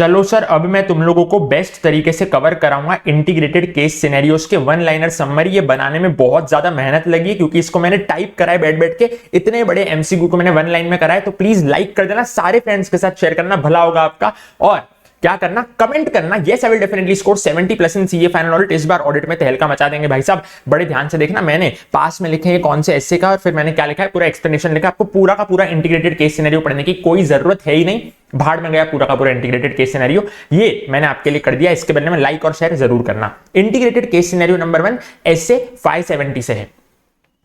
चलो सर, अब मैं तुम लोगों को बेस्ट तरीके से कवर कराऊंगा इंटीग्रेटेड केस सिनेरियोस के वन लाइनर समरी। ये बनाने में बहुत ज्यादा मेहनत लगी है क्योंकि इसको मैंने टाइप करा है बैठ बैठ के। इतने बड़े एमसीक्यू को मैंने वन लाइन में करा है, तो प्लीज लाइक कर देना, सारे फ्रेंड्स के साथ शेयर करना, भला होगा आपका। और क्या करना, कमेंट करना, yes I will definitely score 70+ in CA final audit. इस बार ऑडिट में तहलका मचा देंगे भाई साहब। बड़े ध्यान से देखना, मैंने पास में लिखे हैं कौन से एस्से का और फिर मैंने क्या लिखा है, पूरा एक्सप्लेनेशन लिखा। आपको पूरा का पूरा इंटीग्रेटेड केस सिनेरियो पढ़ने की कोई जरूरत है ही नहीं, भाड़ में गया पूरा का पूरा इंटीग्रेटेड केस सिनेरियो। ये मैंने आपके लिए कर दिया, इसके बदले में लाइक और शेयर जरूर करना। इंटीग्रेटेड केस सिनेरियो नंबर 1 एस्से 570 से है।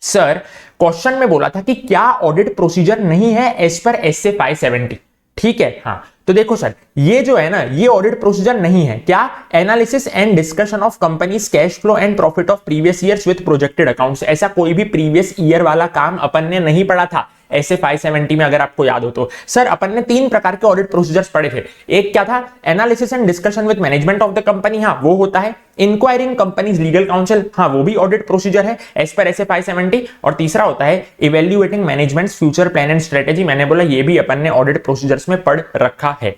सर, क्वेश्चन में बोला था कि क्या ऑडिट प्रोसीजर नहीं है एज पर एस्से 570, ठीक है। हाँ, तो देखो सर, ये जो है ना, ये ऑडिट प्रोसीजर नहीं है। क्या? Analysis and discussion of companies cash flow and profit of previous years with projected accounts. ऐसा कोई भी प्रीवियस ईयर वाला काम अपन ने नहीं पढ़ा था ऐसे 570 में, अगर आपको याद हो तो। सर, अपन ने 3 प्रकार के ऑडिट प्रोसीजर्स पढ़े थे। एक क्या था? Analysis and discussion with management of the company, हाँ वो होता है। इंक्वायरिंग कंपनीज लीगल काउंसिल, हाँ वो भी ऑडिट प्रोसीजर है एज पर ऐसे 570। और तीसरा होता है evaluating managements future plan and strategy. मैंने बोला ये भी अपन ने ऑडिट प्रोसीजर्स में पढ़ रखा है।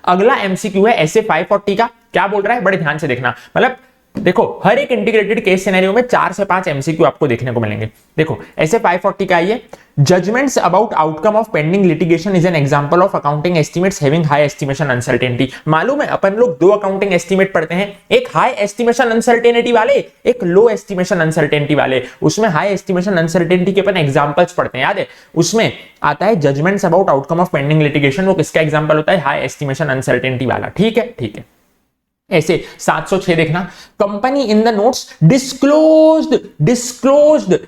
अगला एमसीक्यू है ऐसे 540 का। क्या बोल रहा है, बड़े ध्यान से देखना। मतलब देखो, हर एक इंटीग्रेटेड केस सिनेरियो में 4 से 5 एमसीक्यू आपको देखने को मिलेंगे। देखो, ऐसे 540 का ये judgements about outcome of pending litigation is an example of accounting estimates having high estimation uncertainty. मालूम है, अपन लोग 2 अकाउंटिंग एस्टिमेट पढ़ते हैं, एक हाई एस्टिमेशन अनसर्टेनिटी वाले, एक लो एस्टिमेशन अनसर्टेनिटी वाले। उसमें हाई एस्टिमेशन अनसर्टेनिटी के अपन एग्जांपल्स पढ़ते हैं, याद है? उसमें आता है judgements about outcome of pending litigation, वो किसका एग्जांपल होता है? हाई एस्टिमेशन अनसर्टेनिटी वाला। ठीक है, ठीक है। ऐसे 706 देखना, company in the notes disclosed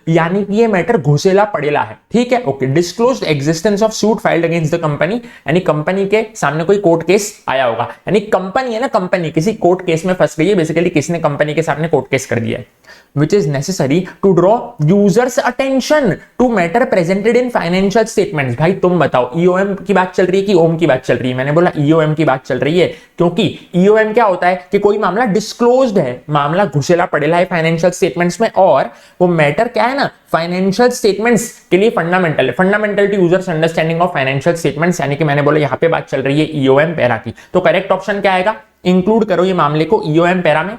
यानी कि ये मैटर घुसेला पड़ेला है, ठीक है, okay. Disclosed existence of suit filed against the company, यानी कंपनी के सामने कोई कोर्ट केस आया होगा, यानी कंपनी है ना, कंपनी किसी कोर्ट केस में फंस गई है, बेसिकली किसने कंपनी के सामने कोर्ट केस कर दिया है। Which is necessary to draw users attention to matter presented in financial statements। भाई तुम बताओ, EOM की बात चल रही है कि ओम की बात चल रही है? मैंने बोला EOM की बात चल रही है, क्योंकि EOM क्या होता है कि कोई मामला डिस्क्लोज्ड है, मामला घुसेला पड़ेला है फाइनेंशियल स्टेटमेंट्स में, और वो मैटर क्या है ना, फाइनेंशियल स्टेटमेंट्स के लिए फंडामेंटल है। Fundamental to users understanding of financial statements, यानी कि मैंने बोला यहाँ पे बात चल रही है EOM पैरा की। तो करेक्ट ऑप्शन क्या आएगा? इंक्लूड करो ये मामले को EOM पैरा में।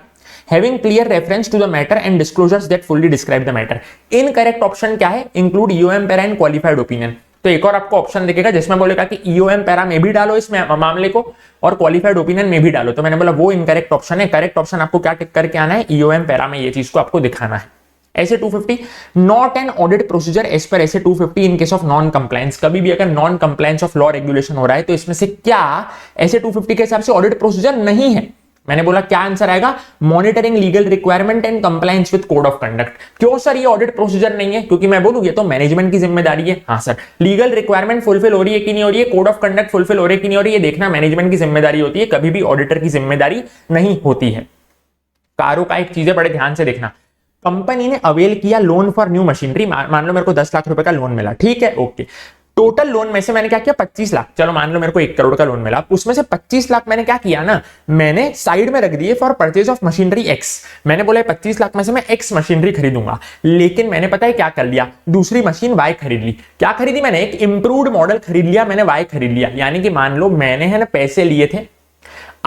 Having clear reference to the matter and disclosures that fully describe the matter। Incorrect option क्या है? Include EOM para and qualified opinion. तो एक और आपको ऑप्शन दिखेगा जिसमें बोलेगा कि EOM पैरा में भी डालो इस मामले को और क्वालिफाइड ओपिनियन में भी डालो। तो मैंने बोला वो इनकरेक्ट ऑप्शन है। करेक्ट ऑप्शन आपको क्या टिक करके आना है? EOM पैरा में ये चीज को आपको दिखाना है। SA 250 not an audit procedure as per SA 250 in case of non compliance. कभी भी अगर non compliance of law regulation हो रहा है तो इसमें से क्या ऐसे 250 के हिसाब से ऑडिट प्रोसीजर नहीं है? मैंने बोला क्या आंसर आएगा? Monitoring legal requirement and compliance with code of conduct. क्यों सर ये ऑडिट प्रोसीजर नहीं है? क्योंकि मैं बोलूं ये तो मैनेजमेंट की जिम्मेदारी है। हाँ सर, लीगल रिक्वायरमेंट फुलफिल हो रही है कि नहीं हो रही है, कोड ऑफ कंडक्ट फुलफिल हो रही है कि नहीं हो रही है, देखना मैनेजमेंट की जिम्मेदारी होती है, कभी भी ऑडिटर की जिम्मेदारी नहीं होती है। कारो का एक चीज है, बड़े ध्यान से देखना। कंपनी ने अवेल किया लोन फॉर न्यू मशीनरी, मान लो मेरे को 10 लाख रुपए का लोन मिला, ठीक है, ओके। टोटल लोन में से मैंने क्या किया? 25 लाख। चलो मान लो मेरे को 1 करोड़ का लोन मिला, उसमें से 25 लाख मैंने क्या किया ना, मैंने साइड में रख दिए for purchase of machinery X। मैंने बोला 25 लाख में से मैं X मशीनरी खरीदूंगा, लेकिन मैंने पता है क्या कर लिया? दूसरी मशीन Y खरीद ली। क्या खरीदी मैंने? एक इंप्रूव्ड मॉडल खरीद लिया मैंने, Y खरीद लिया। यानी कि मान लो मैंने है ना पैसे लिए थे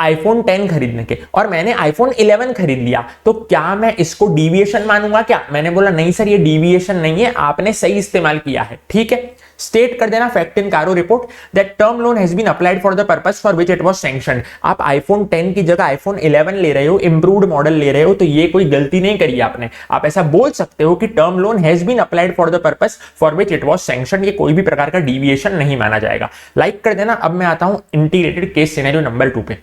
iPhone 10 खरीदने के और मैंने iPhone 11 खरीद लिया, तो क्या मैं इसको डिविएशन मानूंगा क्या? मैंने बोला नहीं सर, ये डिविएशन नहीं है, आपने सही इस्तेमाल किया है, ठीक है। स्टेट कर देना fact in CARO report that term loan has been applied for the purpose for which it was sanctioned. आप iPhone 10 की जगह iPhone 11 ले रहे हो, इंप्रूव्ड मॉडल ले रहे हो, तो ये कोई गलती नहीं करी आपने। आप ऐसा बोल सकते हो कि term loan has been applied for the purpose for which it was sanctioned. ये कोई भी प्रकार का डिविएशन नहीं माना जाएगा। लाइक कर देना। अब मैं आता हूं इंटीग्रेटेड केस सिनेरियो नंबर 2 पे।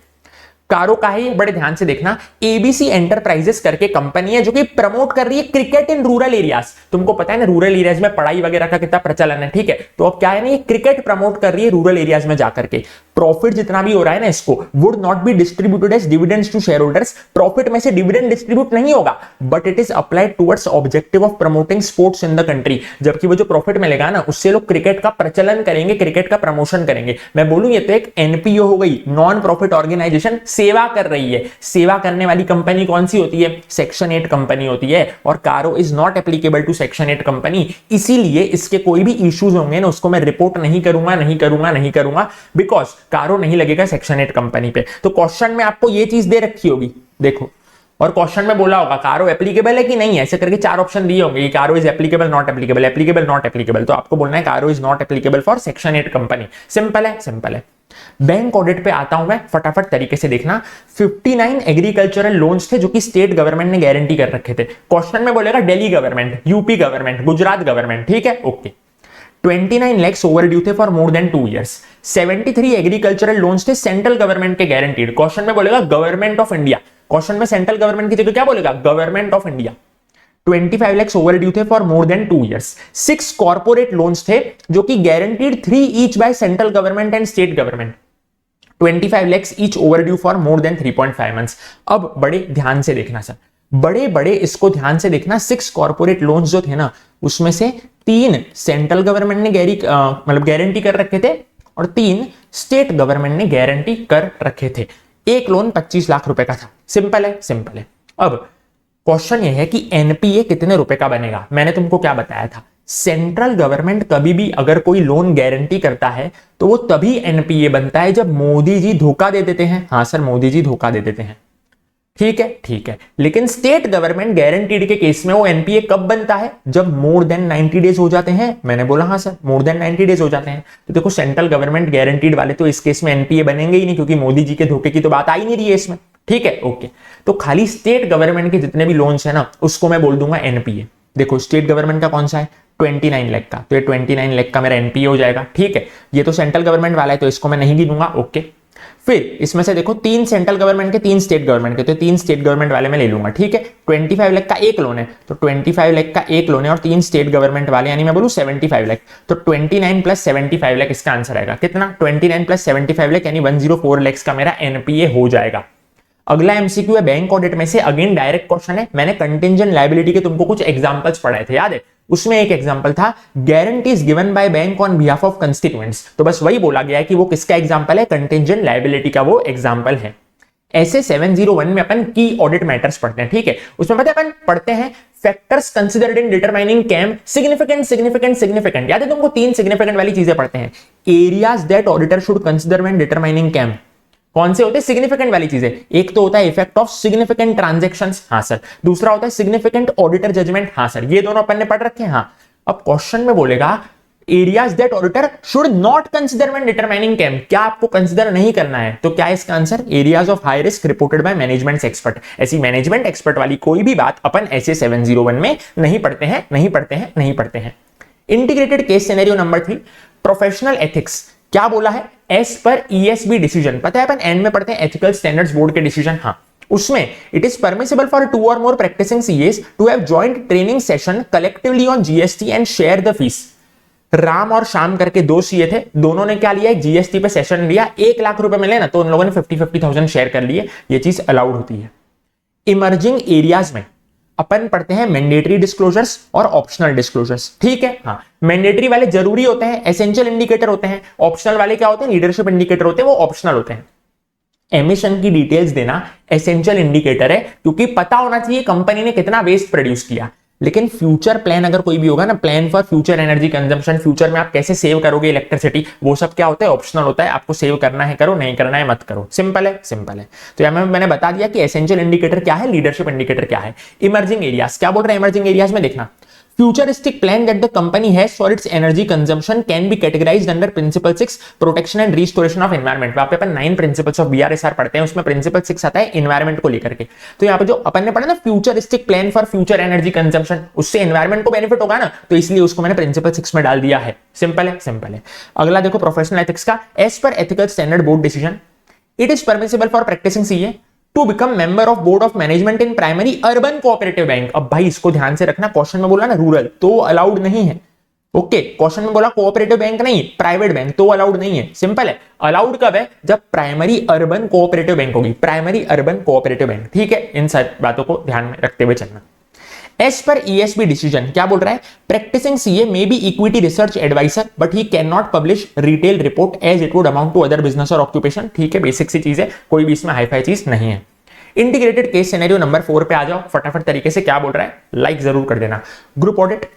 कारो का है, बड़े ध्यान से देखना। एबीसी एंटरप्राइजेस करके कंपनी है जो कि प्रमोट कर रही है क्रिकेट इन रूरल एरियाज। तुमको पता है ना रूरल एरियाज में पढ़ाई वगैरह का कितना प्रचलन है, ठीक है। तो अब क्या है ना, ये क्रिकेट प्रमोट कर रही है रूरल एरियाज में जाकर के। प्रॉफिट जितना भी हो रहा है ना, इसको would not be distributed as dividends to share holders. Profit में से डिविडेंड डिस्ट्रीब्यूट नहीं होगा, but it is applied towards objective of promoting sports in the country. जबकि वो जो प्रॉफिट मिलेगा ना, उससे लोग क्रिकेट का प्रचलन करेंगे, क्रिकेट का प्रमोशन करेंगे। मैं बोलूं ये तो एक एनपीओ हो गई, नॉन प्रॉफिट ऑर्गेनाइजेशन सेवा कर रही है। सेवा करने वाली कंपनी कौन सी होती है? सेक्शन 8 कंपनी होती है, और CARO is not applicable to section 8 company. इसीलिए इसके कोई भी इश्यूज होंगे ना, उसको मैं रिपोर्ट नहीं करूंगा बिकॉज कारो नहीं लगेगा सेक्शन 8 कंपनी पे। तो क्वेश्चन में आपको ये चीज दे रखी होगी, देखो, और क्वेश्चन में बोला होगा कारो एप्लीकेबल है कि नहीं है, ऐसे करके 4 ऑप्शन दिए होंगे, कारो is applicable, not applicable, applicable, not applicable. तो आपको बोलना है कारो is not applicable for section 8 company. Simple है। बैंक ऑडिट पे आता हूं मैं, फटाफट तरीके से देखना। 59 एग्रीकल्चरल लोन्स थे जो कि स्टेट गवर्नमेंट ने गारंटी कर रखे थे। क्वेश्चन में बोलेगा Delhi government, UP government, Gujarat government, ठीक है, ओके। 29 lakhs ओवरड्यू थे for more than 2 years। 73 agricultural loans थे सेंट्रल गवर्नमेंट के गारंटीड। क्वेश्चन में बोलेगा गवर्नमेंट ऑफ इंडिया, क्वेश्चन में सेंट्रल गवर्नमेंट की जगह क्या बोलेगा? Government of India. 25 lakhs overdue थे for more than 2 years। 6 corporate loans थे जो कि guaranteed 3 each by central government and state government. 25 lakhs each overdue for more then 3.5 months। अब बड़े ध्यान से देखना सर, बड़े इसको ध्यान से देखना। 6 कॉर्पोरेट लोन्स जो थे ना, उसमें से 3 सेंट्रल गवर्नमेंट ने गारंटी कर रखे थे और 3 स्टेट गवर्नमेंट ने गारंटी कर रखे थे। एक लोन 25 लाख रुपए का था। सिंपल है। अब क्वेश्चन यह है कि एनपीए कितने रुपए का बनेगा? मैंने तुमको क्या बताया था, सेंट्रल गवर्नमेंट कभी भी अगर कोई लोन गारंटी करता है तो वो तभी एनपीए बनता है जब मोदी जी धोखा दे देते हैं। हाँ सर, मोदी जी धोखा दे देते हैं, ठीक है। लेकिन स्टेट गवर्नमेंट गारंटीड के केस में वो एनपीए कब बनता है? जब मोर देन 90 डेज हो जाते हैं। मैंने बोला हाँ सर, मोर देन 90 डेज हो जाते हैं। तो देखो, सेंट्रल गवर्नमेंट गारंटीड वाले तो इस केस में एनपीए बनेंगे ही नहीं, क्योंकि मोदी जी के धोखे की तो बात आ ही नहीं रही है इसमें, ठीक है, ओके। तो खाली स्टेट गवर्नमेंट के जितने भी लोन्स है ना, उसको मैं बोल दूंगा एनपीए। देखो, स्टेट गवर्नमेंट का कौन सा है? 29 लाख का, तो ये 29 लाख का मेरा एनपीए हो जाएगा, ठीक है। ये तो सेंट्रल गवर्नमेंट वाला है तो इसको मैं नहीं गिनूंगा, ओके। फिर इसमें से देखो, 3 सेंट्रल गवर्नमेंट के, 3 स्टेट गवर्नमेंट के, तो 3 स्टेट गवर्नमेंट वाले मैं ले लूंगा, ठीक है। 25 लाख का एक लोन है, तो 25 लाख का एक लोन है और 3 स्टेट गवर्नमेंट वाले, यानी मैं बोलूं 75 लाख। तो 29 प्लस 75 लाख इसका आंसर आएगा कितना? 29 प्लस 75 लाख, यानी 104 लाख का मेरा एनपीए हो जाएगा। अगला एमसीक्यू है बैंक ऑडिट में से, अगेन डायरेक्ट क्वेश्चन है। मैंने कंटिंजेंट लायबिलिटी के तुमको कुछ एग्जांपल्स पढ़ाए थे, याद है? उसमें एक एग्जांपल था guarantees given by bank on behalf of constituents. तो बस वही बोला गया है कि वो किसका एग्जांपल है? कंटिंजेंट लायबिलिटी का वो एग्जांपल है। ऐसे 701 में अपन की ऑडिट मैटर्स पढ़ते हैं, ठीक है। उसमें पता है अपन पढ़ते हैं factors considered in determining KAM, significant. याद है तुमको? 3 सिग्निफिकेंट वाली चीजें पढ़ते हैं। Areas that auditor should consider when determining KAM, कौन से होते हैं? सिग्निफिकेंट वाली चीजें। एक तो होता है इफेक्ट ऑफ सिग्निफिकेंट ट्रांजैक्शंस, हाँ सर। दूसरा होता है सिग्निफिकेंट ऑडिटर जजमेंट, हाँ सर। ये दोनों अपन ने पढ़ रखे हैं, हाँ। अब क्वेश्चन में बोलेगा areas that auditor should not consider when determining KAM, क्या आपको कंसिडर नहीं करना है? तो क्या है इसका answer? Areas of high risk reported by management expert. ऐसी मैनेजमेंट एक्सपर्ट वाली कोई भी बात अपन ऐसे 701 में नहीं पढ़ते हैं। Integrated case scenario number 3, professional ethics. क्या बोला है? एज पर ईएसबी डिसीजन, पता है अपन एंड में पढ़ते हैं एथिकल स्टैंडर्ड्स बोर्ड के डिसीजन, हाँ। उसमें इट इज परमिसिबल फॉर 2 और more practicing CS to have joint training session collectively on GST and share the fees. Ram और श्याम करके 2 सीए थे, दोनों ने क्या लिया? जीएसटी पे सेशन लिया। 1 लाख रुपए मिले ना, तो उन लोगों ने 50,000 शेयर कर लिए। ये चीज अलाउड होती है। इमर्जिंग एरियाज में अपन पढ़ते हैं मैंडेटरी डिस्क्लोजर्स और ऑप्शनल डिस्क्लोजर्स, ठीक है, हाँ। मैंडेटरी वाले जरूरी होते हैं, एसेंशियल इंडिकेटर होते हैं। ऑप्शनल वाले क्या होते हैं? लीडरशिप इंडिकेटर होते हैं, वो ऑप्शनल होते हैं। एमिशन की डिटेल्स देना एसेंशियल इंडिकेटर है, क्योंकि पता होना चाहिए कंपनी ने कितना वेस्ट प्रोड्यूस किया। लेकिन फ्यूचर प्लान अगर कोई भी होगा ना, plan for future energy consumption, future में आप कैसे सेव करोगे इलेक्ट्रिसिटी, वो सब क्या होता है? ऑप्शनल होता है। आपको सेव करना है करो, नहीं करना है मत करो। सिंपल है। तो यहां मैंने बता दिया कि एसेंशियल इंडिकेटर क्या है, लीडरशिप इंडिकेटर क्या है। इमर्जिंग एरियाज, क्या बोल रहे हैं इमर्जिंग एरियाज में? देखना, futuristic plan that the company has for its energy consumption can be categorized under principle 6 protection and restoration of environment। वहां पे अपन 9 principles of BRSR पढ़ते हैं, उसमें principle 6 आता है environment को लेकर के। तो यहाँ पे जो अपन ने पढ़ा ना futuristic plan for future energy consumption, उससे environment को benefit होगा ना, तो इसलिए उसको मैंने principle 6 में डाल दिया है। सिंपल है। अगला देखो प्रोफेशनल एथिक्स का, as per ethical standard board decision it is permissible for practicing CA to become member of board of management in primary urban cooperative bank. अब भाई इसको ध्यान से रखना, क्वेश्चन में बोला ना रूरल, तो अलाउड नहीं है, ओके। क्वेश्चन में बोला कोऑपरेटिव बैंक नहीं, प्राइवेट बैंक, तो अलाउड नहीं है। सिंपल है। अलाउड कब है? जब प्राइमरी अर्बन कोऑपरेटिव बैंक होगी, प्राइमरी अर्बन कोऑपरेटिव बैंक, ठीक है। इन सब बातों को ध्यान में रखते हुए चलना। एज पर ESB डिसीजन क्या बोल रहा है, practicing CA may be equity research adviser but he can not publish retail report as it would amount to other business और ऑक्यूपेशन। ठीक है, बेसिक सी चीज है, कोई भी इसमें हाईफाई चीज नहीं है। इंटीग्रेटेड केस सिनेरियो नंबर 4 पे आ जाओ फटाफट तरीके से, क्या बोल रहा है, लाइक जरूर कर देना। Group audit,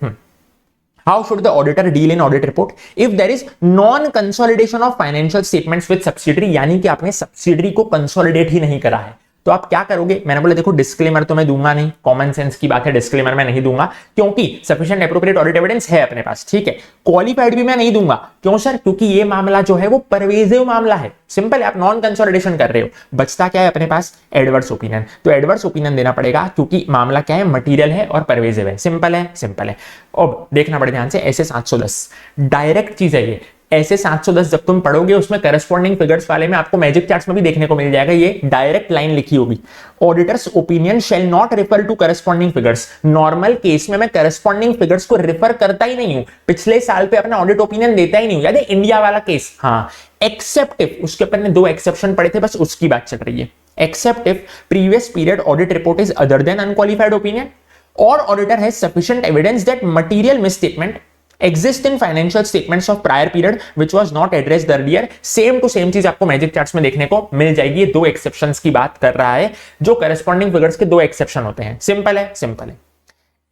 how should the auditor deal in audit report if there is non consolidation of financial statements with subsidiary, यानी कि आपने सब्सिडरी को कंसोलिडेट ही नहीं करा है, तो आप क्या करोगे। मैंने बोला देखो डिस्क्लेमर तो मैं दूंगा नहीं, कॉमन सेंस की बात है, डिस्क्लेमर मैं नहीं दूंगा क्योंकि सफिशिएंट एप्रोप्रिएट ऑडिट एविडेंस है अपने पास। ठीक है, क्वालिफाइड भी मैं नहीं दूंगा, क्यों सर, क्योंकि ये मामला जो है वो परवेजिव मामला है, सिंपल है, आप नॉन कंसोलिडेशन कर रहे हो। बचता क्या है अपने पास, एडवर्स ओपिनियन, तो एडवर्स ओपिनियन देना पड़ेगा क्योंकि मामला क्या है, मटीरियल है और परवेजिव है, सिंपल है, सिंपल है। अब देखना बड़े ध्यान से, ऐसे 710 डायरेक्ट चीज है ये, ऐसे 710 जब तुम पढ़ोगे उसमें करस्पॉन्डिंग फिगर्स वाले में आपको मैजिक चार्ट्स में भी देखने को मिल जाएगा, ये डायरेक्ट लाइन लिखी होगी, auditor's opinion shall not refer to corresponding figures. Normal case में मैं करस्पॉन्डिंग फिगर्स को रेफर करता ही नहीं हूं, पिछले साल पे अपना ऑडिट ओपिनियन देता ही नहीं हूं, याद है इंडिया वाला केस, हाँ, एक्सेप्ट इफ, उसके ऊपर ने 2 एक्सेप्शन पढ़े थे, बस उसकी बात चल रही है। Except if previous period audit report is other than unqualified opinion और auditor has sufficient evidence that material misstatement exist in financial statements of prior period which was not addressed earlier। Same to same चीज आपको magic charts में देखने को मिल जाएगी। ये 2 exceptions की बात कर रहा है, जो करस्पॉन्डिंग फिगर्स के 2 एक्सेप्शन होते हैं, सिंपल है, सिंपल है।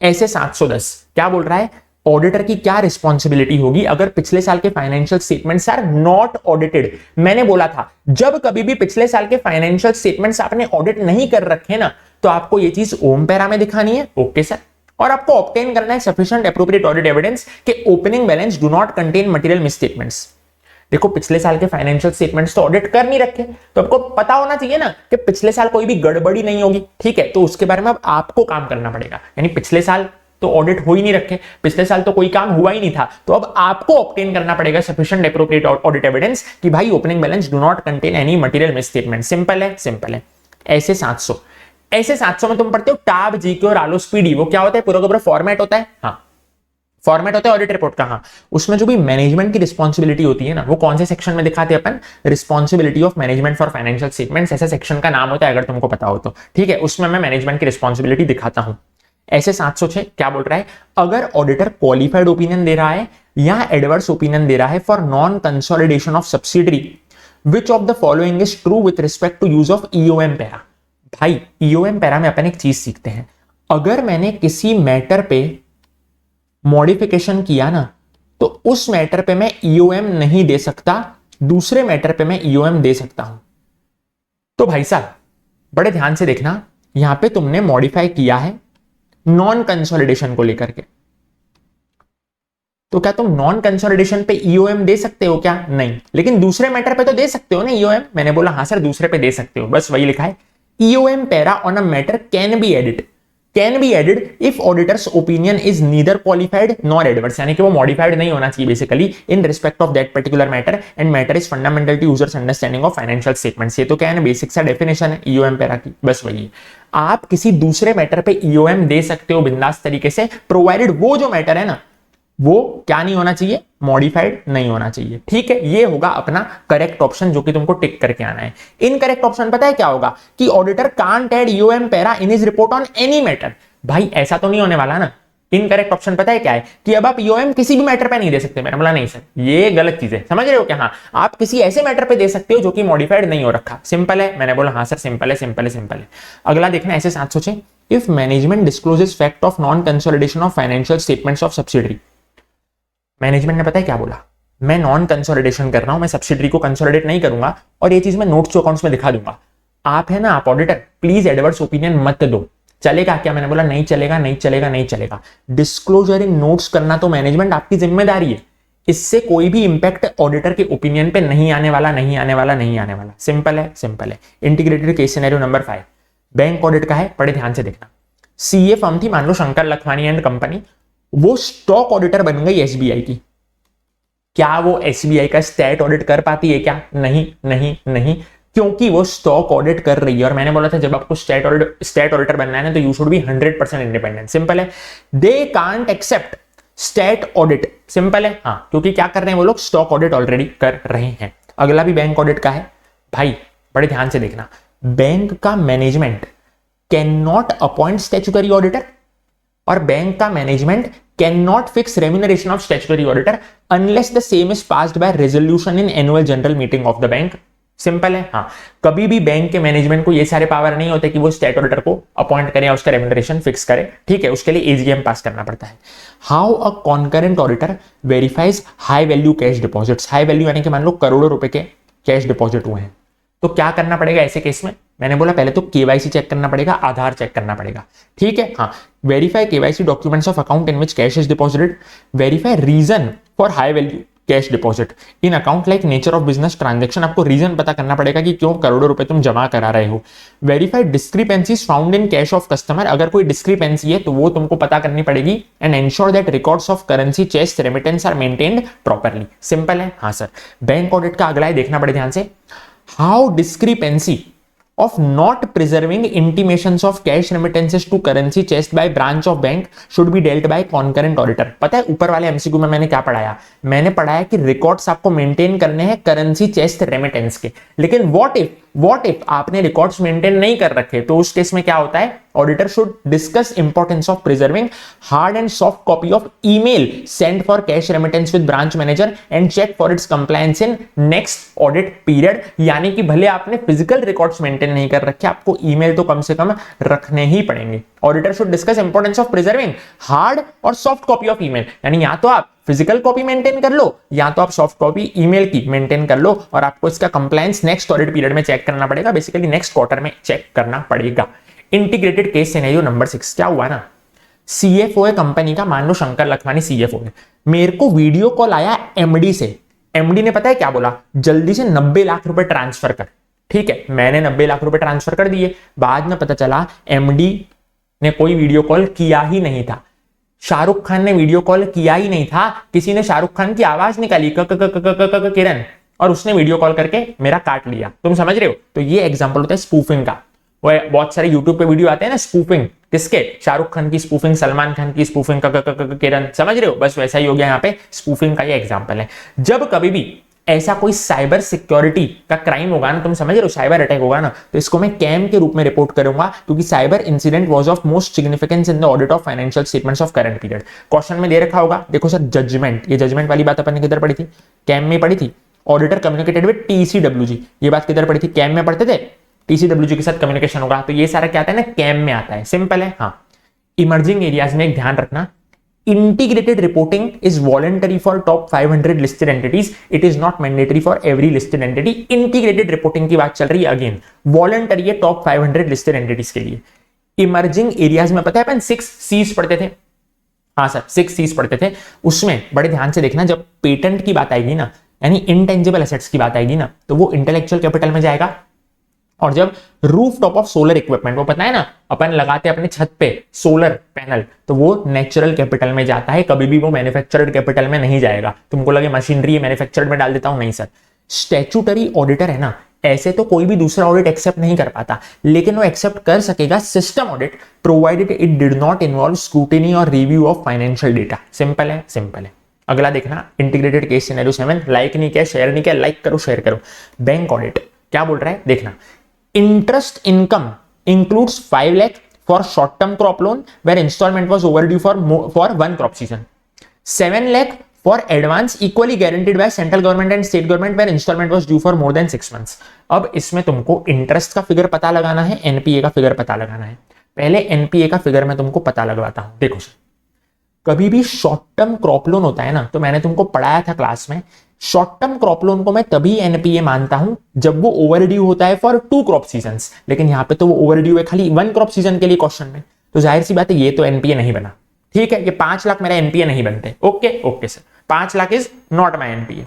ऐसे 710 क्या बोल रहा है, ऑडिटर की क्या रिस्पॉन्सिबिलिटी होगी अगर पिछले साल के financial statements are not audited. मैंने बोला था जब कभी भी पिछले साल के फाइनेंशियल स्टेटमेंट्स आपने ऑडिट नहीं कर रखे ना, तो आपको ये चीज ओम पैरा में दिखानी है, ओके सर, और आपको ऑब्टेन करना है सफिशिएंट एप्रोप्रिएट ऑडिट एविडेंस के opening balance do not contain material misstatements. देखो पिछले साल के फाइनेंशियल स्टेटमेंट्स तो ऑडिट कर नहीं रखे, तो आपको पता होना चाहिए ना कि पिछले साल कोई भी गड़बड़ी नहीं होगी। ठीक है, तो उसके बारे में अब आपको काम करना पड़ेगा, यानी पिछले साल तो ऑडिट हो ही नहीं रखे, पिछले साल तो कोई काम हुआ ही नहीं था, तो अब आपको ऑब्टेन करना पड़ेगा सफिशिएंट एप्रोप्रिएट ऑडिट एविडेंस कि भाई opening balance do not contain any material misstatement. Simple है, सिंपल है। ऐसे 700 में तुम पढ़ते हो टाब जीके और आलो स्पीडी, वो क्या होता है, पूरा का पूरा फॉर्मेट होता है, हाँ, फॉर्मेट होता है ऑडिट रिपोर्ट का। हाँ, उसमें जो भी मैनेजमेंट की रिस्पॉन्सिबिलिटी होती है ना, वो कौन से सेक्शन में दिखाते हैं अपन, responsibility of management for financial statements, ऐसा सेक्शन का नाम होता है, अगर तुमको पता हो तो। ठीक है, उसमें मैं मैनेजमेंट की रिस्पॉन्सिबिलिटी दिखाता हूं। ऐसे 706 क्या बोल रहा है, अगर ऑडिटर क्वालिफाइड ओपिनियन दे रहा है या एडवर्स ओपिनियन दे रहा है for non consolidation of subsidiary, which of the following is true with respect to use of EOM para. भाई ईओएम पैरा में अपन एक चीज सीखते हैं, अगर मैंने किसी मैटर पे मॉडिफिकेशन किया ना, तो उस मैटर पे मैं ईओएम नहीं दे सकता, दूसरे मैटर पे मैं ईओएम दे सकता हूं। तो भाई साहब बड़े ध्यान से देखना, यहां पे तुमने मॉडिफाई किया है नॉन कंसोलिडेशन को लेकर के, तो क्या तुम नॉन कंसोलिडेशन पे ईओएम दे सकते हो क्या, नहीं, लेकिन दूसरे मैटर पे तो दे सकते हो ना ईओएम। मैंने बोला हाँ सर दूसरे पे दे सकते हो, बस वही लिखा है, EOM para on a matter can be added if auditor's opinion is neither qualified nor adverse, यानी कि वो मॉडिफाइड नहीं होना चाहिए basically in respect of that particular matter and matter is fundamental to users understanding of financial statements. ये तो क्या है ना, बेसिक सा डेफिनेशन है ईओएम पैरा की, बस वही है। आप किसी दूसरे मैटर पे ईओएम दे सकते हो बिंदास तरीके से, प्रोवाइडेड वो जो मैटर है ना, वो क्या नहीं होना चाहिए, मॉडिफाइड नहीं होना चाहिए। ठीक है, ये होगा अपना करेक्ट ऑप्शन जो कि तुमको टिक करके आना है। इनकरेक्ट ऑप्शन पता है क्या होगा, कि auditor can't add EOM para in his report on any matter. भाई ऐसा तो नहीं होने वाला ना। इनकरेक्ट ऑप्शन पता है क्या है, कि अब आप ईओएम किसी भी मैटर पे नहीं दे सकते। मैंने बोला नहीं सर, ये गलत चीज है, समझ रहे हो क्या, हाँ, आप किसी ऐसे मैटर पे दे सकते हो जो कि मॉडिफाइड नहीं हो रखा। सिंपल है, मैंने बोला हाँ सर सिंपल है, सिंपल है, सिंपल है। अगला देखना ऐसे 706, if management discloses fact of non consolidation of financial statements of subsidiary. Management ने पता है क्या बोला, मैं नॉन कंसोलिडेशन कर रहा हूं, मैं सब्सिडरी को कंसोलिडेट नहीं करूंगा और ये चीज मैं नोट्स टू अकाउंट्स में दिखा दूंगा। आप है ना, आप ऑडिटर प्लीज एडवर्स ओपिनियन मत दो। चलेगा क्या, मैंने बोला नहीं चलेगा, नहीं चलेगा, नहीं चलेगा। डिस्क्लोजर इन नोट्स करना तो मैनेजमेंट आपकी जिम्मेदारी है, इससे कोई भी इंपैक्ट ऑडिटर के ओपिनियन पे नहीं आने वाला, नहीं आने वाला, नहीं आने वाला। सिंपल है, सिंपल है। Integrated case scenario number 5 bank audit का है, बड़े ध्यान से देखना। सीए फर्म थी, मान लो शंकर लखवानी एंड कंपनी, वो स्टॉक ऑडिटर बन गई एसबीआई की। क्या वो एसबीआई का स्टैट ऑडिट कर पाती है क्या, नहीं, नहीं, नहीं, क्योंकि वो स्टॉक ऑडिट कर रही है। और मैंने बोला था जब आपको स्टैट ऑडिटर बनना है ना, तो you should be 100% independent. Simple है, they can't accept stat audit. Simple है, हाँ, क्योंकि क्या कर रहे हैं वो लोग, स्टॉक ऑडिट ऑलरेडी कर रहे हैं। अगला भी बैंक ऑडिट का है भाई, बड़े ध्यान से देखना। बैंक का management can not appoint statutory auditor. और बैंक का management can not fix remuneration of statutory auditor unless the same is passed by resolution in annual general meeting of the bank. Simple है। हाँ, कभी भी bank के management को ये सारे पावर नहीं होते कि वो स्टैट ऑडिटर को अपॉइंट करे या उसका रेम्यूनरेशन फिक्स करे। ठीक है, उसके लिए एजीएम पास करना पड़ता है। How a concurrent auditor verifies high value cash deposits. High value यानी कि मान लो करोड़ों रुपए के कैश डिपॉजिट हुए हैं, तो क्या करना पड़ेगा ऐसे केस में? मैंने बोला पहले तो केवाईसी चेक करना पड़ेगा, आधार चेक करना पड़ेगा। ठीक है, हाँ, verify KYC documents of account in which cash is deposited, verify reason for high value cash deposit in account like nature of business transaction. आपको रीजन पता करना पड़ेगा कि क्यों करोड़ों रुपए तुम जमा करा रहे हो। Verify discrepancies found in cash of customer, अगर कोई डिस्क्रिपेंसी है तो वो तुमको पता करनी पड़ेगी। And ensure that records of currency chest remittance are maintained properly. Simple है। हाँ सर, बैंक ऑडिट का अगला है, देखना पड़े ध्यान से। How discrepancy of not preserving intimations of cash remittances to currency chest by branch of bank should be dealt by concurrent auditor। पता है ऊपर वाले एमसीक्यू में मैंने क्या पढ़ाया? मैंने पढ़ाया कि रिकॉर्ड्स आपको मेंटेन करने हैं करेंसी चेस्ट रेमिटेंस के, लेकिन व्हाट इफ आपने रिकॉर्ड्स मेंटेन नहीं कर रखे, तो उस केस में क्या होता है? Auditor should discuss importance of preserving hard and soft copy of email send for cash remittance with branch manager and check for its compliance in next audit period. यानी कि भले आपने फिजिकल रिकॉर्ड्स मेंटेन नहीं कर रखे, आपको email तो कम से कम रखने ही पड़ेंगे। Auditor should discuss importance of preserving hard और सॉफ्ट कॉपी ऑफ ईमेल, यानी या तो आप फिजिकल कॉपी मेंटेन कर लो या तो आप सॉफ्ट कॉपी ईमेल की मेंटेन कर लो, और आपको इसका कंप्लायंस नेक्स्ट ऑडिट पीरियड में चेक करना पड़ेगा, बेसिकली नेक्स्ट क्वार्टर में चेक करना पड़ेगा। इंटीग्रेटेड केस सिनेरियो नंबर 6, क्या हुआ ना, सीएफओ है कंपनी का, मान लो शंकर लखमानी सीएफओ है, मेरे को वीडियो कॉल आया एमडी से। एमडी ने पता है क्या बोला? जल्दी से 90 लाख रुपए ट्रांसफर कर। ठीक है, मैंने 90 लाख रुपए ट्रांसफर कर दिए। बाद में पता चला एमडी ने कोई वीडियो कॉल किया ही नहीं था, शाहरुख खान ने वीडियो कॉल किया ही नहीं था, किसी ने शाहरुख खान की आवाज निकाली किरण, और उसने वीडियो कॉल करके मेरा काट लिया। तुम समझ रहे हो? तो ये एग्जांपल होता है स्पूफिंग का। वो बहुत सारे यूट्यूब पे वीडियो आते हैं ना स्पूफिंग, किसके? शाहरुख खान की स्पूफिंग, सलमान खान की स्पूफिंग, किरण, समझ रहे हो? बस वैसा ही हो गया यहाँ पे, स्पूफिंग का ये एग्जांपल है। जब कभी भी ऐसा कोई साइबर सिक्योरिटी का क्राइम होगा ना, तुम समझ रहे हो, साइबर अटैक होगा ना, तो इसको मैं कैम के रूप में रिपोर्ट करूंगा, क्योंकि cyber incident was of most significance in the audit of financial statements of current period. Question में दे रखा होगा, देखो सर जजमेंट, ये जजमेंट वाली बात अपन ने किधर पढ़ी थी? कैम में पढ़ी थी। ऑडिटर कम्युनिकेटेड विद टीसीडब्ल्यूजी, ये बात किधर पढ़ी थी? कैम में पढ़ते थे, टीसीडब्ल्यूजी के साथ कम्युनिकेशन होगा, तो ये सारा क्या आता है ना, कैम में आता है। सिंपल है। हाँ, इमर्जिंग एरियाज में एक ध्यान रखना, integrated reporting is voluntary for top 500 listed entities, it is not mandatory for every listed entity। integrated reporting की बात चल रही है, अगेन voluntary है top 500 listed entities के लिए। इमर्जिंग एरियाज में पता है अपन 6 C's पढ़ते थे। हाँ सर, 6 C's पढ़ते थे, उसमें बड़े ध्यान से देखना, जब पेटेंट की बात आएगी ना, यानी इंटेंजिबल एसेट्स की बात आएगी ना, तो वो इंटेलेक्चुअल कैपिटल में जाएगा। और जब roof top of solar equipment, वो पता है ना अपन लगाते हैं अपने छत पे सोलर पैनल, तो वो नेचुरल कैपिटल में जाता है, कभी भी वो मैन्युफैक्चर्ड कैपिटल में नहीं जाएगा। तुमको लगे मशीनरी मैन्युफैक्चर्ड में डाल देता हूं, नहीं सर। स्टैट्यूटरी ऑडिटर है ना, ऐसे तो कोई भी दूसरा ऑडिट एक्सेप्ट नहीं कर पाता, लेकिन वो एक्सेप्ट कर सकेगा system audit, provided it did not involve scrutiny और review of financial data. Simple है, सिंपल है। अगला देखना, इंटीग्रेटेड केस सिनेरियो 7, लाइक नहीं किया शेयर नहीं किया, लाइक करो शेयर करो। बैंक ऑडिट क्या बोल रहा है देखना, interest income includes 5 lakh for short term crop loan where installment was overdue for one crop season, 7 lakh for advance equally guaranteed by central government and state government where installment was due for more than 6 months। अब इसमें तुमको interest का figure पता लगाना है, NPA का figure पता लगाना है। पहले एनपीए का फिगर मैं तुमको पता लगवाता हूं। देखो सर, कभी भी शॉर्ट टर्म क्रॉप लोन होता है ना, तो मैंने तुमको पढ़ाया था क्लास में, शॉर्ट टर्म क्रॉप लोन को मैं तभी एनपीए मानता हूं जब वो ओवरड्यू होता है फॉर 2 क्रॉप सीजंस, लेकिन यहां पे तो वो ओवरड्यू है खाली 1 क्रॉप सीजन के लिए क्वेश्चन में, तो जाहिर सी बात है ये तो एनपीए नहीं बना। ठीक है, ये 5 लाख मेरा एनपीए नहीं बनते। Okay okay sir, 5 lakh is not my NPA.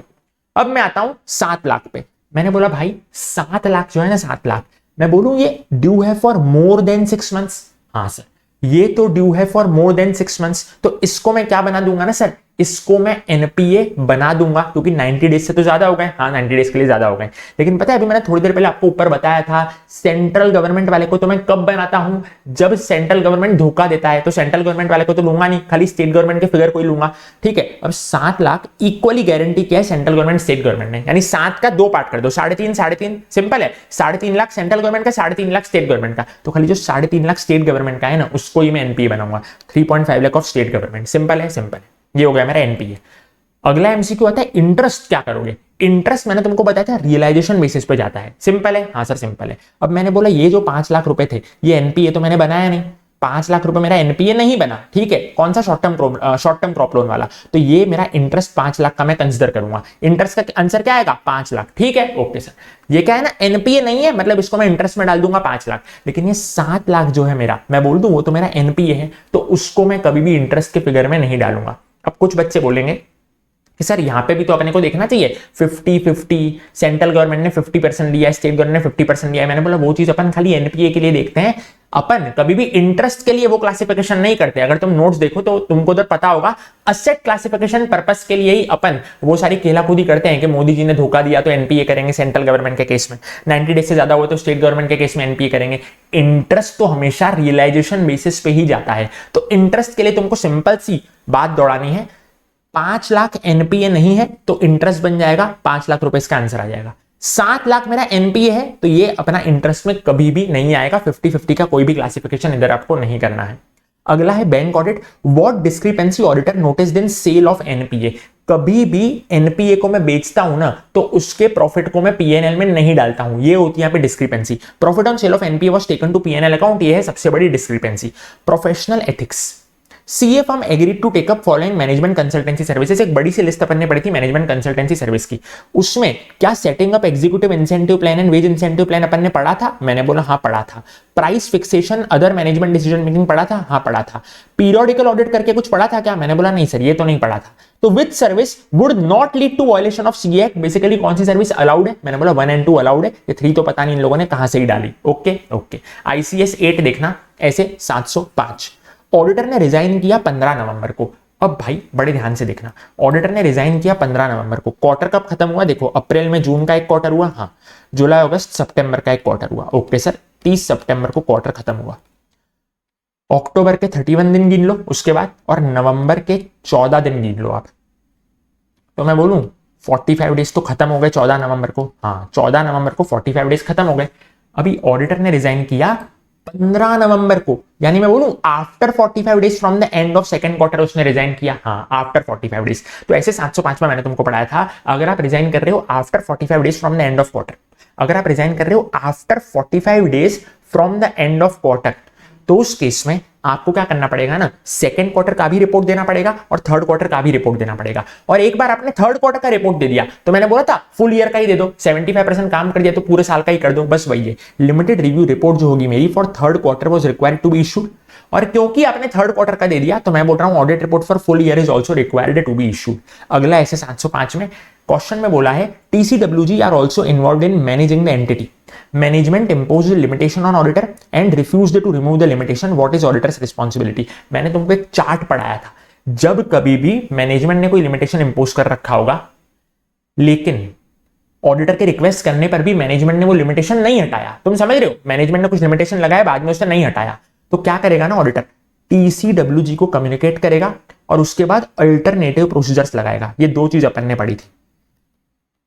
अब मैं आता हूं 7 लाख पे। मैंने बोला भाई 7 लाख जो है ना, 7 लाख मैं बोलूं ये ड्यू है फॉर मोर देन 6 मंथ्स। हाँ सर, ये तो ड्यू है फॉर मोर देन 6 मंथ्स, तो इसको मैं क्या बना दूंगा ना सर, इसको मैं एनपीए बना दूंगा क्योंकि 90 डेज से तो ज्यादा हो गए। हाँ 90 डेज के लिए ज्यादा हो गए, लेकिन पता है अभी मैंने थोड़ी देर पहले आपको ऊपर बताया था सेंट्रल गवर्नमेंट वाले को तो मैं कब बनाता हूं, जब सेंट्रल गवर्नमेंट धोखा देता है। तो सेंट्रल गवर्नमेंट वाले को तो लूंगा नहीं, खाली स्टेट गवर्नमेंट के फिगर को ही लूंगा। ठीक है, अब 7 लाख इक्वली गारंटी किया है सेंट्रल गवर्नमेंट स्टेट गवर्नमेंट ने, यानी 7 का 2 पार्ट कर दो, 3.5 3.5 सिंपल है। 3.5 लाख सेंट्रल गवर्नमेंट का, 3.5 लाख स्टेट गवर्नमेंट का, तो खाली जो 3.5 लाख स्टेट गवर्नमेंट का है ना उसको ही मैं एनपीए बनाऊंगा। 3.5 lakh of state government, simple है सिंपल है, ये हो गया मेरा एनपीए। अगला एमसीक्यू आता है इंटरेस्ट क्या करोगे। इंटरेस्ट मैंने तुमको बताया था रियलाइजेशन बेसिस पे जाता है, सिंपल है। हाँ सर सिंपल है। अब मैंने बोला ये जो 5 लाख रुपए थे ये एनपीए तो मैंने बनाया नहीं, 5 लाख रुपए मेरा एनपीए नहीं बना। ठीक है, कौन सा शॉर्ट टर्म क्रॉप लोन वाला, तो ये मेरा इंटरेस्ट 5 लाख का मैं कंसिडर करूंगा। इंटरेस्ट का आंसर क्या आएगा 5 लाख। ठीक है ओके सर, ये क्या है ना एनपीए नहीं है, मतलब इसको मैं इंटरेस्ट में डाल दूंगा 5 लाख, लेकिन ये 7 लाख जो है मेरा मैं बोल दूं वो तो मेरा एनपीए है, तो उसको मैं कभी भी इंटरेस्ट के फिगर में नहीं डालूंगा। अब कुछ बच्चे बोलेंगे कि सर यहाँ पे भी तो अपने को देखना चाहिए 50-50, सेंट्रल गवर्नमेंट ने 50% लिया है, स्टेट गवर्नमेंट ने 50% लिया है। मैंने बोला वो चीज अपन खाली एनपीए के लिए देखते हैं, अपन कभी भी इंटरेस्ट के लिए वो क्लासिफिकेशन नहीं करते। अगर तुम नोट्स देखो तो तुमको उधर पता होगा असेट क्लासिफिकेशन पर्पस के लिए ही अपन वो सारी खेलाकूदी करते हैं कि मोदी जी ने धोखा दिया तो एनपीए करेंगे सेंट्रल गवर्नमेंट के केस में, 90 डेज से ज्यादा हुआ तो स्टेट गवर्नमेंट के केस में एनपीए करेंगे। इंटरेस्ट तो हमेशा रियलाइजेशन बेसिस पे ही जाता है, तो इंटरेस्ट के लिए तुमको सिंपल सी बात दौड़ानी है, 5 लाख एनपीए नहीं है तो इंटरेस्ट बन जाएगा 5 लाख रुपए, इसका आंसर आ जाएगा। 7 लाख मेरा एनपीए है तो ये अपना इंटरेस्ट में कभी भी नहीं आएगा। 50-50 का कोई भी क्लासिफिकेशन इधर आपको नहीं करना है। अगला है bank audit, what discrepancy auditor notice in sale of NPA. कभी भी एनपीए को मैं बेचता हूं ना तो उसके प्रॉफिट को मैं पीएनएल में नहीं डालता हूं, ये होती है यहाँ पे discrepancy. Profit on sale of NPA was taken to PNL account, ये है सबसे बड़ी discrepancy. Professional ethics, CA firm agreed to take up following management consultancy services. एक बड़ी सी लिस्ट अपन ने पढ़ी थी मैनेजमेंट कंसल्टेंसी सर्विस की, उसमें क्या setting up executive incentive plan and wage incentive plan अपन ने पढ़ा था। मैंने बोला हाँ पढ़ा था। Price fixation other management decision making पढ़ा था, हाँ पढ़ा था। पीरियोडिकल ऑडिट करके कुछ पढ़ा था क्या, मैंने बोला नहीं सर ये तो नहीं पढ़ा था। तो which service would not lead to violation of CA act, basically कौन सी सर्विस अलाउड है, मैंने बोला 1 and 2 अलाउड है, ये 3 तो पता नहीं इन लोगों ने कहां से ही डाली। ओके ओके, आईसीएस 8 देखना, ऐसे 705। ऑडिटर ने रिजाइन किया 15 नवंबर को। अब भाई बड़े ध्यान से देखना, ऑडिटर ने रिजाइन किया 15 नवंबर को, क्वार्टर कब खत्म हुआ देखो, अप्रैल में जून का एक क्वार्टर हुआ, हाँ जुलाई अगस्त सितंबर का एक क्वार्टर हुआ। ओके सर, 30 सितंबर को क्वार्टर खत्म हुआ। अक्टूबर के 31 दिन गिन लो उसके बाद, और नवंबर के 14 दिन गिन लो आप, तो मैं बोलूं 45 डेज तो खत्म हो गए 14 नवंबर को। हाँ 14 नवंबर को 45 डेज खत्म हो गए। अभी ऑडिटर ने रिजाइन किया 15 नवंबर को, यानी मैं बोलूं after 45 days from the end of second quarter उसने रिजाइन किया। हाँ आफ्टर 45 डेज, तो ऐसे 705 में मैंने तुमको पढ़ाया था, अगर आप रिजाइन कर रहे हो after 45 days from the end of quarter, अगर आप रिजाइन कर रहे हो after 45 days from the end of quarter, तो उस केस में आपको क्या करना पड़ेगा ना, सेकंड क्वार्टर का भी रिपोर्ट देना पड़ेगा और थर्ड क्वार्टर का भी रिपोर्ट देना पड़ेगा। और एक बार आपने थर्ड क्वार्टर का रिपोर्ट दे दिया तो मैंने बोला था फुल ईयर का ही दे दो, 75% काम कर दिया तो पूरे साल का ही कर दो, बस वही है। लिमिटेड रिव्यू रिपोर्ट जो होगी मेरी for third quarter was required to be issued, और क्योंकि आपने थर्ड क्वार्टर का दे दिया तो मैं बोल रहा हूं audit report for full year is also required to be issued. अगला ऐसे 705 में क्वेश्चन में बोला है TCWG are also involved in managing the entity, management imposed limitation on auditor and refused to remove the limitation, what is auditor's responsibility। मैंने तुमको एक chart पढ़ाया था, जब कभी भी मैनेजमेंट ने कोई लिमिटेशन इंपोज कर रखा होगा लेकिन ऑडिटर के रिक्वेस्ट करने पर भी मैनेजमेंट ने वो लिमिटेशन नहीं हटाया, तुम समझ रहे हो, मैनेजमेंट ने कुछ लिमिटेशन लगाया बाद में उसने नहीं हटाया, तो क्या करेगा ना ऑडिटर, टीसीडब्ल्यूजी को कम्युनिकेट करेगा और उसके बाद अल्टरनेटिव प्रोसीजर्स लगाएगा। ये 2 चीज अपन ने पढ़ी थी,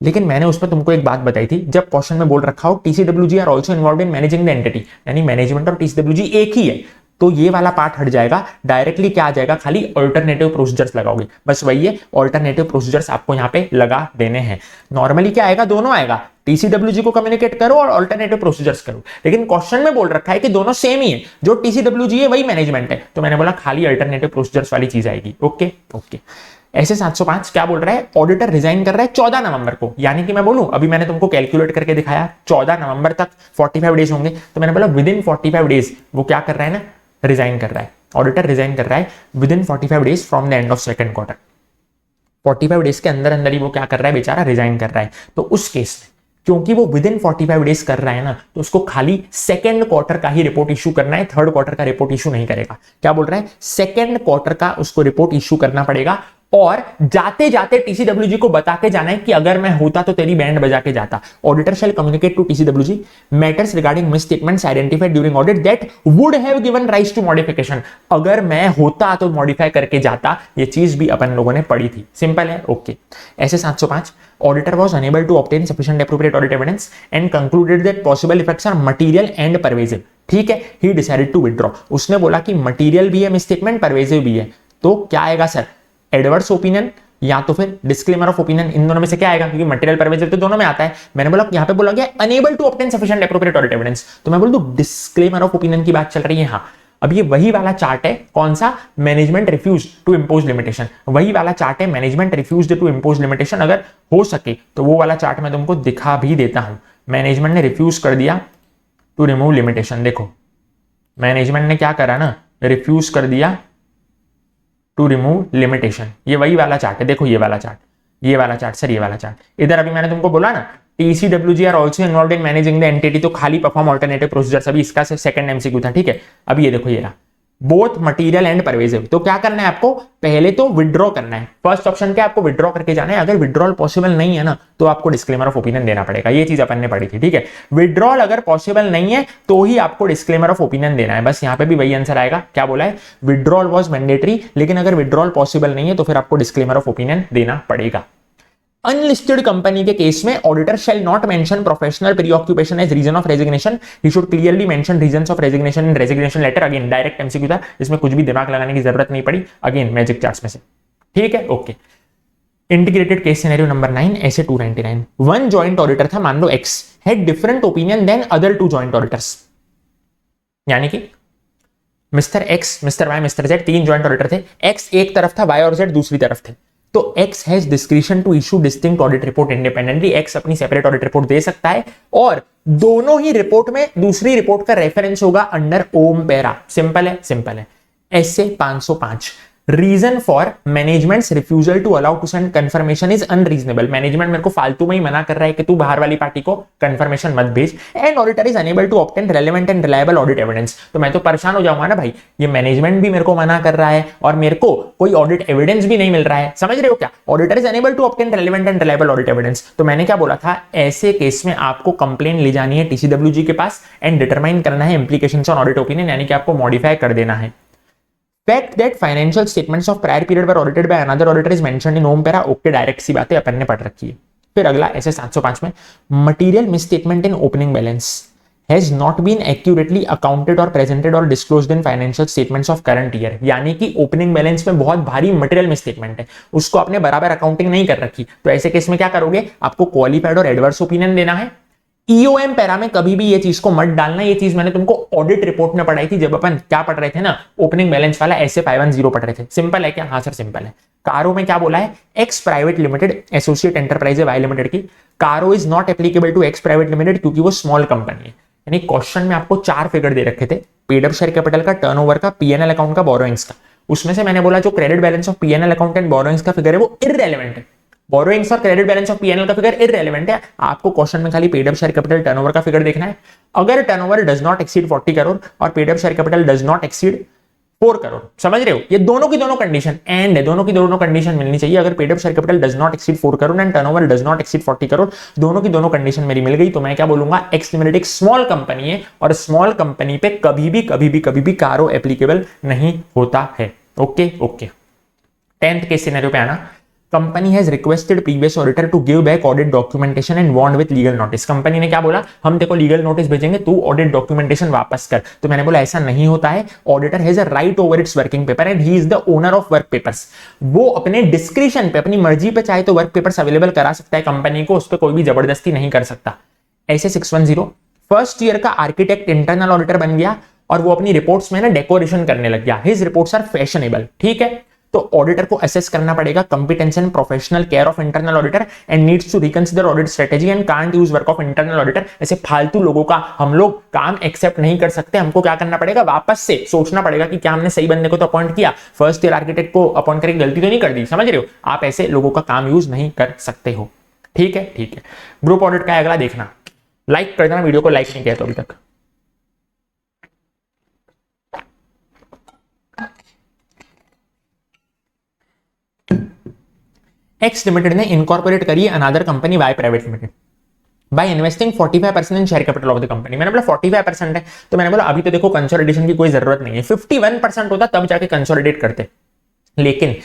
लेकिन मैंने उसमें तुमको एक बात बताई थी, जब क्वेश्चन में बोल रखा हो TCWG are also involved in managing the entity, यानी मैनेजमेंट और टीसीडब्ल्यूजी एक ही है, तो ये वाला पार्ट हट जाएगा, डायरेक्टली क्या आ जाएगा, खाली अल्टरनेटिव प्रोसीजर्स लगाओगे, बस वही है, अल्टरनेटिव प्रोसीजर्स आपको यहाँ पे लगा देने हैं। नॉर्मली क्या आएगा, दोनों आएगा, टीसीडब्ल्यूजी को कम्युनिकेट करो और अल्टरनेटिव प्रोसीजर्स करो, लेकिन क्वेश्चन में बोल रखा है कि दोनों सेम ही है, जो टीसीडब्ल्यूजी है वही मैनेजमेंट है, तो मैंने बोला खाली अल्टरनेटिव प्रोसीजर्स वाली चीज आएगी। ओके ओके, ऐसे 705 क्या बोल रहा है, ऑडिटर रिजाइन कर रहा है 14 नवंबर को, यानी कि मैं बोलूं अभी मैंने तुमको कैलकुलेट करके दिखाया 14 नवंबर तक 45 डेज होंगे, तो मैंने बोला विद इन 45 डेज वो क्या कर रहा है ना, रिजाइन कर रहा है, ऑडिटर रिजाइन कर रहा है with in 45 days from the end of second quarter, 45 days के अंदर अंदर ही वो क्या कर रहा है बेचारा, रिजाइन कर रहा है। तो उस केस में क्योंकि वो विद इन 45 डेज कर रहा है ना, तो उसको खाली सेकंड क्वार्टर का ही रिपोर्ट इशू करना है, थर्ड क्वार्टर का रिपोर्ट इशू नहीं करेगा। क्या बोल रहा है, सेकंड क्वार्टर का उसको रिपोर्ट इशू करना पड़ेगा, और जाते जाते टीसीडब्ल्यूजी को बता के जाना है कि अगर मैं होता तो तेरी बैंड बजा के जाता। Auditor shall communicate to TCWG matters regarding misstatements identified during audit that would have given rise to modification. अगर मैं होता तो मॉडिफाई करके जाता, ये चीज भी अपन लोगों ने पढ़ी थी। सिंपल है, okay. SA 705 auditor was unable to obtain sufficient appropriate audit evidence and concluded that possible effects are material and pervasive. ठीक है, ही डिसाइडेड टू विथड्रॉ। उसने बोला कि मटेरियल भी है मिस स्टेटमेंट, परवेसिव भी है, तो क्या आएगा सर? एडवर्स ओपिनियन या तो फिर डिस्क्लेमर ऑफ ओपिनियन। इन दोनों में से क्या आएगा? क्योंकि मटेरियल परवेसिव तो दोनों में आता है। मैंने बोला यहां पे बोला गया unable to obtain sufficient appropriate audit evidence, तो मैं बोल दूं डिस्क्लेमर ऑफ ओपिनियन की बात चल रही है। हाँ, अब ये वही वाला चार्ट है, कौन सा? Management refuse to impose limitation. वही वाला चार्ट है, management refuse to impose limitation. अगर हो सके तो वो वाला चार्ट मैं तुमको दिखा भी देता हूं। मैनेजमेंट ने रिफ्यूज कर दिया टू रिमूव लिमिटेशन। देखो मैनेजमेंट ने क्या करा ना, रिफ्यूज कर दिया टू रिमूव लिमिटेशन। ये वही वाला चार्ट है, देखो ये वाला चार्ट, ये वाला चार्ट सर, ये वाला चार्ट। इधर अभी मैंने तुमको बोला ना TCWG are also involved in managing the entity, तो खाली परफॉर्म ऑल्टरनेटिव प्रोसीजर्स, अभी इसका सेकंड एमसीक्यू था। ठीक है, अभी ये देखो ये रहा बोथ मटेरियल एंड परवेसिव। तो क्या करना है आपको? पहले तो विड्रॉ करना है। फर्स्ट ऑप्शन क्या, आपको विड्रॉ करके जाना है। अगर विड्रॉल पॉसिबल नहीं है ना, तो आपको डिस्क्लेमर ऑफ ओपिनियन देना पड़ेगा। ये चीज अपन ने पढ़ी थी। ठीक है, विड्रॉल अगर पॉसिबल नहीं है तो ही आपको डिस्क्लेमर ऑफ ओपिनियन देना है। बस यहाँ पे भी वही आंसर आएगा। क्या बोला है? विड्रॉल वॉज मैंडेटरी, लेकिन अगर विड्रॉल पॉसिबल नहीं है तो फिर आपको डिस्क्लेमर ऑफ ओपिनियन देना पड़ेगा। अनलिस्टेड कंपनी के केस में auditor shall not mention professional preoccupation as reason of resignation, he should clearly mention reasons of resignation in resignation letter. Again direct MCQ था, इसमें कुछ भी दिमाग लगाने की जरूरत नहीं पड़ी। अगेन मैजिक चार्ट्स में से। ठीक है, okay. Integrated case scenario number 9, ऐसे 299 वन जॉइंट ऑडिटर था, मान लो X had different opinion than other two joint auditors. यानी कि mister X, mister Y, mister Z, तीन जॉइंट ऑडिटर थे। एक्स एक तरफ था, वाई और जेड दूसरी तरफ थे। तो X has discretion to issue distinct audit report independently. X अपनी सेपरेट ऑडिट रिपोर्ट दे सकता है और दोनों ही रिपोर्ट में दूसरी रिपोर्ट का रेफरेंस होगा अंडर ओम पैरा। सिंपल है, सिंपल है। SA 505 reason for management's refusal to allow to send confirmation is unreasonable. Management मेरे को फालतू में ही मना कर रहा है कि तू बाहर वाली पार्टी को कंफर्मेशन मत भेज। And auditor is unable to obtain relevant and reliable audit evidence. तो मैं तो परेशान हो जाऊंगा ना भाई, ये मैनेजमेंट भी मेरे को मना कर रहा है और मेरे को कोई ऑडिट एविडेंस भी नहीं मिल रहा है। समझ रहे हो क्या? Auditor is unable to obtain relevant and reliable audit evidence. तो मैंने क्या बोला था, ऐसे केस में आपको कंप्लेन ले जानी है टीसीडब्ल्यूजी के पास एंड डिटरमाइन करना है इंप्लीकेशंस ऑन ऑडिट ओपिनियन, यानी कि आपको मॉडिफाई कर देना है। Fact that financial statements of prior period were audited by another auditor is mentioned in OM para. Okay, direct सी बातें अपन ने पढ़ रखी है। फिर अगला ऐसे 705 में material misstatement in opening balance has not been accurately accounted or presented or disclosed in financial statements of current year। यानी कि ओपनिंग बैलेंस में बहुत भारी मटेरियल मिसस्टेटमेंट है, उसको आपने बराबर अकाउंटिंग नहीं कर रखी। तो ऐसे केस में क्या करोगे? आपको क्वालिफाइड और एडवर्स ओपिनियन देना है। ईओएम पैरा में कभी भी ये चीज को मत डालना। ये चीज मैंने तुमको ऑडिट रिपोर्ट में पढ़ाई थी, जब अपन क्या पढ़ रहे थे ना, ओपनिंग बैलेंस वाला ऐसे 510 पढ़ रहे थे। सिंपल है क्या? हाँ सर सिंपल है। कारो में क्या बोला है? X private limited associate enterprise है वाई लिमिटेड की। CARO is not applicable to X private limited क्योंकि वो स्मॉल कंपनी है। यानी क्वेश्चन में आपको 4 फिगर दे रखे थे, पेड अप शेयर कैपिटल का, टर्नओवर का, पीएनएल अकाउंट का, बोरोइंग्स का। उसमें से मैंने बोला जो credit balance of PNL account and borrowings का फिगर है वो इररेलेवेंट है। बोरोइंग्स और क्रेडिट बैलेंस ऑफ पीएनएल का फिगर इररेलेवेंट है। आपको क्वेश्चन में खाली paid up share capital turnover का फिगर देखना है। अगर turnover does not exceed 40 crore और paid up share capital does not exceed 4 crore, समझ रहे हो? ये दोनों की दोनों कंडीशन एंड है, दोनों की दोनों कंडीशन मिलनी चाहिए। अगर paid up share capital does not exceed 4 crore and turnover does not exceed 40 crore, दोनों की दोनों कंडीशन मेरी मिल गई, तो मैं क्या बोलूंगा? एक्स लिमिटेड एक स्मॉल कंपनी है और स्मॉल कंपनी पे कभी भी कारो एप्लीकेबल नहीं होता है। Okay okay. 10th case scenario पे आना। Company has requested previous auditor to give back audit documentation and want with legal notice. Company ने क्या बोला? हम देखो लीगल नोटिस भेजेंगे, तू ऑडिट डॉक्यूमेंटेशन वापस कर। तो मैंने बोला ऐसा नहीं होता है। Auditor has a right over it's working paper and he is the owner of work papers. वो अपने डिस्क्रिशन पे, अपनी मर्जी पे चाहे तो वर्क पेपर्स अवेलेबल करा सकता है कंपनी को, उस पर कोई भी जबरदस्ती नहीं कर सकता। ऐसे 610 फर्स्ट ईयर का आर्किटेक्ट इंटरनल ऑडिटर बन गया और वो अपनी रिपोर्ट्स में ना डेकोरेशन करने लग गया। His reports are fashionable. ठीक है, तो ऑडिटर को असेस करना पड़ेगा competence and professional care of internal auditor and needs to reconsider audit strategy and can't use work of internal auditor. ऐसे फालतू लोगों का हम लोग काम एक्सेप्ट नहीं कर सकते। हमको क्या करना पड़ेगा? वापस से सोचना पड़ेगा कि क्या हमने सही बंदे को तो अपॉइंट किया, फर्स्ट ईयर आर्किटेक्ट को अपॉइंट करके गलती तो नहीं कर दी। समझ रहे हो? आप ऐसे लोगों का काम यूज नहीं कर सकते हो। ठीक है ठीक है। ग्रुप ऑडिट का अगला देखना, लाइक कर देना वीडियो को, लाइक नहीं किया तो अभी तक। एक्स लिमिटेड ने इनकॉर्पोरेट करी another company Y private limited by investing 45% in share capital of the company. मैंने बोला 45% है, तो मैंने बोला अभी तो देखो कंसोलिडेशन की कोई जरूरत नहीं है, 51% होता तब जाके कंसोलिडेट करते। लेकिन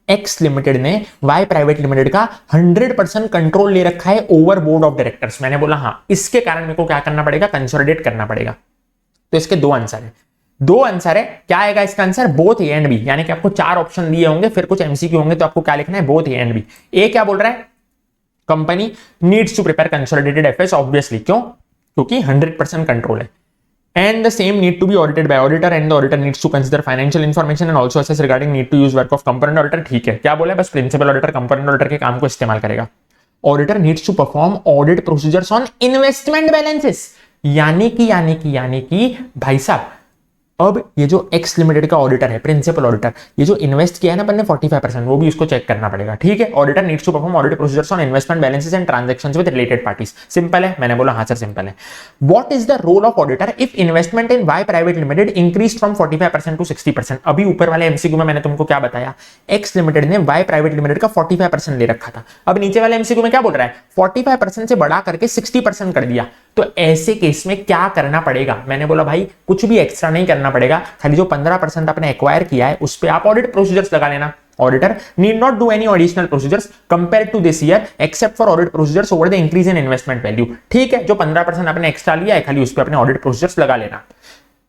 एक्स लिमिटेड ने वाई प्राइवेट लिमिटेड का 100% कंट्रोल ले रखा है ओवर बोर्ड ऑफ डायरेक्टर्स। मैंने बोला हाँ, इसके कारण मेरे को क्या करना पड़ेगा, कंसोलिडेट करना पड़ेगा। तो इसके दो आंसर है, दो आंसर है। क्या आएगा इसका answer, both A and B. यानी कि आपको 4 ऑप्शन दिए होंगे, फिर कुछ एमसीक्यू होंगे, तो आपको क्या लिखना है, both A and B. A क्या बोल रहा है, company needs to prepare consolidated FS, obviously क्यों, क्योंकि 100% कंट्रोल है। And the same need to be audited by auditor and the auditor needs to consider financial information and also assess regarding need to use work of component auditor। ठीक है, क्या बोला है, बस principal auditor component auditor के काम को इस्तेमाल करेगा। Auditor needs to perform audit procedures on investment balances. यानी कि भाई साहब, अब ये जो एक्स लिमिटेड का ऑडिटर है, प्रिंसिपल ऑडिटर, ये जो इन्वेस्ट किया है ना अपन ने 45%, वो भी उसको चेक करना पड़ेगा। ठीक है, auditor needs to perform audit procedures on investment balances and transactions with related parties. Simple है, मैंने बोला हाँ सर सिंपल है। What is the role of auditor if investment in Y private limited increase from 45% to 60%। अभी ऊपर वाले MCQ में मैंने तुमको क्या बताया, एक्स लिमिटेड ने वाई प्राइवेट लिमिटेड का 45% ले रखा था। अब नीचे वाले एमसीक्यू में क्या बोल रहा है, 45% से बढ़ा करके 60% कर दिया। तो ऐसे केस में क्या करना पड़ेगा, मैंने बोला भाई कुछ भी एक्स्ट्रा नहीं करना पड़ेगा, खाली जो 15% आपने एक्वायर किया है उस पे आप ऑडिट प्रोसीजर्स लगा लेना। Auditor need not do any additional procedures compare to this year except for audit procedures over the increase in investment value. ठीक है, जो 15% आपने एक्स्ट्रा लिया है खाली उस पे अपने ऑडिट प्रोसीजर्स लगा लेना।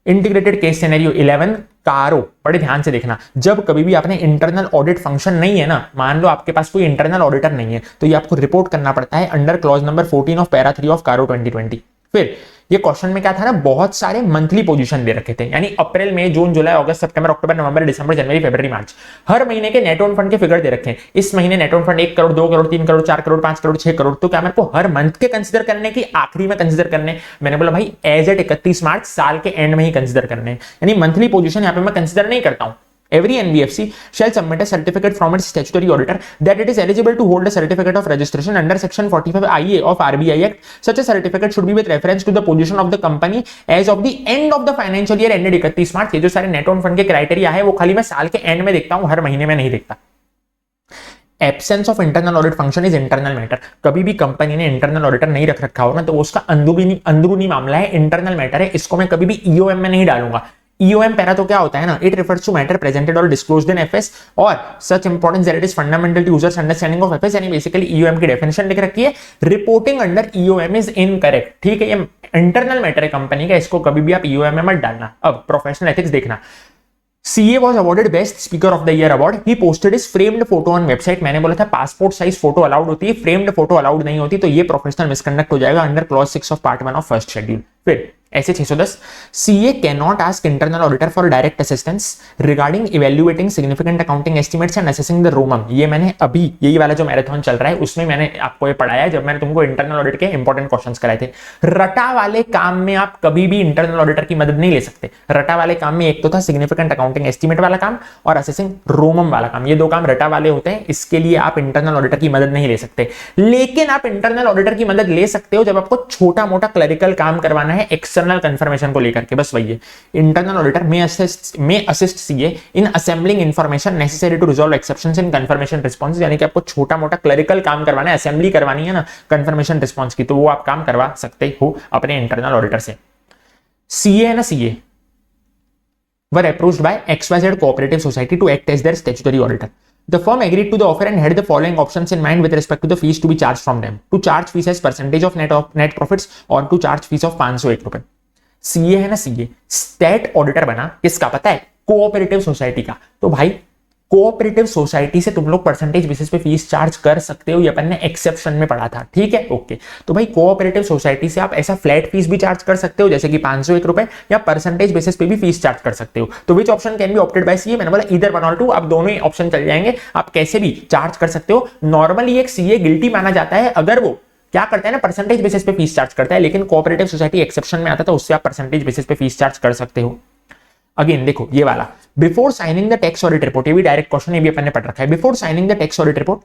इंटीग्रेटेड केस सिनेरियो 11 कारो, बड़े ध्यान से देखना, जब कभी भी आपने इंटरनल ऑडिट फंक्शन नहीं है ना, मान लो आपके पास कोई इंटरनल ऑडिटर नहीं है, तो ये आपको रिपोर्ट करना पड़ता है under clause number 14 of para 3 of CARO 2020। फिर ये क्वेश्चन में क्या था ना, बहुत सारे मंथली पोजीशन दे रखे थे, यानी अप्रैल मई जून जुलाई अगस्त सितंबर अक्टूबर नवंबर दिसंबर जनवरी फरवरी मार्च, हर महीने के नेट ओन फंड के फिगर दे रखे हैं। इस महीने net own fund 1 crore 2 crore 3 crore 4 crore 5 crore 6 crore. तो क्या मेरे को हर मंथ के कंसीडर करने की आखिरी में कंसीडर करने, मैंने बोला भाई एज एट 31 मार्च साल के एंड में ही कंसीडर करने, यानी मंथली पोजीशन यहाँ पे मैं कंसीडर नहीं करता हूं। Every NBFC shall submit a certificate from its statutory auditor that it is eligible to hold a certificate of registration under section 45 IA of RBI Act. Such a certificate should be with reference to the position of the company as of the end of the financial year ended 31 मार्च। ये जो सारे net on fund के criteria है वो खाली मैं साल के एंड में देखता हूं, हर महीने में नहीं देखता। Absence of internal audit function is internal matter. कभी भी कंपनी ने इंटरनल ऑडिटर नहीं रख रखा हो ना, तो उसका अंदरूनी मामला है, इंटरनल मैटर है, इसको मैं कभी भी ईओएम में नहीं डालूंगा। EOM पैरा तो क्या होता है ना, it refers to matter presented और डिस्क्लोज्ड इन एफएस और such importance that it is fundamental to users understanding of FS. यानी बेसिकली EOM की डेफिनेशन लिख रखी है, reporting under EOM is incorrect. ठीक है, ये इंटरनल मैटर है कंपनी का, इसको कभी भी आप EOM में मत डालना। अब प्रोफेशनल एथिक्स देखना, CA was awarded Best Speaker of the Year award. He posted his framed photo on website. मैंने बोला था पासपोर्ट साइज फोटो अलाउड होती है, फ्रेम्ड फोटो अलाउड नहीं होती, तो ये प्रोफेशनल मिसकंडक्ट हो जाएगा under clause 6 of part 1 of first schedule. फिर ऐसे 610 CA cannot ask internal auditor for direct assistance regarding evaluating significant accounting estimates and assessing the ROMM। ये मैंने अभी यही वाला जो मैराथन चल रहा है उसमें मैंने आपको ये पढ़ाया है, जब मैंने तुमको इंटरनल ऑडिट के इंपॉर्टेंट क्वेश्चंस कराए थे। रटा वाले काम में आप कभी भी इंटरनल ऑडिटर की मदद नहीं ले सकते। रटा वाले काम में एक तो था सिग्निफिकेंट अकाउंटिंग एस्टिमेट वाला काम और असेसिंग ROMM वाला काम, ये दो काम रटा वाले होते हैं, इसके लिए आप इंटरनल ऑडिटर की मदद नहीं ले सकते। लेकिन आप इंटरनल ऑडिटर की मदद ले सकते हो जब आपको छोटा मोटा क्लरिकल काम करवाना है एक्सटर्नल कंफर्मेशन को लेकर के, बस वही है। Internal auditor may assist CA in assembling information necessary to resolve exceptions in confirmation response। यानी कि आपको छोटा मोटा क्लरिकल काम करवाना है, असेंबली करवानी है ना कंफर्मेशन रिस्पॉन्स की, तो वो आप काम करवा सकते हो अपने इंटरनल ऑडिटर से। CA है ना, CA were approached by XYZ cooperative society to act as their statutory auditor. The firm agreed to the offer and had the following options in mind with respect to the fees to be charged from them: to charge fees as percentage of net profits or to charge fees of 501 रुपए। CA है ना, CA state auditor बना, किसका पता है, cooperative society का। तो भाई कोऑपरेटिव सोसाइटी से तुम लोग परसेंटेज बेसिस पे फीस चार्ज कर सकते हो, ये अपन ने एक्सेप्शन में पढ़ा था। ठीक है, ओके। तो भाई कोऑपरेटिव सोसाइटी से आप ऐसा फ्लैट फीस भी चार्ज कर सकते हो जैसे कि 501 रुपए, या परसेंटेज बेसिस पे भी फीस चार्ज कर सकते हो। तो which option can be opted by CA, मैंने बोला इधर 1 और 2, आप दोनों ही ऑप्शन चल जाएंगे, आप कैसे भी चार्ज कर सकते हो। नॉर्मली एक CA गिल्टी माना जाता है अगर वो क्या करता है ना, परसेंटेज बेसिस पे फीस चार्ज करता है, लेकिन कोऑपरेटिव सोसाइटी एक्सेप्शन में आता था, उससे आप परसेंटेज बेसिस पे फीस चार्ज कर सकते हो। अगेन देखो ये वाला, before signing the tax audit report, ये भी डायरेक्ट क्वेश्चन, ये भी अपन ने पढ़ रखा है। Before signing the tax audit report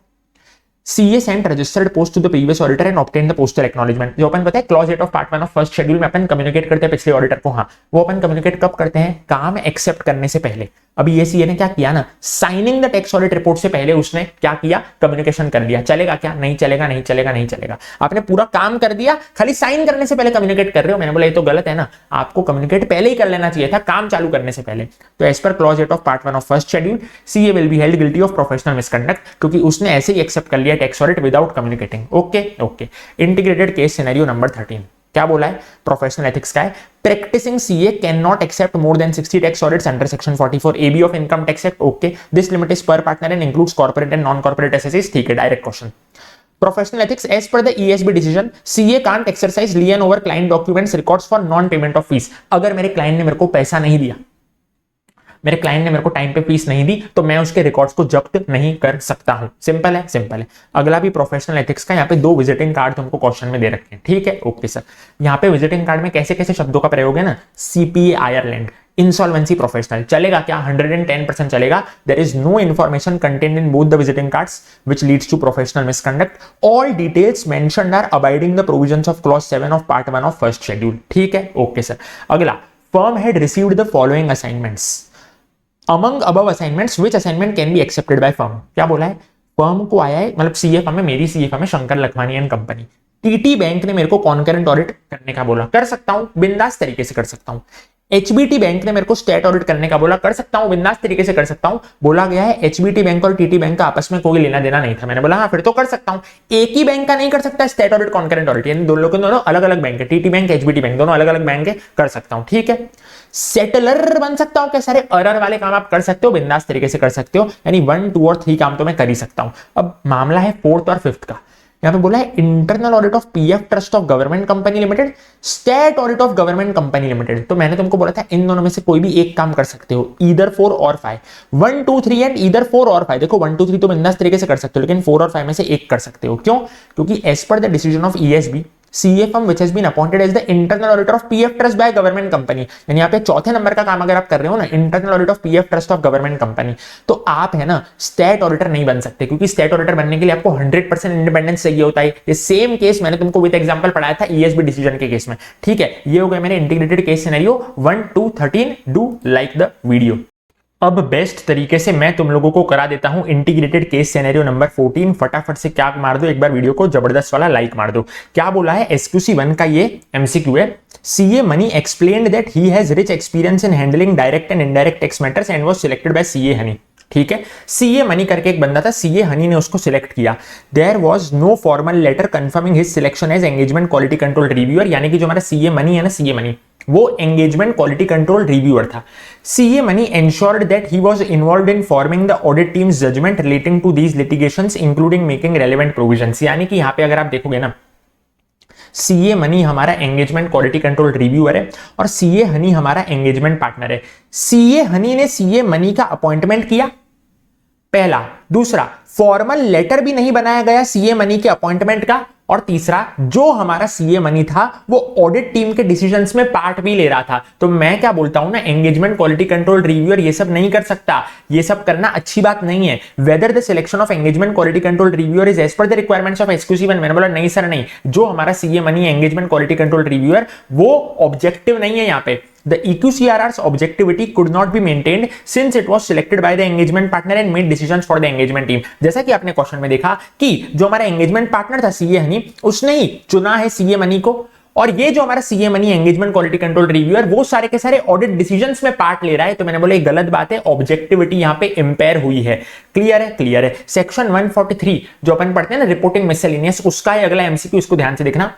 CA sent registered post to the previous auditor and obtained the postal acknowledgement। जो अपन पता है clause 8 of part 1 of first schedule में अपन कम्युनिकेट करते हैं पिछले ऑडिटर को, हाँ वो अपन कम्युनिकेट कब करते हैं, काम एक्सेप्ट करने से पहले। अभी ये सीए ने क्या किया ना, signing the tax audit report से पहले उसने क्या किया, कम्युनिकेशन कर दिया। चलेगा क्या? नहीं चलेगा, नहीं चलेगा, नहीं चलेगा। आपने पूरा काम कर दिया, खाली साइन करने से पहले कम्युनिकेट कर रहे हो। मैंने बोला ये तो गलत है ना, आपको कम्युनिकेट पहले ही कर लेना चाहिए था, काम चालू करने से पहले। तो as per clause 8 of part 1 of first schedule, CA will be held guilty of professional misconduct, क्योंकि उसने ऐसे ही एक्सेप्ट कर लिया tax audit without communicating. Okay okay. Integrated case scenario number 13 क्या बोला है? प्रोफेशनल एथिक्स का है, practicing CA cannot accept more than 60 tax audits under section 44AB of income tax act. Okay, this limit is per partner and includes corporate and non-corporate assets. ठीक है, direct question. Professional ethics, as per the ESB decision, CA can't exercise lien over client documents records for non-payment of fees. अगर मेरे client ने मेरे को पैसा नहीं दिया, मेरे क्लाइंट ने मेरे को टाइम पे फीस नहीं दी, तो मैं उसके रिकॉर्ड्स को जब्त नहीं कर सकता हूं। सिंपल है, सिंपल है। अगला भी प्रोफेशनल एथिक्स का, यहाँ पे 2 विजिटिंग कार्ड तुमको क्वेश्चन में दे रखे हैं। ठीक है, ओके सर। यहाँ पे विजिटिंग कार्ड में कैसे कैसे शब्दों का प्रयोग है ना, सीपीए आयरलैंड, इंसॉल्वेंसी प्रोफेशनल, चलेगा क्या? 110% चलेगा। There is no information contained in both the visiting cards which leads to professional misconduct. All details mentioned are abiding the provisions of clause 7 of part 1 of first schedule. ठीक है, okay sir. अगला, firm had received the following assignments among above assignments which assignment can be accepted by firm। क्या बोला है? Firm को आया है, मतलब सीए फर्म है, मेरी सीए फर्म है Shankar Lakhwani and company. TT bank ने मेरे को कॉन्करेंट ऑडिट करने का बोला, कर सकता हूं, बिंदास तरीके से कर सकता हूं। एचबीटी बैंक ने मेरे को स्टेट ऑडिट करने का बोला, कर सकता हूं, बिंदास तरीके से कर सकता हूं। बोला गया है एचबीटी बैंक और टीटी बैंक का आपस में कोई लेना देना नहीं था। मैंने बोला हाँ, फिर तो कर सकता हूं। एक ही बैंक का नहीं कर सकता स्टेट ऑडिट कॉन्करेंट ऑडिट, यानी दोनों अलग अलग बैंक है, टीटी बैंक एचबीटी बैंक दोनों अलग अलग बैंक है, कर सकता हूं। ठीक है। सेटलर बन सकता हूं क्या? सारे अरर वाले काम आप कर सकते हो, बिंदास तरीके से कर सकते हो, यानी 1, 2 और 3 काम तो मैं कर ही सकता हूं। अब मामला है 4th और 5th का। यहां पे बोला है internal audit of PF trust of government company limited, state audit of government company limited. तो मैंने तुमको बोला था इन दोनों में से कोई भी एक काम कर सकते हो, ईदर 4 और 5, 1, 2, 3 एंड ईदर 4 और 5। देखो 1, 2, 3 तो बिंदास तरीके से कर सकते हो, लेकिन 4 और 5 में से एक कर सकते हो। क्यों? क्योंकि as per the decision of ESB, CA firm which has been appointed as the internal auditor of PF trust by government company, यानी यहाँ पे 4थे नंबर का काम अगर आप कर रहे हो ना, internal audit of PF trust of government company, तो आप है ना स्टेट ऑडिटर नहीं बन सकते, क्योंकि स्टेट ऑडिटर बनने के लिए आपको 100% इंडिपेंडेंस चाहिए होता है। ये सेम केस मैंने तुमको विद एग्जांपल पढ़ाया था ESB डिसीजन के केस में। ठीक है, ये हो गया मेरे integrated case scenario 1, 2, 13। Do like the video. अब बेस्ट तरीके से मैं तुम लोगों को करा देता हूं इंटीग्रेटेड केस सिनेरियो नंबर 14। फटाफट से क्या मार दो, एक बार वीडियो को जबरदस्त वाला लाइक मार दो। क्या बोला है? SQC 1 का ये MCQ है। CA Money explained that he has rich experience in handling direct and indirect tax matters and was selected by CA Honey। ठीक है, CA Money करके एक बंदा था, CA Honey ने उसको सिलेक्ट किया। There was no formal letter confirming his selection as engagement quality control reviewer, यानी कि जो हमारा CA Money है ना, CA Money वो एंगेजमेंट क्वालिटी कंट्रोल रिव्यूअर था। CA Money ensured that he was involved in forming the audit team's judgment relating to these litigations including making relevant provisions। यानी कि यहां पे अगर आप देखोगे ना, CA Money हमारा एंगेजमेंट क्वालिटी कंट्रोल रिव्यूअर है और CA Honey हमारा एंगेजमेंट पार्टनर है। CA Honey ने CA Money का अपॉइंटमेंट किया, पहला। दूसरा, फॉर्मल लेटर भी नहीं बनाया गया CA Money के अपॉइंटमेंट का। और तीसरा, जो हमारा CA Money था वो ऑडिट टीम के डिसीजंस में पार्ट भी ले रहा था। तो मैं क्या बोलता हूं ना, एंगेजमेंट क्वालिटी कंट्रोल रिव्यूअर ये सब नहीं कर सकता, ये सब करना अच्छी बात नहीं है। Whether the selection of engagement quality control reviewer is as per the requirements of SQC 1। मैंने बोला नहीं सर नहीं, जो हमारा CA Money engagement quality control reviewer वो ऑब्जेक्टिव नहीं है यहाँ पे। The EQCRR's objectivity could not be maintained since it was selected by the engagement partner and made decisions for the engagement team। जैसा कि आपने क्वेश्चन में देखा कि जो हमारा एंगेजमेंट पार्टनर था CA Honey, उसने ही चुना है CA Money को, और ये जो हमारा CA Money engagement quality control reviewer वो सारे के सारे ऑडिट डिसीजंस में पार्ट ले रहा है। तो मैंने बोला ये गलत बात है, ऑब्जेक्टिविटी यहाँ पे इंपेयर हुई है। क्लियर है? क्लियर है। सेक्शन 143 जो अपन पढ़ते हैं ना, रिपोर्टिंग मिसलेनियस, उसका है अगला MCQ, इसको ध्यान से देखना।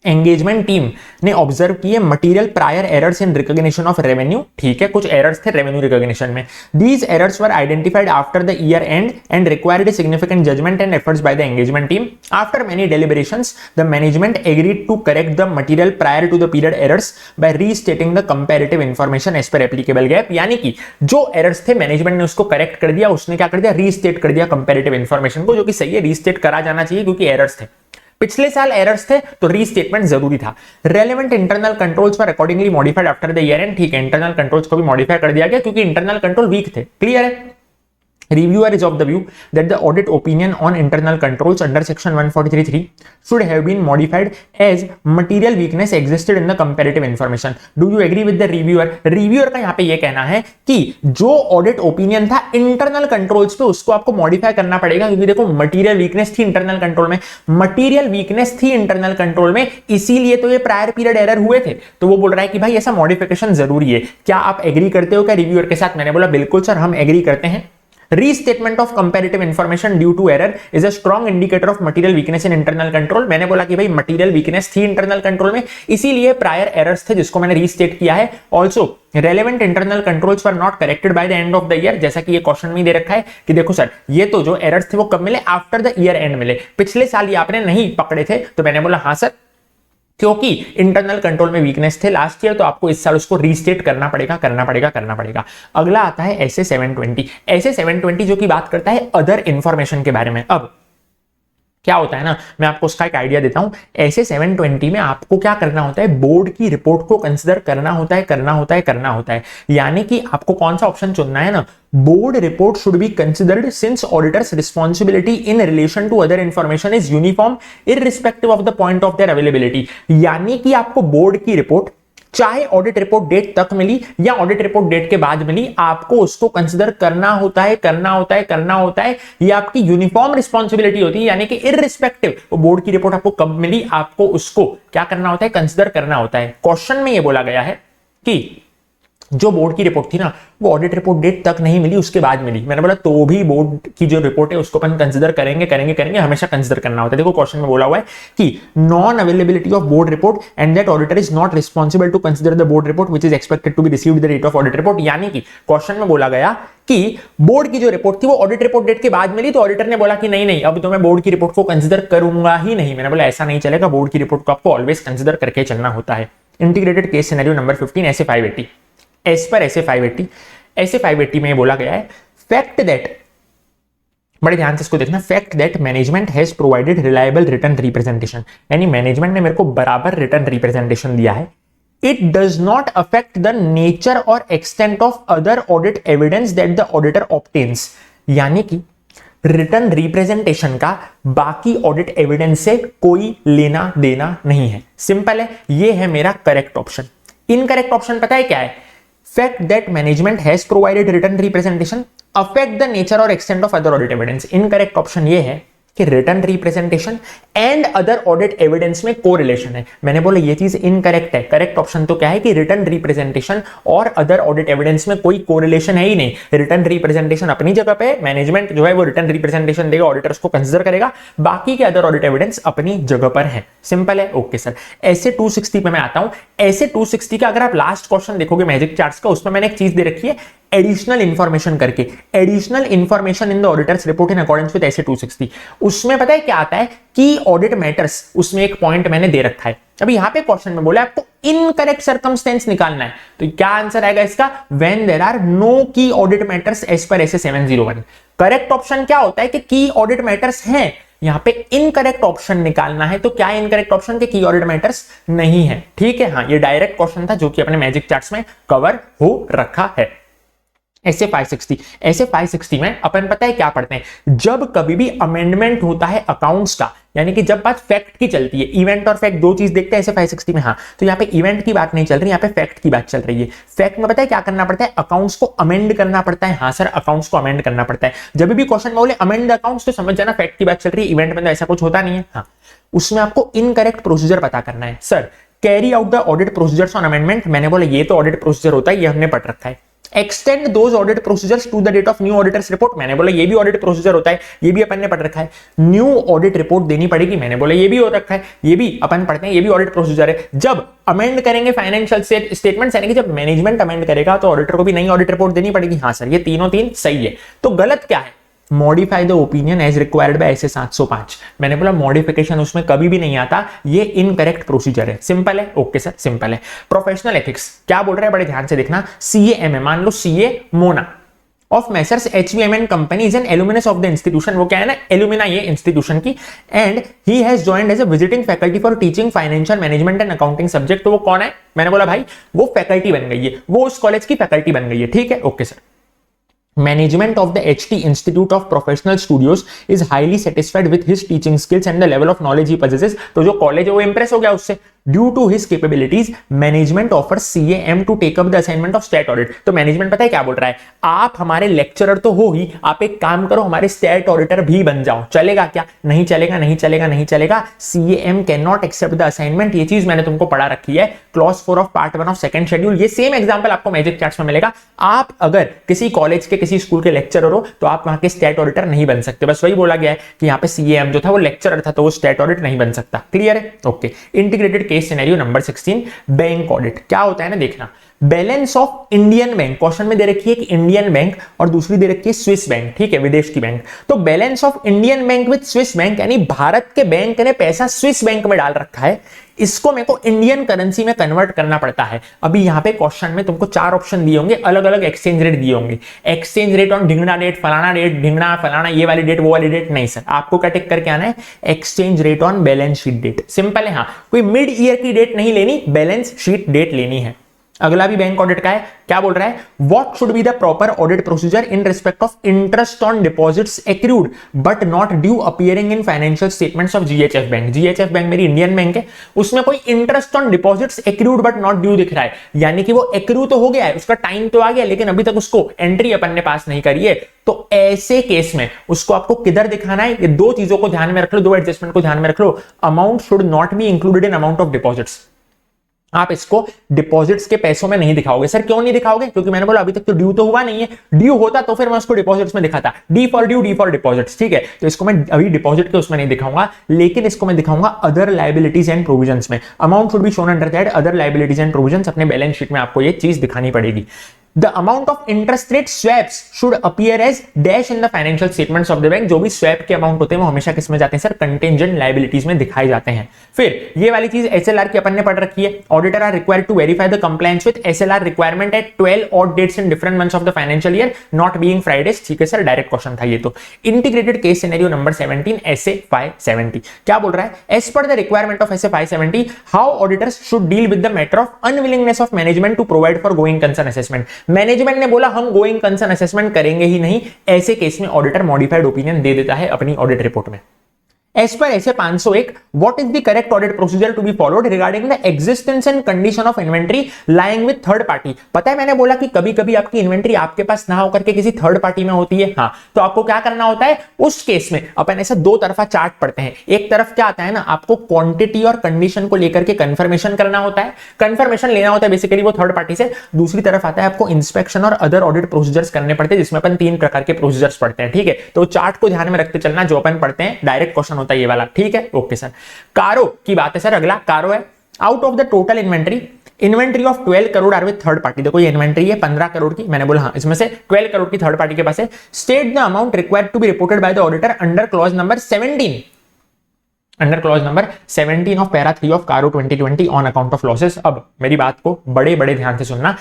एंगेजमेंट टीम ने ऑब्जर्व किए material prior errors in recognition of revenue. ठीक है, कुछ एरर्स थे रेवेन्यू रिकॉग्निशन में। These errors were identified after the year end and required significant judgment and efforts by the engagement team. After many deliberations the management agreed to correct the material prior to the period errors by restating the comparative information as per applicable GAAP. यानी कि जो errors थे management ने उसको correct कर दिया, उसने क्या कर दिया, रीस्टेट कर दिया कंपैरेटिव इंफॉर्मेशन को, जो कि सही है, रीस्टेट करा जाना चाहिए क्योंकि एरर्स थे, पिछले साल एरर्स थे तो रीस्टेटमेंट जरूरी था। Relevant internal controls were accordingly modified after the year and. ठीक है, इंटरनल कंट्रोल्स को भी मॉडिफाई कर दिया गया क्योंकि इंटरनल कंट्रोल वीक थे। क्लियर है? Reviewer is of the view that the audit opinion on internal controls under section 143(3) should have been modified as material weakness existed in the comparative information. Do you agree with the reviewer? Reviewer का यहाँ पे ये कहना है कि जो audit opinion था internal controls पे उसको आपको modify करना पड़ेगा, क्योंकि देखो material weakness थी internal control में, material weakness थी internal control में, इसीलिए तो ये prior period error हुए थे। तो वो बोल रहा है कि भाई ऐसा modification जरूरी है। क्या आप एग्री करते हो क्या रिव्यूअर के साथ? मैंने बोला बिल्कुल सर, हम एग्री करते हैं। Restatement of comparative information due to error is a strong indicator of material weakness in internal control। मैंने बोला कि भाई material weakness थी internal control में, इसीलिए prior errors थे जिसको मैंने restate किया है। Also relevant internal controls were not corrected by the end of the year, जैसा कि ये क्वेश्चन में दे रखा है कि देखो सर ये तो जो एरर्स थे वो कब मिले? आफ्टर द ईयर एंड मिले। पिछले साल ये आपने नहीं पकड़े थे। तो मैंने बोला हाँ सर, क्योंकि इंटरनल कंट्रोल में वीकनेस थे लास्ट ईयर, तो आपको इस साल उसको रीस्टेट करना पड़ेगा। अगला आता है ऐसे 720 जो कि बात करता है अदर इंफॉर्मेशन के बारे में। अब क्या होता है ना, मैं आपको उसका एक आइडिया देता हूं। ऐसे 720 में आपको क्या करना होता है? बोर्ड की रिपोर्ट को कंसीडर करना होता है। यानी कि आपको कौन सा ऑप्शन चुनना है ना? Board report should be considered since auditor's responsibility in relation to other information is uniform irrespective of the point of their availability. यानी कि आपको बोर्ड की रिपोर्ट चाहे ऑडिट रिपोर्ट डेट तक मिली या ऑडिट रिपोर्ट डेट के बाद मिली, आपको उसको कंसीडर करना होता है। ये आपकी यूनिफॉर्म रिस्पॉन्सिबिलिटी होती है। यानी कि इररिस्पेक्टिव वो बोर्ड की रिपोर्ट आपको कब मिली, आपको उसको क्या करना होता है? कंसीडर करना होता है। क्वेश्चन में ये बोला गया है कि जो बोर्ड की रिपोर्ट थी ना वो ऑडिट रिपोर्ट डेट तक नहीं मिली, उसके बाद मिली। मैंने बोला तो भी बोर्ड की जो रिपोर्ट है उसको अपन कंसीडर करेंगे, हमेशा कंसीडर करना होता है। देखो क्वेश्चन में बोला हुआ है कि non availability of board report and that auditor is not responsible to consider the board report which is expected to be received the date of audit report. यानी कि क्वेश्चन में बोला गया कि बोर्ड की जो रिपोर्ट थी वो ऑडिट रिपोर्ट डेट के बाद मिली, तो ऑडिटर ने बोला कि नहीं अब तो मैं बोर्ड की रिपोर्ट को कंसीडर करूंगा ही नहीं। मैंने बोला ऐसा नहीं चलेगा, बोर्ड की रिपोर्ट को आपको ऑलवेज कंसीडर करके चलना होता है। इंटीग्रेटेड केस सिनेरियो नंबर 15 ऐसे 580 एज पर ऐसे 580 में बोला गया है फैक्ट दैट, बड़े ध्यान से इसको देखना, fact that management has provided reliable written representation. यानी मैनेजमेंट ने मेरे को बराबर रिटर्न रिप्रेजेंटेशन दिया है। It does not affect the nature और extent of other audit evidence that the auditor obtains. यानी कि रिटर्न रिप्रेजेंटेशन का बाकी ऑडिट एविडेंस से कोई लेना देना नहीं है। सिंपल है, ये है मेरा करेक्ट ऑप्शन। इनकरेक्ट ऑप्शन पता है क्या है? Fact that management has provided written representation affect the nature or extent of other audit evidence। Incorrect option ये है कि written representation and other audit evidence में कोरिलेशन है। मैंने बोला ये चीज इनकरेक्ट है। करेक्ट ऑप्शन तो क्या है कि रिटर्न रिप्रेजेंटेशन और अदर ऑडिट एविडेंस में कोई कोरिलेशन है ही नहीं। रिटर्न रिप्रेजेंटेशन अपनी जगह पे, मैनेजमेंट जो है वो रिटर्न रिप्रेजेंटेशन देगा, ऑडिटर्स को कंसीडर करेगा, बाकी के अदर ऑडिट एविडेंस अपनी जगह पर है। सिंपल है, ओके सर। ऐसे 260 पे मैं आता हूं। ऐसे 260 का अगर आप लास्ट क्वेश्चन देखोगे मैजिक चार्ट्स का, उसमें मैंने एक चीज दे रखी है एडिशनल इंफॉर्मेशन करके, additional information in the auditors report in accordance with ऐसे 260। उसमें पता है क्या आता है कि ऑडिट मैटर्स, उसमें एक पॉइंट मैंने दे रखा है। अभी यहां पे क्वेश्चन में बोला आपको इनकरेक्ट सर्कमस्टेंस निकालना है, तो क्या आंसर आएगा इसका? व्हेन देयर आर नो की ऑडिट मैटर्स एज पर ऐसे 701। करेक्ट ऑप्शन क्या होता है कि की ऑडिट मैटर्स हैं, यहां पे इनकरेक्ट ऑप्शन निकालना है। तो क्या इनकरेक्ट ऑप्शन के की ऑडिट मैटर्स नहीं है? ठीक है, हाँ, ये डायरेक्ट क्वेश्चन था जो कि अपने मैजिक चार्ट्स में कवर हो रखा है। ऐसे 560 में अपन पता है क्या पढ़ते हैं? जब कभी भी अमेंडमेंट होता है अकाउंट्स का, यानी कि जब बात फैक्ट की चलती है, इवेंट और फैक्ट दो चीज देखते हैं ऐसे 560 में। हाँ, तो यहाँ पे इवेंट की बात नहीं चल रही, यहाँ पे फैक्ट की बात चल रही है। फैक्ट में पता है क्या करना पड़ता है? अकाउंट्स को अमेंड करना पड़ता है। हाँ सर, अकाउंट्स को अमेंड करना पड़ता है। जब भी क्वेश्चन में बोले अमेंड अकाउंट्स, तो समझ जाना फैक्ट की बात चल रही है। इवेंट में तो ऐसा कुछ होता नहीं है। हाँ, उसमें आपको इनकरेक्ट प्रोसीजर पता करना है। Sir carry out the audit procedures on amendment, मैंने बोला ये तो ऑडिट प्रोसीजर होता है, ये हमने पढ़ रखा है। Extend those audit procedures to the date of new auditor's report, मैंने बोला ये भी ऑडिट प्रोसीजर होता है, ये भी अपन ने पढ़ रखा है। न्यू ऑडिट रिपोर्ट देनी पड़ेगी, मैंने बोला ये भी हो रखा है, ये भी अपन पढ़ते हैं, ये भी ऑडिट प्रोसीजर है। जब अमेंड करेंगे फाइनेंशियल स्टेटमेंट्स, यानी कि जब मैनेजमेंट अमेंड करेगा तो ऑडिटर को भी नई ऑडिट रिपोर्ट देनी पड़ेगी। हाँ सर, ये तीनों तीन सही है। तो गलत क्या है? Modify the opinion as required by SA 705। मैंने बोला मॉडिफिकेशन उसमें कभी भी नहीं आता, ये इनकरेक्ट प्रोसीजर है। सिंपल है, ओके सर, सिंपल है। प्रोफेशनल एथिक्स क्या बोल रहे हैं, बड़े ध्यान से देखना। CAMA, मान लो CA Mona of messrs HVMN company is an alumnus of the institution. वो क्या है ना, एलुमिना ये इंस्टीट्यूशन की, and he has joined as a visiting faculty for teaching financial management and accounting subject. तो वो कौन है? मैंने बोला भाई वो फैकल्टी बन गई है, वो उस कॉलेज की फैकल्टी बन गई है। ठीक है, okay sir. Management of the HT Institute of Professional Studios is highly satisfied with his teaching skills and the level of knowledge he possesses. तो जो कॉलेज है वो इंप्रेस हो गया उससे. Due to his capabilities, management offers CAM to take up the assignment of stat audit. तो management पता है क्या बोल रहा है, आप हमारे लेक्चरर तो हो ही, आप एक काम करो हमारे स्टैट ऑडिटर भी बन जाओ. चलेगा क्या? नहीं चलेगा, नहीं चलेगा, नहीं चलेगा. CAM can not accept the assignment. ये चीज मैंने तुमको पढ़ा रखी है, clause 4 of part 1 of second schedule. ये सेम एग्जांपल आपको मैजिक चार्ट्स में मिलेगा. आप अगर किसी कॉलेज के किसी स्कूल के लेक्चरर हो तो आप वहां के स्टैट ऑडिटर नहीं बन सकते. बस वही बोला गया है कि यहाँ पे CAM जो था वो लेक्चरर था तो वो स्टैट ऑडिट नहीं बन सकता. क्लियर है? Okay. Integrated case scenario number 16, bank audit. क्या होता है ना, देखना. Balance of Indian bank, question में दे रखी है कि इंडियन बैंक और दूसरी दे रखी है स्विस बैंक. ठीक है, विदेश की बैंक. तो balance of Indian bank with Swiss bank, यानी भारत के बैंक ने पैसा स्विस बैंक में डाल रखा है, इसको मेरे को इंडियन करेंसी में कन्वर्ट करना पड़ता है. अभी यहां पे क्वेश्चन में तुमको 4 ऑप्शन दिए होंगे, अलग अलग एक्सचेंज रेट दिए होंगे. एक्सचेंज रेट ऑन ढिंगना डेट, फलाना डेट, ढिंगना फलाना, ये वाली डेट वो वाली डेट नहीं सर. आपको क्या टिक करके आना है, exchange rate on balance sheet date. Simple है. हाँ, कोई मिड ईयर की डेट नहीं लेनी, बैलेंस शीट डेट लेनी है. अगला भी बैंक ऑडिट का है. क्या बोल रहा है, what should be the proper audit procedure in respect of interest on deposits accrued but not due appearing in financial statements of GHF bank. GHF bank मेरी इंडियन बैंक है, उसमें कोई interest on deposits accrued but not due दिख रहा है, यानी कि वो एक्रू तो हो गया है, उसका टाइम तो आ गया, लेकिन अभी तक उसको एंट्री अपन ने पास नहीं करी है. तो ऐसे केस में उसको आपको किधर दिखाना है, ये 2 चीजों को ध्यान में रख लो, 2 एडजस्टमेंट को ध्यान में रख लो. Amount should not be included in amount of deposits. आप इसको डिपॉजिट्स के पैसों में नहीं दिखाओगे. सर क्यों नहीं दिखाओगे? क्योंकि मैंने बोला अभी तक तो ड्यू तो हुआ नहीं है. ड्यू होता तो फिर मैं उसको डिपॉजिट्स में दिखाता. D for due, D for deposits. ठीक है, तो इसको मैं अभी डिपॉजिट के उसमें नहीं दिखाऊंगा, लेकिन इसको मैं दिखाऊंगा अदर लायबिलिटीज एंड प्रोविजंस में. Amount should be shown under that other liabilities and provisions. अपने बैलेंस शीट में आपको ये चीज दिखानी पड़ेगी. The amount of interest rate swaps should appear as dash in the financial statements of the bank. जो भी swap के अमाउंट होते हैं वो हमेशा किस में जाते हैं सर, कंटेंजेंट लायबिलिटीज में दिखाए जाते हैं. फिर ये वाली चीज SLR की अपन ने पढ़ रखी है. Auditors are required to verify the compliance with SLR requirement at 12 odd dates in different months of the financial year not being Fridays. ठीक है सर, डायरेक्ट क्वेश्चन था ये. तो integrated case scenario number 17, SA 570. क्या बोल रहा है, as per the requirement of SA 570 how auditors should deal with the matter of unwillingness of management to provide for going concern assessment. Management ने बोला हम गोइंग कंसर्न असेसमेंट करेंगे ही नहीं. ऐसे केस में ऑडिटर मॉडिफाइड ओपिनियन दे देता है अपनी ऑडिट रिपोर्ट में. As per SA 501, what is the correct audit procedure to be followed regarding the existence and condition of inventory lying with third party? पता है मैंने बोला कि कभी-कभी आपकी इन्वेंट्री आपके पास ना होकर के किसी थर्ड पार्टी में होती है. हाँ, तो आपको क्या करना होता है उस केस में, अपन ऐसा 2 तरफा चार्ट पढ़ते हैं. एक तरफ क्या आता है ना, आपको क्वांटिटी और कंडीशन को लेकर के कंफर्मेशन करना होता है, कंफर्मेशन लेना होता है बेसिकली वो थर्ड पार्टी से. दूसरी तरफ आता है आपको इंस्पेक्शन और अदर ऑडिट प्रोसीजर्स करने पड़ते हैं, जिसमें अपन 3 प्रकार के प्रोसीजर्स पढ़ते हैं. ठीक है, तो चार्ट को ध्यान में रखते चलना, जो अपन पढ़ते हैं डायरेक्ट क्वेश्चन होता है ये वाला. ठीक है, ओके सर. कारो की बात है सर. अगला कारो है. Out of the total inventory of 12 crore are with third party. देखो ये इन्वेंट्री है 15 करोड़ की, मैंने बोला हाँ, इसमें से 12 करोड़ की थर्ड पार्टी के पास है. State the amount required to be reported by the auditor under clause number 17. Under clause number 17 of para 3 of CARO 2020 on account of losses. अब मेरी बात को बड़े बड़े ध्यान से सुनना.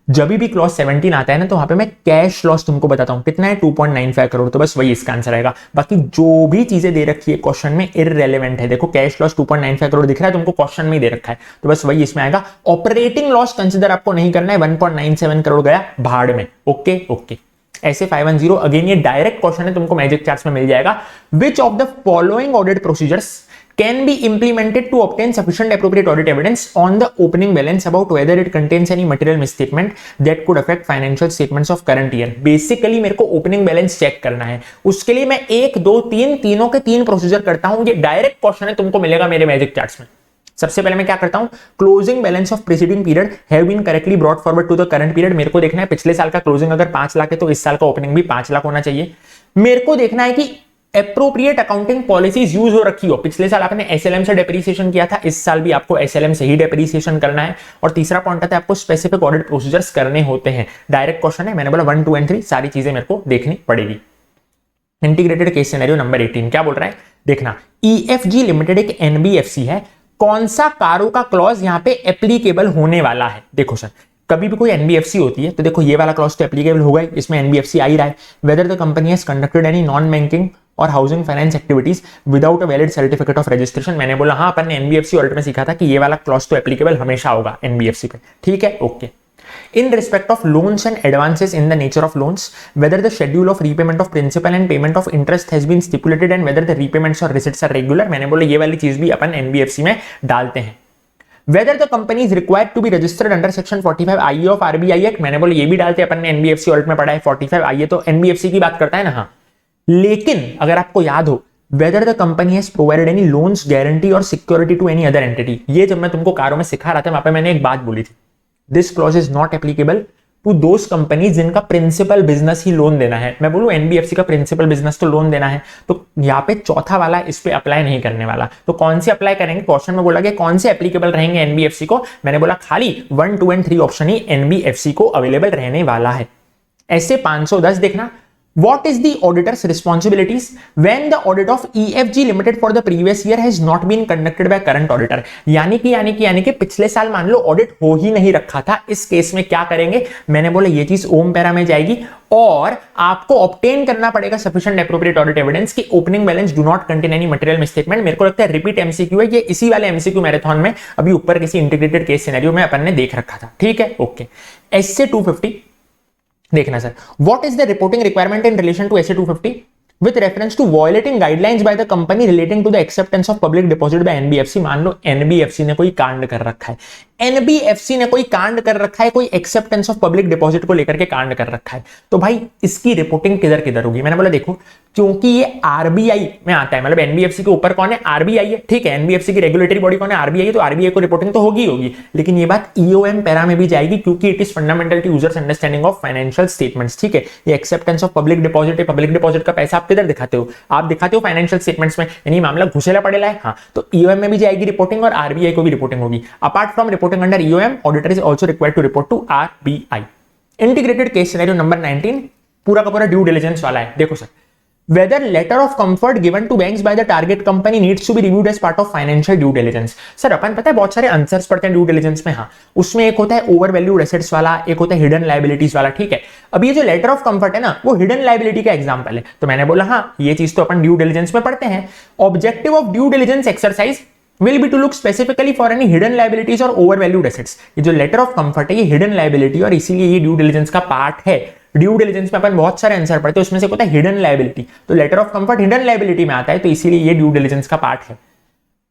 जब भी क्लॉज 17 आता है ना, तो वहां पे मैं कैश लॉस तुमको बताता हूं कितना है, 2.95 करोड़. तो बस वही इसका आंसर आएगा. बाकी जो भी चीजें दे रखी है क्वेश्चन में इररिलेवेंट है. देखो कैश लॉस 2.95 करोड़ दिख रहा है तुमको, क्वेश्चन में ही दे रखा है, तो बस वही इसमें आएगा. ऑपरेटिंग लॉस कंसिडर आपको नहीं करना है. 1.97 करोड़ गया भाड़ में. Okay okay. ऐसे 510 अगेन ये डायरेक्ट क्वेश्चन है, तुमको मैजिक चार्ट्स में मिल जाएगा. विच of the following audit procedures can be implemented to obtain sufficient appropriate audit evidence on the opening balance about whether it contains any material misstatement that could affect financial statements of current year. Basically मेरे को opening balance check करना है, उसके लिए मैं 1 2 3 तीनों के 3 procedure करता हूं. ये डायरेक्ट क्वेश्चन है, तुमको मिलेगा मेरे मैजिक चार्ट्स में. सबसे पहले मैं क्या करता हूं, closing balance of preceding period have been correctly brought forward to the current period. मेरे को देखना है पिछले साल का क्लोजिंग अगर 5 लाख है तो इस साल का ओपनिंग भी 5 लाख होना चाहिए. मेरे को देखना है कि एप्रोप्रिएट अकाउंटिंग पॉलिसीज यूज हो रखी हो. पिछले साल आपने एसएलएम से डेप्रिसिएशन किया था, इस साल भी आपको एसएलएम से ही डेप्रिसिएशन करना है. और तीसरा पॉइंट आता है आपको स्पेसिफिक ऑडिट प्रोसीजर्स करने होते हैं. डायरेक्ट क्वेश्चन है, मैंने बोला 1 2 एंड 3 सारी चीजें मेरे को देखनी पड़ेगी. इंटीग्रेटेड केस सिनेरियो नंबर 18 क्या बोल रहा है, देखना. ईएफजी लिमिटेड एक एनबीएफसी है. कौन सा कारो का क्लॉज यहां पे एप्लीकेबल होने वाला है? देखो सर, कभी भी कोई एनबीएफसी होती है तो देखो ये वाला क्लॉज तो एप्लीकेबल होगा ही, इसमें एनबीएफसी आ ही रहा है. Whether the company has conducted any non banking और housing finance activities without a valid certificate of registration. मैंने बोला हाँ, अपन ने एनबीएफसी ऑडिट में सीखा था कि ये वाला क्लॉज तो एप्लीकेबल हमेशा होगा एनबीएफसी पे. ठीक है, okay. In respect of loans and advances in the nature of loans, whether the schedule of repayment of principal and payment of interest has been stipulated and whether the repayments or receipts are regular. मैंने बोला ये वाली चीज भी अपन NBFC में डालते हैं। Whether the company is required to be registered under section 45 IE of RBI Act, मैंने बोला ये भी डालते हैं अपन ने, एनबीएफसी ऑल्ट में पढ़ा है 45 IE तो एनबीएफसी की बात करता है ना। हाँ, लेकिन अगर आपको याद हो whether the company has provided any loans, guarantee or security to any other entity, ये जब मैं तुमको कारों में सिखा रहा था वहां पे मैंने एक बात बोली थी, this clause is not applicable to those companies जिनका प्रिंसिपल बिजनेस ही लोन देना है। मैं बोलूं एनबीएफसी का प्रिंसिपल बिजनेस तो लोन देना है, तो यहाँ पे चौथा वाला इस पे अप्लाई नहीं करने वाला। तो कौन से अप्लाई करेंगे, क्वेश्चन में बोला गया कौन से एप्लीकेबल रहेंगे एनबीएफसी को, मैंने बोला खाली 1, 2 एंड 3 ऑप्शन ही एनबीएफसी को अवेलेबल रहने वाला है। ऐसे 510 देखना, What is the auditor's responsibilities when the audit of EFG Limited for the previous year has not been conducted by current auditor? यानी कि पिछले साल मान लो ऑडिट हो ही नहीं रखा था, इस केस में क्या करेंगे, मैंने बोला ये चीज ओम पैरा में जाएगी और आपको ऑब्टेन करना पड़ेगा सफिशिएंट एप्रोप्रिएट ऑडिट एविडेंस की opening balance do not contain any material misstatement. मेरे को लगता है रिपीट एमसीक्यू है ये, इसी वाले एमसीक्यू मैराथन में अभी ऊपर किसी इंटीग्रेटेड केस सिनेरियो में अपन ने देख रखा था। ठीक है, ओके। एसए 250 देखना sir, what is the reporting requirement in relation to SA 250 with reference to violating guidelines by the company relating to the acceptance of public deposit by NBFC। मान लो NBFC ने कोई कांड कर रखा है, एनबीएफसी ने कोई कांड कर रखा है, कोई एक्सेप्टेंस ऑफ पब्लिक डिपॉजिट को लेकर के कांड कर रखा है, तो भाई इसकी रिपोर्टिंग किधर किधर होगी। मैंने बोला देखो क्योंकि ये आरबीआई में आता है, मतलब एनबीएफसी के ऊपर कौन है, आरबीआई है, ठीक है, एनबीएफसी की रेगुलेटरी बॉडी कौन है, आरबीआई है, तो आरबीआई को रिपोर्टिंग तो होगी, लेकिन ये बात ईओएम पैरा में भी जाएगी क्योंकि it is fundamental to users understanding of financial statements. ठीक है, ये acceptance of public deposit, public deposit का पैसा आप किधर दिखाते हो, आप दिखाते हो फाइनेंशियल स्टेटमेंट्स में, यानी मामला घुसेला पड़ेला है। हाँ, तो ईओएम में भी जाएगी रिपोर्टिंग और आरबीआई को भी रिपोर्टिंग होगी। Apart from reporting under EOM, auditor is also required to report to RBI. Integrated case scenario number 19 पूरा का पूरा ड्यू डिलिजेंस वाला है। देखो sir, whether letter of comfort given to banks by the target company needs to be reviewed as part of financial due diligence। Sir अपन पता है बहुत सारे आंसर्स पढ़ते हैं ड्यू डिलिजेंस में। हाँ, उसमें एक होता है ओवर वैल्यूड एसेट्स वाला, एक होता है हिडन लायबिलिटीज वाला। ठीक है, अब ये जो लेटर ऑफ कंफर्ट है ना, वो हिडन लायबिलिटी का एग्जांपल है, तो मैंने बोला हाँ ये चीज तो अपन ड्यू डिलिजेंस में पढ़ते हैं। Objective of due diligence exercise will be to look specifically for any hidden liabilities or overvalued assets। ये जो लेटर ऑफ कंफर्ट है ये हिडन लायबिलिटी और इसीलिए ये ड्यू डिलिजेंस का पार्ट है। ड्यू डिलिजेंस में अपन बहुत सारे आंसर पढ़ते हैं, उसमें से होता है हिडन लायबिलिटी, तो letter of comfort hidden liability में आता है, तो इसीलिए ये ड्यू डिलिजेंस का पार्ट है।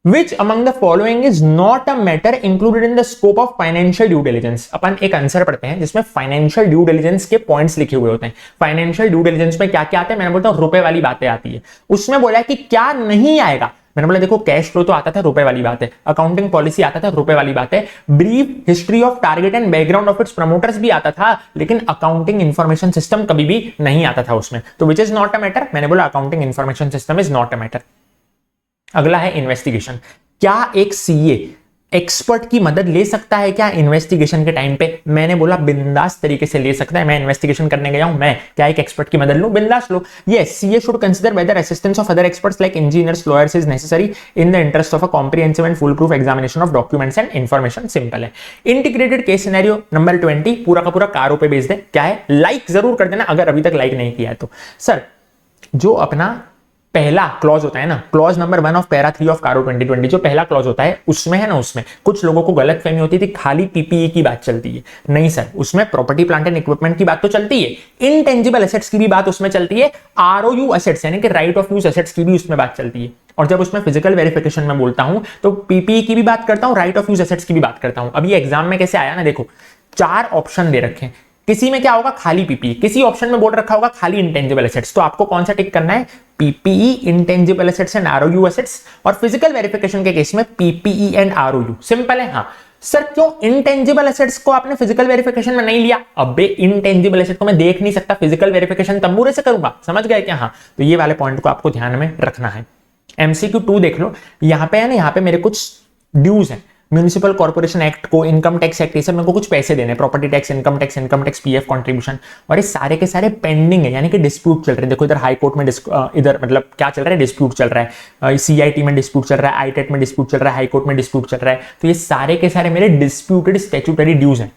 Which among the following is not a matter included in the scope of financial due diligence। अपन एक आंसर पढ़ते हैं जिसमें फाइनेंशियल ड्यू डिलिजेंस के पॉइंट्स लिखे हुए होते हैं। फाइनेंशियल ड्यू डिलिजेंस में क्या क्या आता है, मैंने बोलता हूं रुपए वाली बातें आती है। उसमें बोला है कि क्या नहीं आएगा, मैंने बोला देखो कैश फ्लो तो आता था, रुपए वाली बात है, अकाउंटिंग पॉलिसी आता था, रुपए वाली बात है, brief history of target and background of its promoters भी आता था, लेकिन अकाउंटिंग इंफॉर्मेशन सिस्टम कभी भी नहीं आता था उसमें, तो विच इज नॉट अ मैटर। मैंने बोला accounting information system is not a matter. अगला है इन्वेस्टिगेशन। क्या एक सीए एक्सपर्ट की मदद ले सकता है क्या इन्वेस्टिगेशन के टाइम पे, मैंने बोला बिंदास तरीके से ले सकता है। मैं इन्वेस्टिगेशन करने गया हूं, मैं क्या एक एक्सपर्ट की मदद लूं, बिंदास लो। Yes, CA should consider whether assistance of other experts like engineers, lawyers is necessary in the interest of a comprehensive and foolproof examination of documents and information. Simple है। इंटीग्रेटेड केस सिनेरियो नंबर 20 पूरा का पूरा कारों पे बेच दे। क्या है, like जरूर कर देना अगर अभी तक लाइक नहीं किया है तो। सर जो अपना पहला क्लॉज होता है ना, clause number 1 of para 3 of CARO 2020, जो पहला क्लॉज होता है उसमें है ना, उसमें कुछ लोगों को गलत फहमी होती थी खाली पीपीई की बात चलती है। नहीं सर, उसमें प्रॉपर्टी प्लांट एंड इक्विपमेंट की बात तो चलती है, इनटेंजिबल एसेट्स की भी बात उसमें चलती है, आरओयू एसेट्स यानी कि राइट ऑफ यूज एसेट्स की भी उसमें बात चलती है। और जब उसमें फिजिकल वेरिफिकेशन में बोलता हूं तो पीपीई की भी बात करता हूं, राइट ऑफ यूज एसेट्स की भी बात करता हूं। अब ये एग्जाम में कैसे आया ना, देखो 4 ऑप्शन दे रखे हैं, किसी में क्या होगा खाली पीपीई, किसी ऑप्शन में बोल रखा होगा खाली इंटेंजिबल एसेट्स, तो आपको कौन सा टिक करना है, PPE, intangible assets and ROU assets, और फिजिकल वेरिफिकेशन के केस में पीपीई एंड आरओयू। सिंपल है। हाँ सर, क्यों इंटेंजिबल एसेट्स को आपने फिजिकल वेरिफिकेशन में नहीं लिया, अबे इंटेंजिबल एसेट को मैं देख नहीं सकता, फिजिकल वेरिफिकेशन तंबूरे से करूंगा, समझ गए क्या। हाँ, तो ये वाले पॉइंट को आपको ध्यान में रखना है। एमसीक्यू 2 देख लो, यहां पे है ना, यहां पे मेरे कुछ ड्यूज हैं, म्यूनिसिपल कॉर्पोरेशन एक्ट को, इनकम टैक्स एक्ट, ये सब मेरे को कुछ पैसे देने, property tax, income tax, PF contribution, और ये सारे के सारे पेंडिंग है, यानी कि डिस्प्यूट चल रहे हैं। देखो इधर हाई कोर्ट में इधर मतलब क्या चल रहा है, डिस्प्यूट चल रहा है, सीआईटी में डिस्प्यूट चल रहा है, आईटेट में डिस्प्यूट चल रहा है, हाई कोर्ट में डिस्प्यूट चल रहा है, तो ये सारे के सारे मेरे डिस्प्यूटेड स्टैट्यूटरी ड्यूज हैं।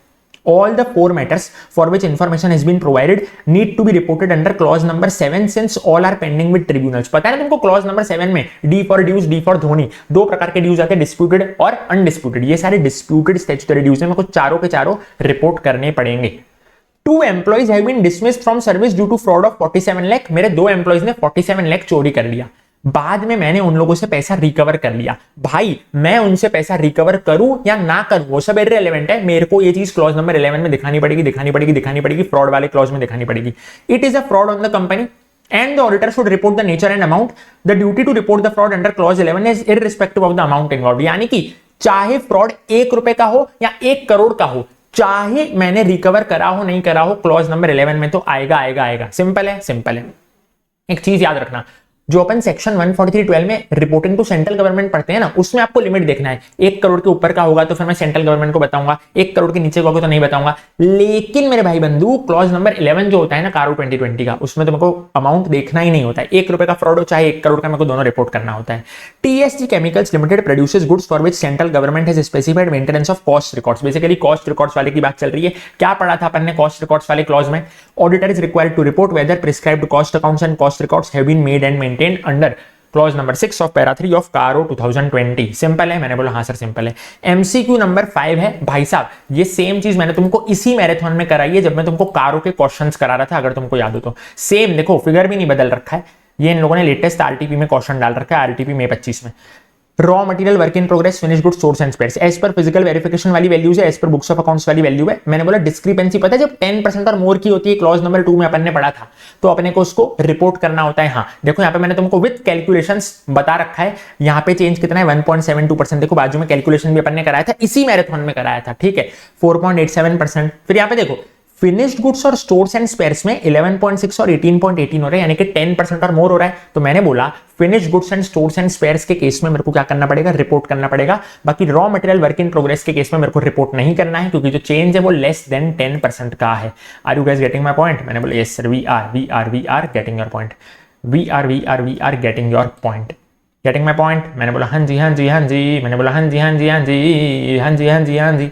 All the four matters for which information has been provided need to be reported under clause number 7 since all are pending with tribunals. पता है ना तुमको clause number 7 में D for dues, D for Dhoni, दो प्रकार के dues आते हैं, डिस्प्यूटेड और अनडिस्प्यूटेड। ये सारे डिस्प्यूटेड स्टैट्यूटरी ड्यूज हैं, मेरे को चारों के चारों रिपोर्ट करने पड़ेंगे। 2 employees have been dismissed from service due to fraud of 47 lakh. मेरे 2 एम्प्लॉइज ने 47 लाख चोरी कर लिया, बाद में मैंने उन लोगों से पैसा रिकवर कर लिया। भाई मैं उनसे पैसा रिकवर करूं या ना करूं वो सब इररिलेवेंट है, मेरे को ये चीज क्लॉज नंबर 11 में दिखानी पड़ेगी, फ्रॉड वाले क्लॉज में दिखानी पड़ेगी। It is a fraud on the company and the auditor should report the nature and amount. The duty to report the fraud under clause 11 is irrespective of the amount involved. यानी कि चाहे fraud 1 रुपए का हो या 1 करोड़ का हो, चाहे मैंने रिकवर करा हो नहीं करा हो, क्लॉज नंबर 11 में तो आएगा। सिंपल है। एक चीज याद रखना, जो अपन सेक्शन 143(12) में रिपोर्टिंग टू सेंट्रल गवर्नमेंट पढ़ते हैं ना, उसमें आपको लिमिट देखना है। 1 करोड़ के ऊपर का होगा तो फिर मैं सेंट्रल गवर्नमेंट को बताऊंगा, 1 करोड़ के नीचे का होगा तो नहीं बताऊंगा। लेकिन मेरे भाई बंधु क्लॉज नंबर 11 जो होता है ना कारो 2020 का, उसमें तुमको अमाउंट देखना ही नहीं होता है। 1 रुपए का फ्रॉड हो चाहे 1 करोड़ का, मेरे को दोनों रिपोर्ट करना होता है। TSG chemicals limited produces goods for which central government has specified maintenance of cost records. Basically cost records वाले की बात चल रही है। क्या पढ़ा था अपन ने कॉस्ट रिकॉर्ड्स वाले क्लॉज में? Auditor is required to report whether prescribed cost accounts and cost records have been made and maintained under clause number 6 of para 3 of CARO 2020। Simple है, मैंने बोला हाँ सर सिंपल है। MCQ नंबर 5 है भाई साहब, ये सेम चीज मैंने तुमको इसी मैराथन में कराई है जब मैं तुमको कारो के क्वेश्चंस करा रहा था, अगर तुमको याद हो तो। सेम देखो, फिगर भी नहीं बदल रखा है, ये इन लोगों ने लेटेस्ट RTP में क्वेश्चन डाल रखा है, RTP मई 25 में। Raw material work in progress finish good stores and spares as per physical verification वाली वैल्यूज है, as per books of accounts वाली वैल्यू है। मैंने बोला डिस्क्रिपेंसी पता है जब 10% और मोर की होती है, क्लॉज नंबर 2 में अपन ने पढ़ा था, तो अपने को उसको रिपोर्ट करना होता है। हाँ देखो यहाँ पे मैंने तुमको विद कैलकुलेशंस बता रखा है, यहाँ पे चेंज कितना है 1.72%। देखो बाजू में कैलकुलेशन भी अपन ने कराया था, इसी मैराथन में कराया था, ठीक है 4.87%। फिर यहाँ पे देखो फिनिश्ड गुड्स और स्टोर्स एंड स्पेयर्स में 11.6 और 18.18 हो रहा है, यानी कि 10% और मोर हो रहा है। तो मैंने बोला finished goods and stores and spheres के केस में मेरे को क्या करना पड़ेगा, रिपोर्ट करना पड़ेगा। बाकी raw material work in progress के केस में मेरे को रिपोर्ट नहीं करना है, क्योंकि जो चेंज है वो लेस देन 10% का है। Are you guys getting my point? मैंने बोला yes sir, we are getting your point, we are getting your point. Getting my point? मैंने बोला हाँ जी, मैंने बोला हाँ जी,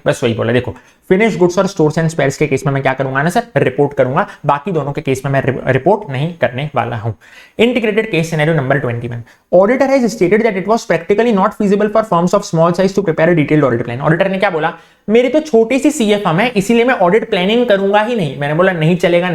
बस वही बोला। देखो फिनिश गुड्स और स्टोर्स एंड स्पेयर्स के केस में मैं क्या करूंगा ना सर, रिपोर्ट करूंगा। बाकी दोनों के केस में मैं रिपोर्ट नहीं करने वाला हूं। Integrated case scenario number 21। Auditor has stated that it was practically not feasible for firms of small size to prepare a detailed audit plan. Auditor ने क्या बोला, मेरी तो छोटी सी सीए फर्म है, इसीलिए मैं ऑडिट प्लानिंग करूंगा ही नहीं। मैंने बोला नहीं चलेगा,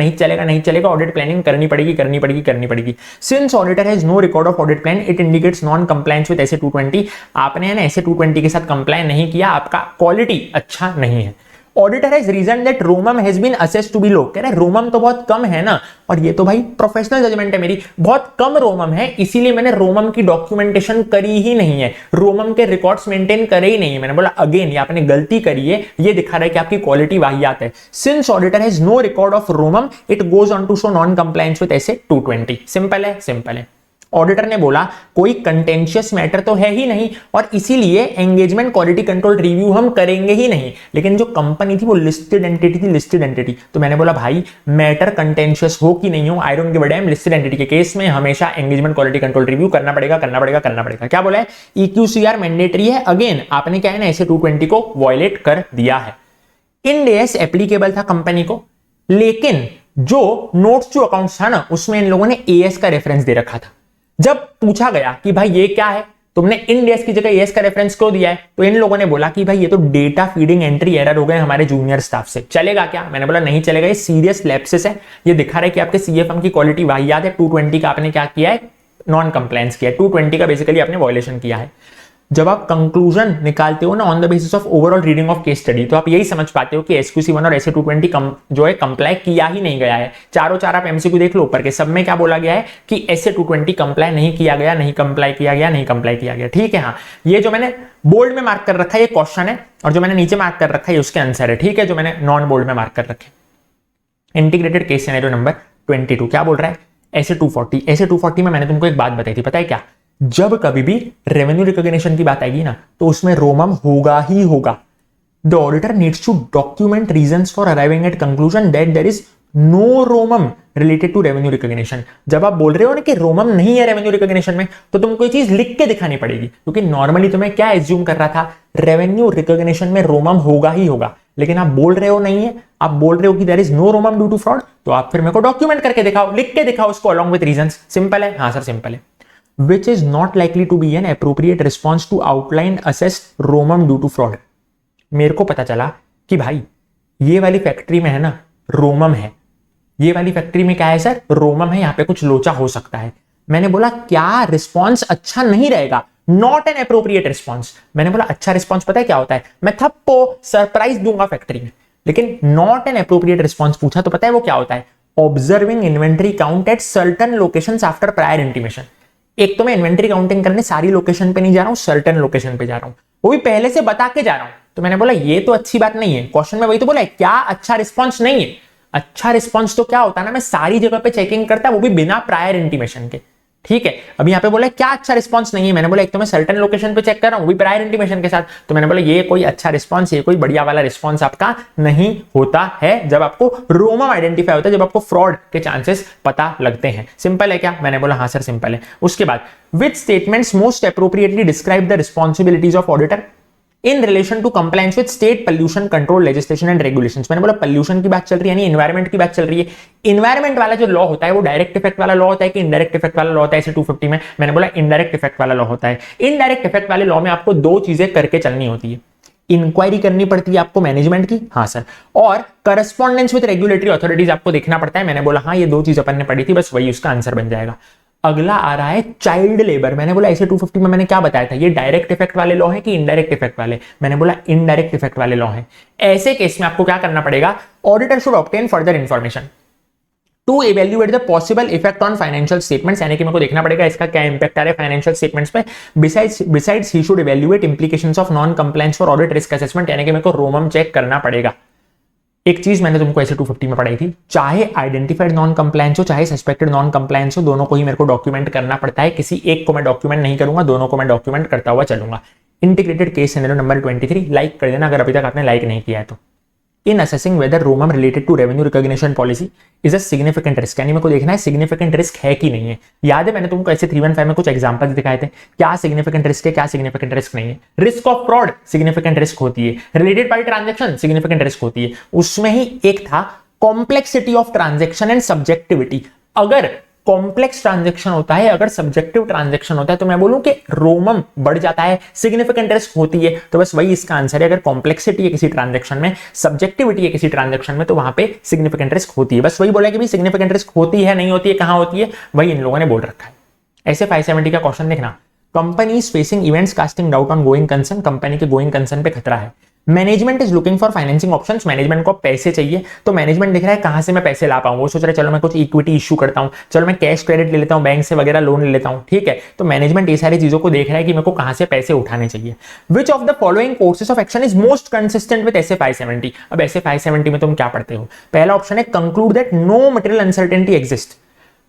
ऑडिट प्लानिंग करनी पड़ेगी। Since auditor has no record of audit plan, it indicates non compliance with SA 220। आपने ना SA 220 के साथ कंप्लाई नहीं किया, आपका क्वालिटी अच्छा नहीं है। Auditor has reason that ROMM has been assessed to be low. कह रहे रोमम तो बहुत कम है ना, और ये तो भाई प्रोफेशनल जजमेंट है मेरी, बहुत कम रोमम है, इसीलिए मैंने रोमम की डॉक्यूमेंटेशन करी ही नहीं है, रोमम के रिकॉर्ड्स मेंटेन करे ही नहीं है। मैंने बोला अगेन ये आपने गलती करी है, ये दिखा रहा है कि आपकी क्वालिटी वाहियात है। Since auditor has no record of ROMM, it goes on to show non compliance with SA 220। Simple है। ऑडिटर ने बोला कोई कंटेंशियस मैटर तो है ही नहीं, और इसीलिए एंगेजमेंट क्वालिटी कंट्रोल रिव्यू हम करेंगे ही नहीं। लेकिन जो कंपनी थी वो लिस्टेड एंटिटी। तो मैंने बोला भाई मैटर कंटेंशियस हो कि नहीं हो, I don't give a dam, listed entity के केस में हमेशा एंगेजमेंट क्वालिटी कंट्रोल रिव्यू करना पड़ेगा। क्या बोला है? EQCR मैंडेटरी है। अगेन आपने क्या है ना, SA 220 को वॉयलेट कर दिया है। इंड AS एप्लीकेबल था कंपनी को, लेकिन जो नोट्स टू अकाउंट्स था ना, उसमें इन लोगों ने AS का रेफरेंस दे रखा था। जब पूछा गया कि भाई ये क्या है, तुमने इंड AS की जगह AS का रेफरेंस क्यों दिया है, तो इन लोगों ने बोला कि भाई ये तो डेटा फीडिंग एंट्री एरर हो गए हमारे जूनियर स्टाफ से, चलेगा क्या? मैंने बोला नहीं चलेगा, ये सीरियस लैप्सेस है, ये दिखा रहा है कि आपके CFM की क्वालिटी वाहियात है। 220 का आपने क्या किया है, नॉन कंप्लायंस किया है, 220 का बेसिकली आपने वायलेशन किया है। जब आप कंक्लूजन निकालते हो ना on the basis of overall reading of case study, तो आप यही समझ पाते हो कि SQC1 और SA 220 जो है कंप्लाई किया ही नहीं गया है। चारों चार आप MCQ देख लो ऊपर के, सब में क्या बोला गया है कि SA 220 कंप्लाई नहीं किया गया। ठीक है, हाँ ये जो मैंने बोल्ड में मार्क कर रखा है ये क्वेश्चन है, और जो मैंने नीचे मार्क कर रखा है उसके आंसर है। ठीक है, जो मैंने नॉन बोल्ड में मार्क कर रखे। इंटीग्रेटेड केस सिनेरियो नंबर 22 क्या बोल रहा है? SA 240 में मैंने तुमको एक बात बताई थी, पता है क्या? जब कभी भी रेवेन्यू रिकॉग्निशन की बात आएगी ना, तो उसमें रोमम होगा ही होगा। The auditor needs to document reasons for arriving at conclusion that there is no ROMM related to revenue recognition. जब आप बोल रहे हो ना कि रोमम नहीं है रेवेन्यू रिकॉग्निशन में, तो तुमको ये चीज लिख के दिखानी पड़ेगी, क्योंकि नॉर्मली तुम्हें क्या एज्यूम कर रहा था, रेवेन्यू रिकॉग्निशन में रोमम होगा ही होगा, लेकिन आप बोल रहे हो नहीं है, आप बोल रहे हो कि there is no ROMM due to fraud, तो आप फिर मेरे को डॉक्यूमेंट करके दिखाओ, लिख के दिखाओ उसको अलॉन्ग विद रीजंस। सिंपल है, हाँ सर सिंपल है। Which is not likely to be an appropriate response to outline assessed ROMM due to fraud. मेरे को पता चला कि भाई ये वाली फैक्ट्री में है ना रोमम है, ये वाली फैक्ट्री में क्या है सर, रोमम है, यहां पे कुछ लोचा हो सकता है। मैंने बोला क्या रिस्पॉन्स अच्छा नहीं रहेगा, नॉट एन एप्रोप्रिएट रिस्पॉन्स। मैंने बोला अच्छा रिस्पॉन्स पता है क्या होता है, मैं थप्पो सरप्राइज दूंगा फैक्ट्री में, लेकिन नॉट एन एप्रोप्रिएट रिस्पॉन्स पूछा तो पता है वो क्या होता है, observing inventory count at certain locations after prior intimation. एक तो मैं इन्वेंट्री काउंटिंग करने सारी लोकेशन पे नहीं जा रहा हूं, सर्टन लोकेशन पे जा रहा हूं, वो भी पहले से बता के जा रहा हूं। तो मैंने बोला ये तो अच्छी बात नहीं है, क्वेश्चन में वही तो बोला है, क्या अच्छा रिस्पॉन्स नहीं है। अच्छा रिस्पॉन्स तो क्या होता है ना, मैं सारी जगह पे चेकिंग करता, वो भी बिना प्रायर इंटीमेशन के। ठीक है, अभी यहाँ पे बोला क्या अच्छा रिस्पॉन्स नहीं है, मैंने बोला एक तो मैं सर्टेन लोकेशन पे चेक कर रहा हूं, वो भी प्रायर इंटीमेशन के साथ, तो मैंने बोला ये कोई अच्छा रिस्पॉन्स, ये कोई बढ़िया वाला रिस्पॉन्स आपका नहीं होता है जब आपको रोमम आइडेंटिफाई होता है, जब आपको फ्रॉड के चांसेस पता लगते हैं। सिंपल है क्या, मैंने बोला हाँ सर सिंपल है। उसके बाद which statements most appropriately describe the responsibilities of auditor in relation to compliance with state pollution control legislation and regulations. मैंने बोला पोल्यूशन की बात चल रही है, यानी एनवायरमेंट की बात चल रही है। एनवायरमेंट वाला जो लॉ होता है वो डायरेक्ट इफेक्ट वाला लॉ होता है कि इनडायरेक्ट इफेक्ट वाला लॉ होता है, ऐसे 250 में मैंने बोला इनडायरेक्ट इफेक्ट वाला लॉ होता है। इनडायरेक्ट इफेक्ट वाले लॉ में आपको दो चीजें करके चलनी होती है, इंक्वायरी करनी पड़ती है आपको मैनेजमेंट की, हाँ सर, और करस्पॉन्डेंस विद रेगुलेटरी अथॉरिटीज आपको देखना पड़ता है। मैंने बोला हाँ ये दो चीज अपन ने पढ़ी थी, बस वही उसका आंसर बन जाएगा। अगला आ रहा है चाइल्ड लेबर। मैंने बोला ऐसे 250 में मैंने क्या बताया था, ये डायरेक्ट इफेक्ट वाले लॉ है कि इनडायरेक्ट इफेक्ट वाले, मैंने बोला इनडायरेक्ट इफेक्ट वाले लॉ है। ऐसे केस में आपको क्या करना पड़ेगा, auditor should obtain further information to evaluate the possible effect on financial statements, यानी कि मेरे को देखना पड़ेगा इसका क्या इंपैक्ट आ रहा है फाइनेंशियल स्टेटमेंट्स पे। Besides he should evaluate implications of non compliance for audit risk assessment, यानी कि मेरे को रोमम चेक करना पड़ेगा। एक चीज मैंने तुमको ऐसे 250 में पढ़ाई थी, चाहे आइडेंटिफाइड नॉन कंप्लायंस हो चाहे सस्पेक्टेड नॉन कंप्लायंस हो, दोनों को ही मेरे को डॉक्यूमेंट करना पड़ता है। किसी एक को मैं डॉक्यूमेंट नहीं करूंगा, दोनों को मैं डॉक्यूमेंट करता हुआ चलूंगा। Integrated case scenario number 23 like कर देना अगर अभी तक आपने लाइक नहीं किया है तो। In assessing whether ROMM related to revenue recognition policy is a significant risk, यानी मेरे को देखना है सिग्निफिकेंट रिस्क है कि नहीं है। याद है मैंने तुमको ऐसे 315 में कुछ एग्जांपल्स दिखाए थे, क्या सिग्निफिकेंट रिस्क है क्या सिग्निफिकेंट रिस्क नहीं है। Risk of fraud significant risk होती है, related party transaction significant risk होती है। उसमें ही एक था complexity of transaction and subjectivity. अगर कॉम्प्लेक्स ट्रांजैक्शन होता है, अगर सब्जेक्टिव ट्रांजैक्शन होता है, तो मैं बोलूं कि रोमम बढ़ जाता है, सिग्निफिकेंट रिस्क होती है, तो बस वही इसका आंसर है। अगर कॉम्प्लेक्सिटी है किसी ट्रांजैक्शन में, सब्जेक्टिविटी है किसी ट्रांजैक्शन में, तो वहां पे सिग्निफिकेंट रिस्क होती है। बस वही बोला कि भाई सिग्निफिकेंट रिस्क होती है नहीं होती है, कहां होती है, वही इन लोगों ने बोल रखा है। ऐसे 570 का क्वेश्चन देखना, company is facing events casting doubt on going concern, company के गोइंग कंसर्न पे खतरा है। Management is looking for financing options, management को पैसे चाहिए, तो मैनेजमेंट देख रहा है कहां से मैं पैसे ला पाऊं। वो सोच रहा है चलो मैं कुछ इक्विटी इशू करता हूं, चलो मैं कैश क्रेडिट ले लेता हूं, बैंक से वगैरह लोन ले लेता हूं, ठीक है। तो मैनेजमेंट ये सारी चीजों को देख रहा है कि मेरे को कहां से पैसे उठाने चाहिए। विच of the following courses of action is most consistent with ऐसे 570। अब ऐसे 570 में तुम क्या पढ़ते हो, पहला ऑप्शन है conclude that no material uncertainty exist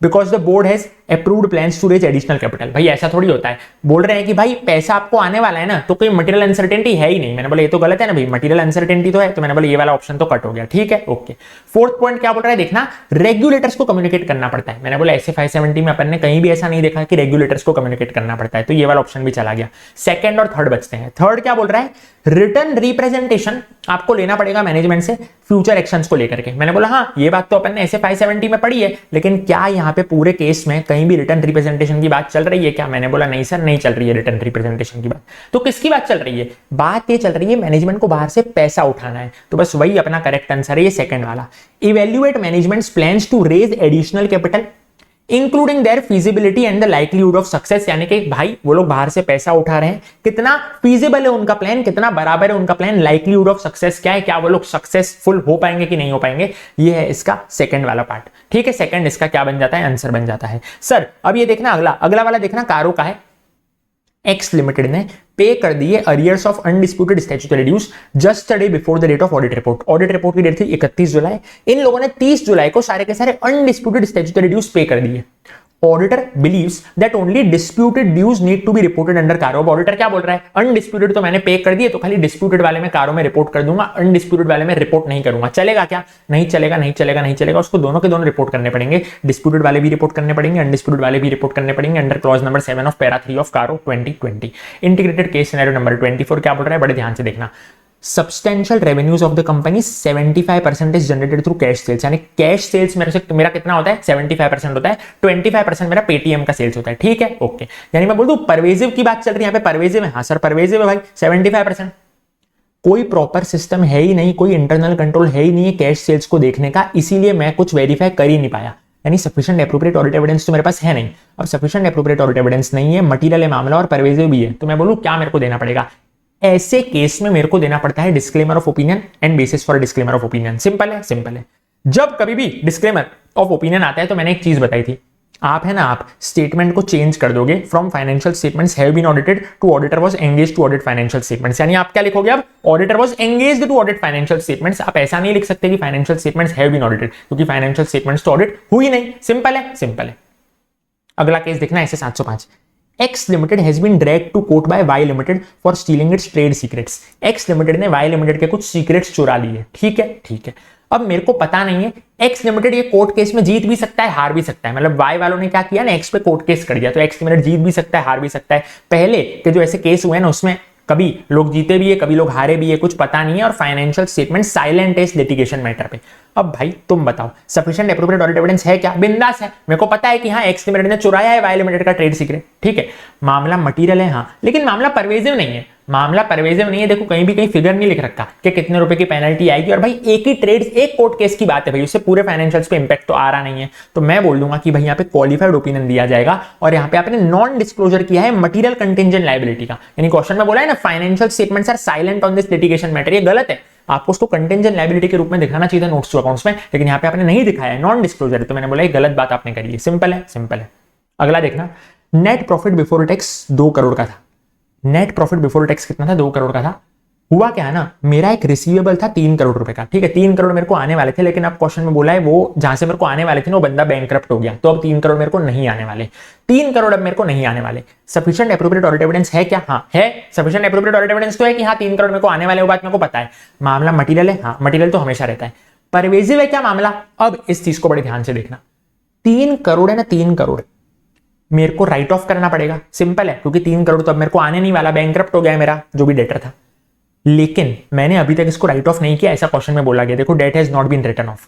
because the board has approved plans to raise additional capital. भाई ऐसा थोड़ी होता है, बोल रहे हैं कि भाई पैसा आपको आने वाला है ना, तो कोई मटेरियल अनसर्टेनिटी है ही नहीं। मैंने बोला ये तो गलत है ना भाई, मटेरियल अनसर्टेनिटी तो है, तो मैंने बोला ये वाला ऑप्शन तो कट हो गया, ठीक है ओके। फोर्थ पॉइंट क्या बोल रहा है देखना, रेगुलेटर्स को कम्युनिकेट करना पड़ता है। मैंने बोला ऐसे 570 में अपन ने कहीं भी ऐसा नहीं देखा कि रेगुलेटर्स को कम्युनिकेट करना पड़ता है, तो ये वाला ऑप्शन भी चला गया। सेकंड और थर्ड बचते हैं। थर्ड क्या बोल रहा है, रिटर्न रिप्रेजेंटेशन आपको लेना पड़ेगा मैनेजमेंट से फ्यूचर एक्शंस को लेकर के। मैंने बोला हाँ ये बात तो अपन ने ऐसे 570 में पढ़ी है, लेकिन क्या यहाँ पे पूरे केस में कहीं भी रिटर्न रिप्रेजेंटेशन की बात चल रही है क्या। मैंने बोला नहीं सर नहीं चल रही है रिटर्न रिप्रेजेंटेशन की बात। तो किसकी बात चल रही है, बात ये चल रही है मैनेजमेंट को बाहर से पैसा उठाना है, तो बस वही अपना करेक्ट आंसर है ये सेकंड वाला। Evaluate management's plans to raise additional capital including their feasibility and the likelihood of success, यानी कि भाई वो लोग बाहर से पैसा उठा रहे हैं, कितना फीजिबल है उनका प्लान, कितना बराबर है उनका प्लान, लाइक्लीहुड ऑफ सक्सेस क्या है, क्या वो लोग सक्सेसफुल हो पाएंगे कि नहीं हो पाएंगे, ये है इसका सेकंड वाला पार्ट, ठीक है। सेकंड इसका क्या बन जाता है, आंसर बन जाता है। सर अब ये देखना अगला वाला देखना, कारो का है। एक्स लिमिटेड ने पे कर दिए arrears of undisputed statutory dues just day before the date of audit report. Audit report की डेट थी 31 जुलाई, इन लोगों ने 30 जुलाई को सारे के सारे अनडिस्प्यूटेड स्टैट्यूटरी ड्यूज पे कर दिए। Auditor believes that only disputed dues need to be reported under CARO. अब ऑडिटर क्या बोल रहा है, अनडिस्प्यूटेड तो मैंने पे कर दिए, तो खाली डिस्प्यूटेड वाले में कारो में रिपोर्ट कर दूंगा, अनडिस्प्यूटेड वाले में रिपोर्ट नहीं करूंगा। चलेगा क्या? नहीं चलेगा, नहीं चलेगा, नहीं चलेगा। उसको दोनों के दोनों रिपोर्ट करने पड़ेंगे, डिस्प्यूटेड वाले भी रिपोर्ट करने पड़ेंगे, अनडिस्प्यूटेड वाले भी रिपोर्ट करने पड़ेंगे under clause number 7 of para 3 of CARO 2020। Integrated case scenario number 24 क्या बोल रहा है, बड़े ध्यान से देखना। Substantial revenues of the company 75% is generated through cash sales, यानी कैश सेल्स मेरा कितना होता है, 75% होता है, 25% मेरा पेटीएम का सेल्स होता है। ठीक है, ओके। यानी मैं बोल दूं परवेजिव की बात चल रही है यहाँ पे, परवेजिव है, हाँ सर परवेजिव है भाई 75%। कोई प्रॉपर सिस्टम है ही नहीं, कोई इंटरनल कंट्रोल है ही नहीं है कैश सेल्स को देखने का, इसीलिए मैं कुछ वेरीफाई कर ही नहीं पाया। यानी सफिशिएंट एप्रोप्रिएट ऑडिट एविडेंस तो मेरे पास है नहीं। अब सफिशिएंट एप्रोप्रिएट ऑडिट एविडेंस नहीं है, मटीरियल है मामला और परवेजिव भी है, तो मैं बोलूं क्या मेरे को देना पड़ेगा? ऐसे केस में मेरे को देना पड़ता है disclaimer of opinion and bases for disclaimer of opinion. Simple है, सिंपल है। जब कभी भी डिस्क्लेमर ऑफ ओपिनियन आता है तो मैंने एक चीज बताई थी, आप है ना, आप स्टेटमेंट को चेंज कर दोगे from financial statements have been audited to auditor was engaged to audit financial statements. यानी आप क्या लिखोगे अब, auditor was engaged to audit financial statements. आप ऐसा नहीं लिख सकते कि financial statements have been audited, क्योंकि फाइनेंशियल स्टेटमेंट्स तो ऑडिट हुई नहीं। सिंपल है, सिंपल है। अगला केस देखना ऐसे 705। X Limited has been dragged to court by Y Limited for stealing its trade secrets. X Limited ने Y Limited के कुछ सीक्रेट्स चुरा लिए। ठीक है, ठीक है। अब मेरे को पता नहीं है, X Limited ये कोर्ट केस में जीत भी सकता है, हार भी सकता है। मतलब Y वालों ने क्या किया ना, X पे कोर्ट केस कर दिया, तो X Limited जीत भी सकता है, हार भी सकता है। पहले के जो ऐसे केस हुए ना, उसमें कभी लोग जीते भी है, कभी लोग हारे भी है, कुछ पता नहीं है। और फाइनेंशियल स्टेटमेंट साइलेंट है इस लिटिगेशन मैटर पे। अब भाई तुम बताओ, सफिशिएंट एप्रोप्रिएट ऑडिट एविडेंस है क्या? बिंदास है, मेरे को पता है कि हाँ एक्स लिमिटेड ने चुराया है वाई लिमिटेड का ट्रेड सीक्रेट। ठीक है, मामला मटीरियल है, हाँ, लेकिन मामला परवेजिव नहीं है। मामला परवेजिव नहीं है, देखो कहीं भी कहीं फिगर नहीं लिख रखा कि कितने रुपए की पेनल्टी आएगी। और भाई एक ही ट्रेड, एक कोर्ट केस की बात है भाई, उससे पूरे फाइनेंशियल्स पे इंपैक्ट तो आ रहा नहीं है। तो मैं बोल दूंगा कि भाई यहाँ पे क्वालिफाइड ओपिनियन दिया जाएगा। और यहाँ पे आपने नॉन डिस्क्लोजर किया है मटीरियल कंटिंजेंट लायबिलिटी का, यानी क्वेश्चन में बोला है ना financial statements are silent on this litigation matter, ये गलत है। आपको उसको कंटिंजेंट लायबिलिटी के रूप में दिखाना चाहिए था नोट्स टू अकाउंट्स में, लेकिन यहाँ पे आपने नहीं दिखाया है, नॉन डिस्क्लोजर है। तो मैंने बोला ये गलत बात आपने करी है। सिंपल है, सिंपल है। अगला देखना, net profit before tax 2 crore का था। नेट प्रॉफिट बिफोर टैक्स कितना था? 2 करोड़ का था। हुआ क्या है ना, मेरा एक रिसीवेबल था 3 करोड़ रुपए का। ठीक है, 3 करोड़ मेरे को आने वाले थे, लेकिन अब क्वेश्चन में बोला है वो जहां से मेरे को आने वाले थे ना, वो बंदा बैंकक्रप्ट हो गया, तो अब 3 करोड़ मेरे को नहीं आने वाले। 3 करोड़ अब मेरे को नहीं आने वाले। सफिशिएंट एप्रोप्रिएट ऑडिट एविडेंस है क्या? हाँ है, सफिशिएंट एप्रोप्रिएट ऑडिट एविडेंस तो है कि हाँ 3 करोड़ मेरे को आने वाले, वो बात मेरे को पता है। मामला मटीरियल है, हाँ मटीरियल तो हमेशा रहता है। परवेजिव है क्या मामला? अब इस चीज को बड़े ध्यान से देखना। 3 करोड़ है ना, 3 करोड़ मेरे को राइट ऑफ करना पड़ेगा। सिंपल है, क्योंकि 3 करोड़ तो अब मेरे को आने नहीं वाला, बैंकक्रप्ट हो गया है मेरा जो भी डेटर था। लेकिन मैंने अभी तक इसको राइट ऑफ नहीं किया, ऐसा क्वेश्चन में बोला गया। देखो, date has not been written off.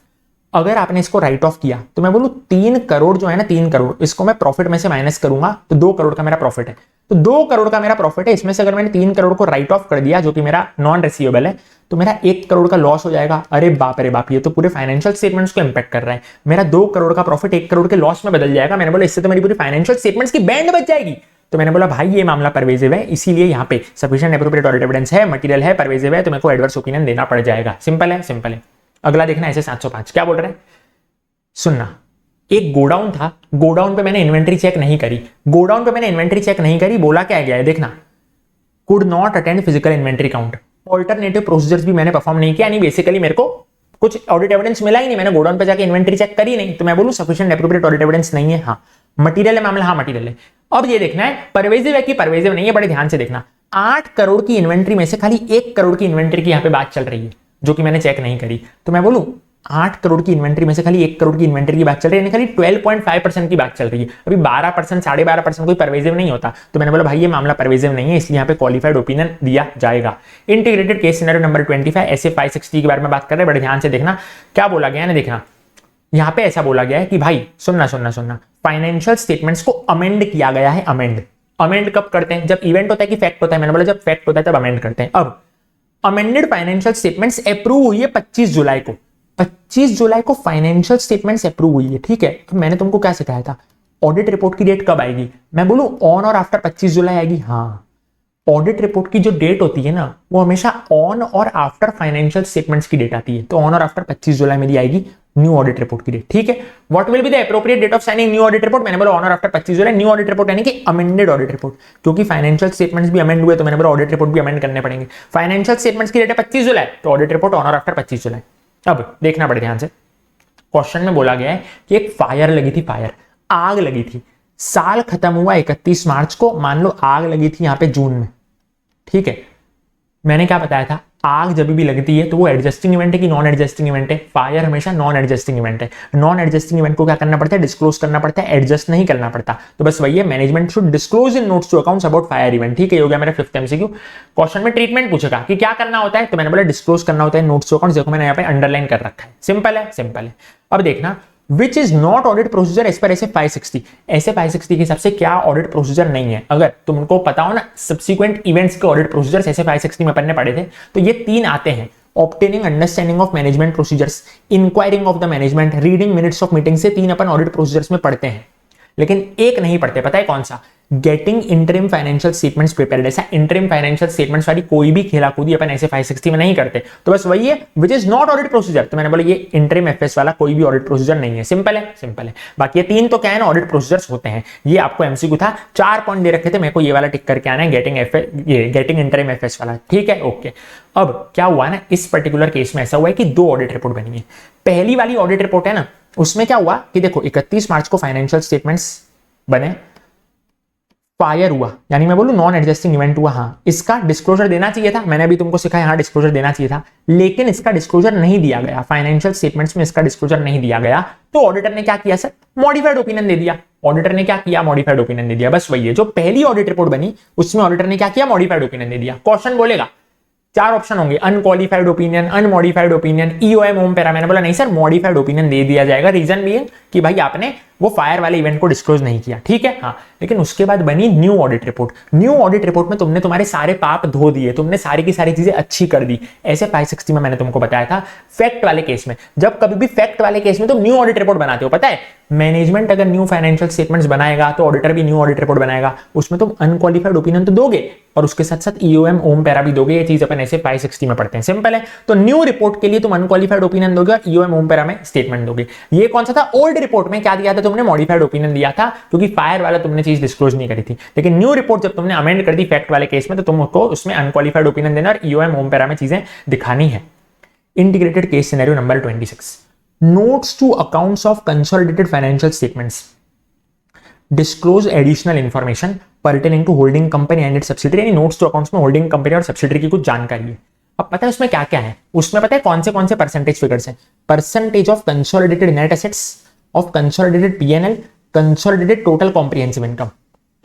अगर आपने इसको राइट ऑफ किया तो मैं बोलूं 3 करोड़ जो है ना, 3 करोड़ इसको मैं प्रॉफिट में से माइनस करूंगा तो 2 करोड़ का मेरा प्रॉफिट है। तो 2 करोड़ का मेरा प्रॉफिट है, इसमें से अगर मैंने 3 करोड़ को राइट ऑफ कर दिया जो कि मेरा नॉन रिसीवेबल है, तो मेरा 1 करोड़ का लॉस हो जाएगा। अरे बाप, ये तो पूरे फाइनेंशियल स्टेटमेंट्स को इंपैक्ट कर रहा है। मेरा 2 करोड़ का प्रॉफिट 1 करोड़ के लॉस में बदल जाएगा। मैंने बोला इससे तो मेरी पूरी फाइनेंशियल स्टेटमेंट्स की बैंड बच जाएगी। तो मैंने बोला भाई ये मामला परवेजिव है, इसीलिए यहाँ पे सफिशिएंट एप्रोप्रिएट ऑडिट एविडेंस है, मटीरियल है, परवेजिव है, तो मेरे को एडवर्स ओपिनियन देना पड़ जाएगा। सिंपल है, सिंपल है। अगला देखना ऐसे 705 क्या बोल रहे हैं, सुनना। एक गोडाउन था, गोडाउन पे मैंने इन्वेंट्री चेक नहीं करी, गोडाउन पे मैंने इन्वेंट्री चेक नहीं करी, बोला क्या गया है देखना, could not attend physical inventory count. Alternative procedures भी मैंने परफॉर्म नहीं किया, यानी बेसिकली मेरे को कुछ ऑडिट एविडेंस मिला ही नहीं, मैंने गोडाउन पे जाके इन्वेंट्री चेक करी नहीं। तो मैं बोलूं सफिशिएंट एप्रोप्रिएट ऑडिट एविडेंस नहीं है। हाँ मटीरियल है मामला, हाँ मटीरियल है। अब ये देखना है परवेजिव है कि परवेजिव नहीं है, बड़े ध्यान से देखना। 8 करोड़ की इन्वेंट्री में से खाली 1 करोड़ की इन्वेंट्री की यहाँ पे बात चल रही है, जो कि मैंने चेक नहीं करी। तो मैं बोलूं 8 करोड़ की इन्वेंट्री में से खाली 1 करोड़ की इन्वेंट्री की बात चल रही है, यानी खाली 12.5% की बात चल रही है। अभी 12%, 12.5% कोई परवेजिव नहीं होता। तो मैंने बोला भाई ये मामला परवेजिव नहीं है, इसलिए यहाँ पे क्वालिफाइड ओपिनियन दिया जाएगा। इंटीग्रेटेड केस सिनेरियो नंबर 25 ऐसे 560 के बारे में बात कर रहे हैं, बड़े ध्यान से देखना क्या बोला गया है ना। देखना यहाँ पे ऐसा बोला गया है कि भाई सुनना, फाइनेंशियल स्टेटमेंट्स को अमेंड किया गया है। अमेंड कब करते हैं? जब इवेंट होता है कि फैक्ट होता है? मैंने बोला जब फैक्ट होता है तब अमेंड करते हैं। अब अमेंडेड फाइनेंशियल स्टेटमेंट्स अप्रूव हुई है 25 जुलाई को। 25 जुलाई को फाइनेंशियल स्टेटमेंट्स अप्रूव हुई है, ठीक है। तो मैंने तुमको क्या सिखाया था, ऑडिट रिपोर्ट की डेट कब आएगी? मैं बोलूं ऑन और आफ्टर 25 जुलाई आएगी। हाँ, ऑडिट रिपोर्ट की जो डेट होती है ना, वो हमेशा ऑन और आफ्टर फाइनेंशियल स्टेटमेंट्स की डेट आती है। तो ऑन और आफ्टर 25 जुलाई में दी आएगी न्यू ऑडिट रिपोर्ट की डेट, ठीक है। What will be the appropriate date of signing new audit report? मैंने बोला ऑन और after 25 July. New audit report यानी कि अमेंडेड ऑडिट रिपोर्ट, क्योंकि फाइनेंशियल स्टेटमेंट्स भी अमेंड हुए, तो मैंने बोला ऑडिट रिपोर्ट भी अमेंड करने पड़ेंगे। फाइनेंशियल स्टेटमेंट्स की डेट है 25 जुलाई, तो ऑडिट रिपोर्ट ऑन और आफ्टर 25 जुलाई। अब देखना बड़े ध्यान से, क्वेश्चन में बोला गया है कि एक फायर लगी थी, फायर आग लगी थी, साल खत्म हुआ 31 मार्च को, मान लो आग लगी थी यहां पे जून में, ठीक है। मैंने क्या बताया था, आग जब भी लगती है तो वो एडजस्टिंग इवेंट है कि नॉन एडजस्टिंग इवेंट है? फायर हमेशा नॉन एडजस्टिंग इवेंट है। नॉन एडजस्टिंग इवेंट को क्या करना पड़ता है? डिस्क्लोज करना पड़ता है, एडजस्ट नहीं करना पड़ता। तो बस वही है, management should disclose in notes to accounts about fire event, ठीक है। हो गया मेरा 5th MCQ। क्वेश्चन में ट्रीटमेंट पूछेगा कि क्या करना होता है, तो मैंने बोला डिस्क्लोज करना होता है नोट्स टू अकाउंट्स। देखो मैंने यहाँ पे अंडरलाइन कर रखा है, सिंपल है, सिंपल है। अब देखना, which is not audit procedure as per SF 560। SF 560 के हिसाब से क्या ऑडिट प्रोसीजर नहीं है? अगर तुमको पता हो ना सब्सिक्वेंट इवेंट्स के ऑडिट प्रोसीजर्स SF 560 में पढ़ने पड़े थे, तो ये 3 आते हैं। Obtaining understanding of management procedures, enquiring of the management, reading minutes of meeting से 3 अपन ऑडिट प्रोसीजर्स में पढ़ते हैं। लेकिन एक नहीं पढ़ते, पता है कौन सा? Getting interim financial statements prepared. ऐसा इंटरिम फाइनेंशियल स्टेटमेंट्स वाली कोई भी खेलाकूदी अपन ऐसे 560 में नहीं करते। तो बस वही है, which is not audit procedure. तो मैंने बोला ये इंटरिम FS वाला कोई भी ऑडिट प्रोसीजर नहीं है, सिंपल है, सिंपल है। बाकी ये 3 तो क्या है ना, ऑडिट प्रोसीजर्स होते हैं। ये आपको MCQ था, 4 पॉइंट दे रखे थे, मेरे को ये वाला टिक करके आना है, गेटिंग इंटरिम FS वाला, ठीक है, ओके। अब क्या हुआ ना, इस पर्टिकुलर केस में ऐसा हुआ है कि 2 ऑडिट रिपोर्ट बनी है। पहली वाली ऑडिट रिपोर्ट है ना, उसमें क्या हुआ कि देखो 31 मार्च को फाइनेंशियल स्टेटमेंट्स बने, फायर हुआ, यानी मैं बोलूं नॉन एडजस्टिंग इवेंट हुआ, हाँ, इसका डिस्क्लोजर देना चाहिए था। मैंने अभी तुमको सिखाया, हाँ डिस्क्लोजर देना चाहिए था, लेकिन इसका डिस्क्लोजर नहीं दिया गया। फाइनेंशियल स्टेटमेंट्स में इसका डिस्क्लोजर नहीं दिया गया, तो ऑडिटर ने क्या किया सर? मॉडिफाइड ओपिनियन दे दिया। ऑडिटर ने क्या किया? मॉडिफाइड ओपिनियन दे दिया। बस वही है, जो पहली ऑडिट रिपोर्ट बनी उसमें ऑडिटर ने क्या किया? मॉडिफाइड ओपिनियन दे दिया। क्वेश्चन बोलेगा, 4 ऑप्शन होंगे, unqualified opinion, unmodified opinion, EOM home para. मैंने बोला नहीं सर, मॉडिफाइड ओपिनियन दे दिया जाएगा। रीजन भी है कि भाई आपने वो फायर वाले इवेंट को डिस्क्लोज नहीं किया, ठीक है, हाँ। लेकिन उसके बाद बनी new audit report. New audit report में तुमने तुम्हारे सारे पाप धो दिए, तुमने सारी की सारी चीजें अच्छी कर दी। ऐसे 560 में मैंने तुमको बताया था, फैक्ट वाले केस में, जब कभी भी फैक्ट वाले केस में तुम न्यू ऑडिट रिपोर्ट बनाते हो, पता है मैनेजमेंट अगर न्यू फाइनेंशियल स्टेटमेंट्स बनाएगा तो ऑडिटर भी न्यू ऑडिट रिपोर्ट बनाएगा। उसमें तुम अनक्वालिफाइड ओपिनियन तो दोगे और उसके साथ साथ EOM ओम पैरा भी दोगे। ये चीज अपन ऐसे 560 में पढ़ते हैं, सिंपल है। तो न्यू रिपोर्ट के लिए तुम अनक्वालिफाइड ओपिनियन दोगे और EOM ओम पैरा में स्टेटमेंट दोगे। ये कौन सा था? ओल्ड रिपोर्ट में क्या दिया था तुमने? मॉडिफाइड ओपिनियन दिया था, क्योंकि फायर वाला तुमने चीज डिस्क्लोज नहीं करी थी। लेकिन न्यू रिपोर्ट जब तुमने अमेंड कर दी फैक्ट वाले केस में, तो तुमको उसमें अनक्वालिफाइड ओपिनियन देना और EOM ओम पैरा में चीजें दिखानी है। Integrated case scenario number 26, notes to accounts of consolidated financial statements disclose additional information pertaining to holding company and its subsidiary. यानी नोट्स टू अकाउंट्स में होल्डिंग कंपनी और सब्सिडरी की कुछ जानकारी है। अब पता है उसमें क्या क्या है? उसमें पता है कौन से परसेंटेज फिगर्स हैं? Percentage of consolidated net assets, of consolidated P&L, consolidated total comprehensive income,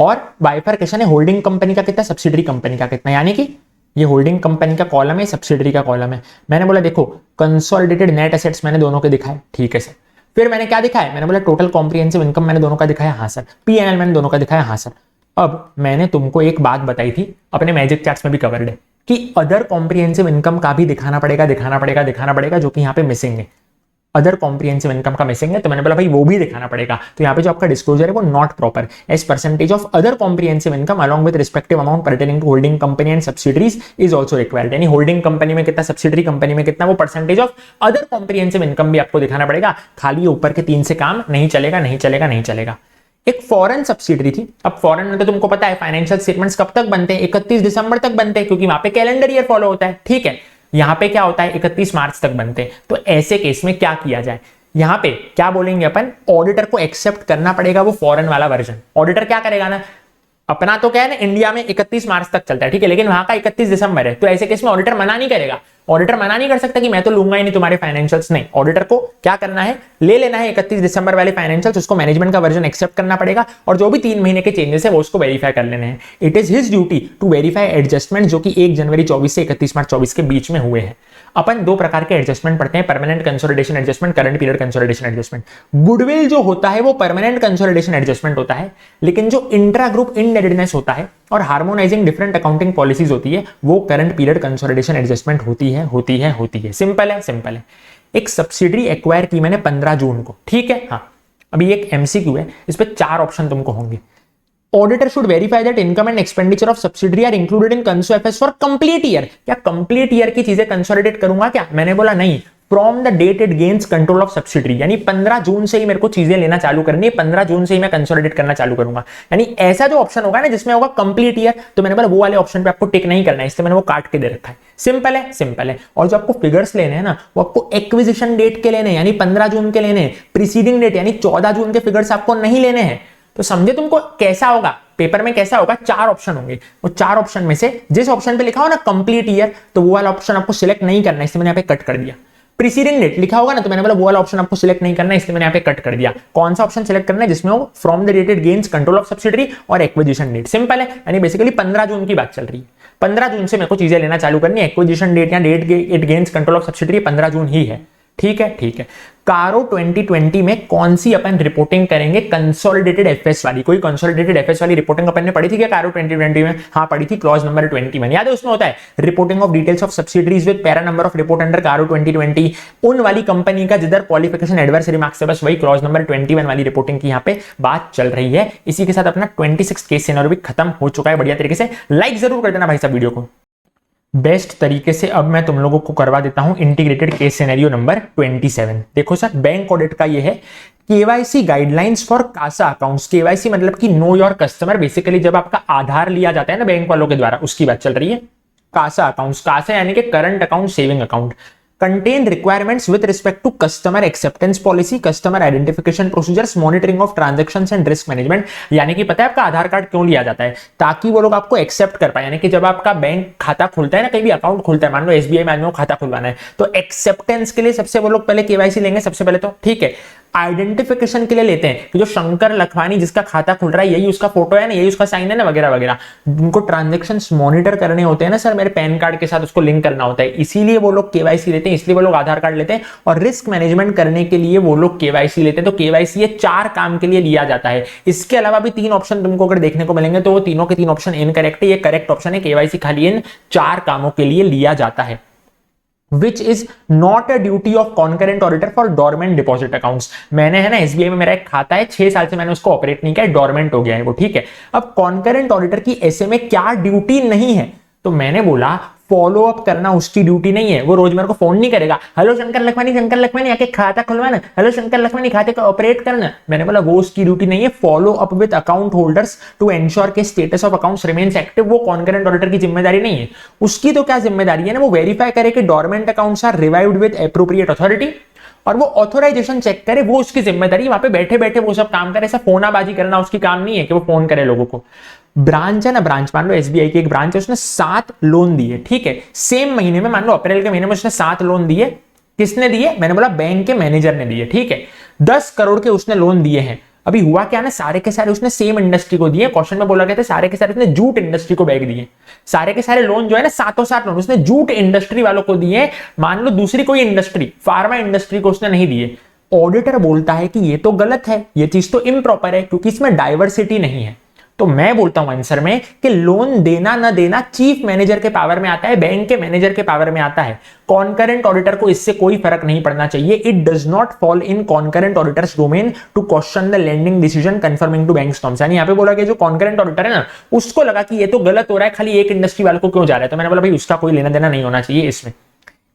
और बाइफरकेशन है होल्डिंग कंपनी का कितना, सब्सिडरी कंपनी का कितना। यानी कि ये होल्डिंग कंपनी का कॉलम है, सब्सिडरी का कॉलम है। मैंने बोला देखो कंसोलिडेटेड नेट एसेट्स मैंने दोनों के दिखाए, ठीक है सर। फिर मैंने क्या दिखाया? मैंने बोला टोटल कॉम्प्रिहेंसिव इनकम मैंने दोनों का दिखाया, हाँ सर। P&L मैंने दोनों का दिखाया, हाँ सर। अब मैंने तुमको एक बात बताई थी, अपने मैजिक चार्ट्स में भी कवर्ड है, कि अदर कॉम्प्रिहेंसिव इनकम का भी दिखाना पड़ेगा, जो कि यहाँ पे मिसिंग है। अदर कॉम्प्रिहेंसिव इनकम का मिसिंग है, तो मैंने बोला भाई वो भी दिखाना पड़ेगा। तो यहाँ पे जो आपका डिस्क्लोजर है वो not proper, as percentage of other comprehensive income along with respective amount pertaining to holding company and subsidiaries is also required. यानी होल्डिंग कंपनी में कितना, सब्सिडरी कंपनी में कितना, वो percentage of other comprehensive income भी आपको दिखाना पड़ेगा। खाली ऊपर के 3 से काम नहीं चलेगा। एक फॉरेन सब्सिडरी थी। अब फॉरेन में तो तुमको पता है फाइनेंशियल स्टेटमेंट्स कब तक बनते हैं? 31 दिसंबर तक बनते हैं, क्योंकि वहां पे कैलेंडर ईयर फॉलो होता है, ठीक है। यहां पे क्या होता है? 31 मार्च तक बनते हैं। तो ऐसे केस में क्या किया जाए? यहां पे क्या बोलेंगे अपन? ऑडिटर को एक्सेप्ट करना पड़ेगा वो फॉरेन वाला वर्जन। ऑडिटर क्या करेगा ना, अपना तो क्या है ना, इंडिया में 31 मार्च तक चलता है, ठीक है, लेकिन वहां का 31 दिसंबर है। तो ऐसे केस में ऑडिटर मना नहीं करेगा। ऑडिटर मना नहीं कर सकता कि मैं तो लूंगा ही नहीं तुम्हारे फाइनेंशियल्स, नहीं। ऑडिटर को क्या करना है? ले लेना है 31 दिसंबर वाले फाइनेंशियल्स, उसको मैनेजमेंट का वर्जन एक्सेप्ट करना पड़ेगा, और जो भी 3 महीने के चेंजेस है वो उसको वेरीफाई कर लेने हैं। It is his duty to verify adjustment, जो कि 1 जनवरी 24 से 31 मार्च 24 के बीच में हुए हैं। अपन 2 प्रकार के एडजस्टमेंट पढ़ते हैं, permanent consolidation adjustment, current period consolidation adjustment. Goodwill जो होता है वो परमानेंट कंसोलिडेशन एडजस्टमेंट होता है, लेकिन जो इंट्रा ग्रुप इंडेबिटनेस होता है और हार्मोनाइजिंग डिफरेंट अकाउंटिंग पॉलिसीज होती है, वो करंट पीरियड कंसोलिडेशन एडजस्टमेंट होती है। सिंपल है। एक सब्सिडरी एक्वायर की मैंने 15 जून को, ठीक है, हाँ। अभी एक MCQ है, इस पे 4 ऑप्शन तुमको होंगे। Auditor should verify that income and expenditure of subsidiary are included in conso FS for complete year. क्या कंप्लीट ईयर की चीजें कंसोलिडेट करूंगा क्या? मैंने बोला नहीं, from the date it gains control of subsidiary, यानी 15 जून से ही मेरे को चीजें लेना चालू करनी है, 15 जून से ही मैं कंसोलिडेट करना चालू करूंगा। यानी ऐसा जो ऑप्शन होगा ना जिसमें होगा कंप्लीट ईयर, तो मैंने बोला वो वाले ऑप्शन पे आपको टिक नहीं करना है, इसलिए मैंने वो काट के दे रखा है। सिंपल है, सिंपल है। और जो आपको फिगर्स लेने हैं ना वो आपको एक्विजिशन डेट के लेने हैं, यानी 15 जून के लेने हैं। प्रीसीडिंग डेट यानी 14 जून के फिगर्स आपको नहीं लेने हैं। तो समझे तुमको कैसा होगा पेपर में, कैसा होगा, 4 ऑप्शन होंगे, वो 4 ऑप्शन में से जिस ऑप्शन पे लिखा हो ना कंप्लीट ईयर, तो वो वाला ऑप्शन आपको सिलेक्ट नहीं करना है, इसलिए मैंने यहाँ पे कट कर दिया। प्रीसीडिंग डेट लिखा होगा ना, तो मैंने बोला वो वाला ऑप्शन आपको सिलेक्ट नहीं करना है, इसलिए मैंने यहाँ पे कट कर दिया। कौन सा ऑप्शन सिलेक्ट करना है, जिसमें हो from the date it gains control of subsidiary और एक्विजिशन डेट। सिंपल है, यानी बेसिकली 15 जून की बात चल रही है। 15 जून से मेरे को चीजें लेना चालू करनी है। एक्विजिशन डेट या date it gains control of subsidiary 15 जून ही है। ठीक है, ठीक है। कारो 2020 में कौन सी अपन रिपोर्टिंग करेंगे, कंसोलिडेटेड एफएस वाली। कोई कंसोलिडेटेड एफएस वाली रिपोर्टिंग अपन ने पढ़ी थी क्या कारो 2020 में? हाँ पढ़ी थी, क्लॉज नंबर 21 याद है, उसमें होता है reporting of details of subsidiaries with para number of report under कारो 2020। उन वाली कंपनी का जिधर क्वालिफिकेशन एडवर्सरी मार्क्स है, बस वही क्लॉज नंबर 21 वाली रिपोर्टिंग की यहाँ पे बात चल रही है। इसी के साथ अपना 26 केस सिनेरियो भी खत्म हो चुका है बढ़िया तरीके से। लाइक जरूर कर देना भाई साहब वीडियो को। बेस्ट तरीके से अब मैं तुम लोगों को करवा देता हूं इंटीग्रेटेड केस सिनेरियो नंबर 27। देखो सर, बैंक ऑडिट का ये है KYC guidelines for CASA accounts. KYC मतलब कि नो योर कस्टमर, बेसिकली जब आपका आधार लिया जाता है ना बैंक वालों के द्वारा, उसकी बात चल रही है। कासा अकाउंट्स, कासा यानी कि current account, saving account. contain requirements with respect to customer acceptance policy, customer identification procedures, monitoring of transactions and risk management। यानी कि पता है आपका आधार कार्ड क्यों लिया जाता है? ताकि वो लोग आपको एक्सेप्ट कर पाए। यानी कि जब आपका बैंक खाता खुलता है ना, कहीं भी अकाउंट खुलता है, मान लो एसबीआई में आदमी को खाता खुलवाना है, तो एक्सेप्टेंस के लिए सबसे वो लोग पहले केवाईसी लेंगे सबसे पहले, तो ठीक है। आइडेंटिफिकेशन के लिए लेते हैं कि जो शंकर लखवानी जिसका खाता खुल रहा है यही उसका फोटो है ना, यही उसका साइन है ना, वगैरह वगैरह। उनको ट्रांजैक्शंस मॉनिटर करने होते हैं ना सर, मेरे पैन कार्ड के साथ उसको लिंक करना होता है, इसीलिए वो लोग केवाईसी लेते हैं, इसलिए वो लोग आधार कार्ड लेते हैं। और रिस्क मैनेजमेंट करने के लिए वो लोग केवाईसी लेते हैं। तो केवाईसी ये 4 काम के लिए लिया जाता है। इसके अलावा भी 3 ऑप्शन तुमको अगर देखने को मिलेंगे तो वो तीनों के 3 ऑप्शन इनकरेक्ट है। ये करेक्ट ऑप्शन है, केवाईसी खाली इन 4 कामों के लिए लिया जाता है। Which is not a duty of concurrent auditor for dormant deposit accounts। मैंने है ना एसबीआई में मेरा एक खाता है, 6 साल से मैंने उसको ऑपरेट नहीं किया, डोरमेंट हो गया है वो, ठीक है। अब कॉन्करेंट ऑडिटर की ऐसे में क्या ड्यूटी नहीं है, तो मैंने बोला फॉलो अप करना उसकी ड्यूटी नहीं है। वो रोज मेरे को फोन नहीं करेगा, हेलो शंकर लखवानी आके खाता खुलवाना, हेलो शंकर लखवानी खाते को ऑपरेट करना। मैंने बोला वो उसकी ड्यूटी नहीं है। Follow up with account holders to ensure के status of accounts remains active, वो कॉन्करेंट ऑडिटर की जिम्मेदारी नहीं है। उसकी तो क्या जिम्मेदारी है ना, वो वेरीफाई करे कि dormant accounts are revived with appropriate authority, और वो ऑथोराइजेशन चेक करे, वो उसकी जिम्मेदारी। वहां पे बैठे बैठे वो सब काम करे, ऐसा फोनाबाजी करना उसकी काम नहीं है कि वो फोन करे लोगों को। ब्रांच है ना, ब्रांच मान लो एसबीआई की एक ब्रांच है, उसने 7 लोन दिए, ठीक है। सेम महीने में, मान लो अप्रैल के महीने में उसने 7 लोन दिए। किसने दिए? मैंने बोला बैंक के मैनेजर ने दिए, ठीक है। 10 करोड़ के उसने लोन दिए हैं। अभी हुआ क्या ना, सारे के सारे उसने सेम इंडस्ट्री को दिए। क्वेश्चन में बोला गया था सारे के सारे उसने जूट इंडस्ट्री को बैग दिए। सारे के सारे लोन जो है ना, 7 लोन उसने जूट इंडस्ट्री वालों को दिए। मान लो दूसरी कोई इंडस्ट्री, फार्मा इंडस्ट्री को उसने नहीं दिए। ऑडिटर बोलता है कि ये तो गलत है, ये चीज तो इम्प्रॉपर है, क्योंकि इसमें डाइवर्सिटी नहीं है। तो मैं बोलता हूं आंसर में कि लोन देना ना देना चीफ मैनेजर के पावर में आता है, बैंक के मैनेजर के पावर में आता है। कॉन्करेंट ऑडिटर को इससे कोई फर्क नहीं पड़ना चाहिए। It does not fall in concurrent auditors domain to question the lending decision conforming to banks norms. यानी यहां पे बोला गया जो कॉन्करेंट ऑडिटर है ना, उसको लगा कि ये तो गलत हो रहा है, खाली एक इंडस्ट्री वाले को क्यों जा रहा है। तो मैंने बोला भाई उसका कोई लेना देना नहीं होना चाहिए इसमें।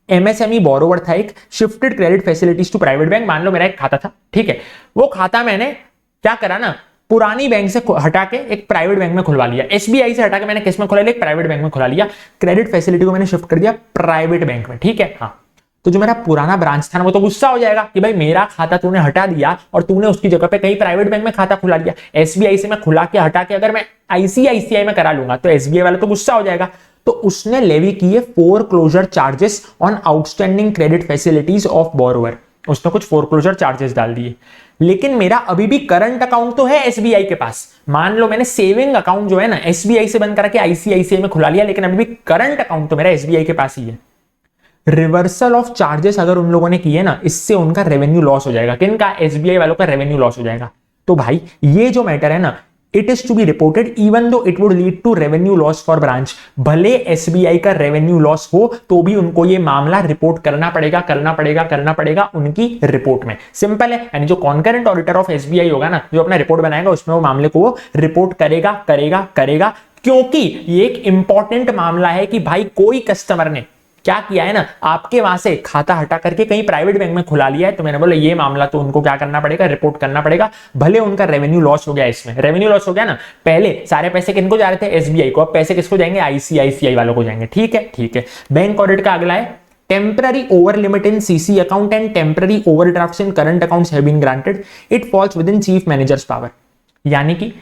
एमएसएमई बोरोवर था एक, shifted credit facilities to private bank. मान लो मेरा एक खाता था, ठीक है। वो खाता मैंने क्या करा ना, पुरानी बैंक से हटा के एक प्राइवेट बैंक में खुलवा लिया। एसबीआई से हटा के मैंने किस में खुला लिया? एक प्राइवेट बैंक में खुला लिया। क्रेडिट फैसिलिटी को मैंने शिफ्ट कर दिया प्राइवेट बैंक में, ठीक है। हाँ, तो जो मेरा पुराना ब्रांच था ना, वो तो गुस्सा हो जाएगा कि भाई मेरा खाता तूने हटा दिया और तूने उसकी जगह पे कहीं प्राइवेट बैंक में खाता खुला लिया। एसबीआई से मैं खुला के हटा के अगर मैं आईसीआईसीआई में करा लूंगा तो एसबीआई वाला तो गुस्सा हो जाएगा। तो उसने लेवी किए foreclosure charges on outstanding credit facilities of borrower. उसने कुछ फोरक्लोजर चार्जेस डाल दिए। लेकिन मेरा अभी भी करंट अकाउंट तो है एसबीआई के पास। मान लो मैंने सेविंग अकाउंट जो है ना एसबीआई से बंद करके आईसीआईसीआई में खुला लिया, लेकिन अभी भी करंट अकाउंट तो मेरा एसबीआई के पास ही है। रिवर्सल ऑफ चार्जेस अगर उन लोगों ने किए ना, इससे उनका रेवेन्यू लॉस हो जाएगा। किनका? एसबीआई वालों का रेवेन्यू लॉस हो जाएगा। तो भाई ये जो मैटर है ना, it is to be reported even though it would lead to revenue loss for branch. भले एसबीआई का रेवेन्यू लॉस हो तो भी उनको ये मामला रिपोर्ट करना पड़ेगा उनकी रिपोर्ट में। सिंपल है। यानी जो कॉन्करेंट ऑडिटर ऑफ एसबीआई होगा ना, जो अपना रिपोर्ट बनाएगा उसमें वो मामले को रिपोर्ट करेगा, क्योंकि ये एक इंपॉर्टेंट मामला है कि भाई कोई कस्टमर ने क्या किया है ना, आपके वहां से खाता हटा करके कहीं प्राइवेट बैंक में खुला लिया है। तो मैंने बोला ये मामला तो उनको क्या करना पड़ेगा, रिपोर्ट करना पड़ेगा। भले उनका रेवेन्यू लॉस हो गया, इसमें रेवेन्यू लॉस हो गया ना, पहले सारे पैसे किनको जा रहे थे, एसबीआई को, अब पैसे किसको जाएंगे, आईसीआईसीआई वालों को जाएंगे। ठीक है, ठीक है। बैंक ऑडिट का अगला है temporary over limit in CC account and temporary overdrafts in current accounts have been granted, it falls within chief managers power. यानी कि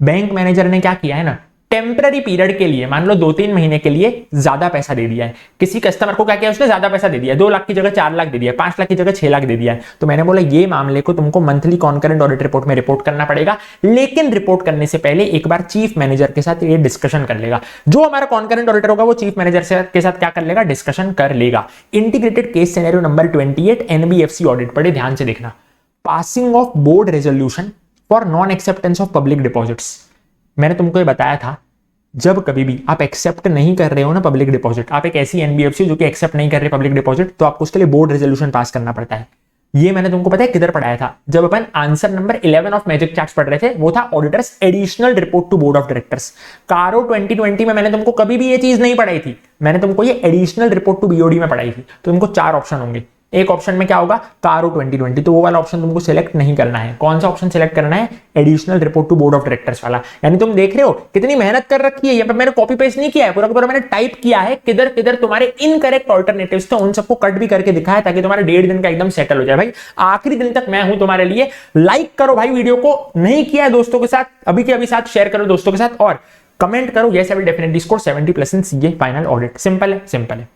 बैंक मैनेजर ने क्या किया है ना, टेम्पररी पीरियड के लिए, मान लो 2-3 महीने के लिए ज्यादा पैसा दे दिया है किसी कस्टमर को, क्या किया उसने, ज्यादा पैसा दे दिया, 2 लाख की जगह 4 लाख दे दिया, 5 लाख की जगह 6 लाख दे दिया है। तो मैंने बोला ये मामले को तुमको मंथली कॉन्करेंट ऑडिट रिपोर्ट में रिपोर्ट करना पड़ेगा, लेकिन रिपोर्ट करने से पहले एक बार चीफ मैनेजर के साथ ये डिस्कशन कर लेगा। जो हमारा कॉन्करेंट ऑडिटर होगा वो चीफ मैनेजर के साथ क्या कर लेगा, डिस्कशन कर लेगा। Integrated case scenario number 28 NBFC audit पढ़े, ध्यान से देखना। Passing of board resolution for non acceptance of public deposits. मैंने तुमको ये बताया था, जब कभी भी आप एक्सेप्ट नहीं कर रहे हो ना पब्लिक डिपॉजिट, आप एक ऐसी एनबीएफसी जो कि एक्सेप्ट नहीं कर रहे पब्लिक डिपॉजिट, तो आपको उसके लिए बोर्ड रेजोल्यूशन पास करना पड़ता है। ये मैंने तुमको पता है किधर पढ़ाया था, जब अपन answer number 11 of magic charts पढ़ रहे थे, वो था auditors additional report to board of directors. CARO 2020 में मैंने तुमको कभी भी ये चीज नहीं पढ़ाई थी, मैंने तुमको ये एडिशनल रिपोर्ट टू बीओडी में पढ़ाई थी। तो तुमको 4 ऑप्शन होंगे, एक ऑप्शन में क्या होगा, कारो 2020, तो वो वाला ऑप्शन तुमको सिलेक्ट नहीं करना है। कौन सा ऑप्शन सिलेक्ट करना है, additional report to board of directors वाला। यानी तुम देख रहे हो कितनी मेहनत कर रखी है, यहाँ पे मैंने कॉपी पेस्ट नहीं किया है, पूरा पूरा मैंने टाइप किया है, किधर किधर तुम्हारे इनकरेक्ट ऑल्टरनेटिव्स थे उन सबको कट भी करके दिखाया, ताकि तुम्हारा 1.5 दिन का एकदम सेटल हो जाए। भाई आखिरी दिन तक मैं हूं तुम्हारे लिए। लाइक करो भाई, वीडियो को नहीं किया है दोस्तों के साथ, अभी के अभी साथ शेयर करो दोस्तों के साथ, और कमेंट करो yes I will definitely score 70+ in CA final audit. Simple है, सिंपल है।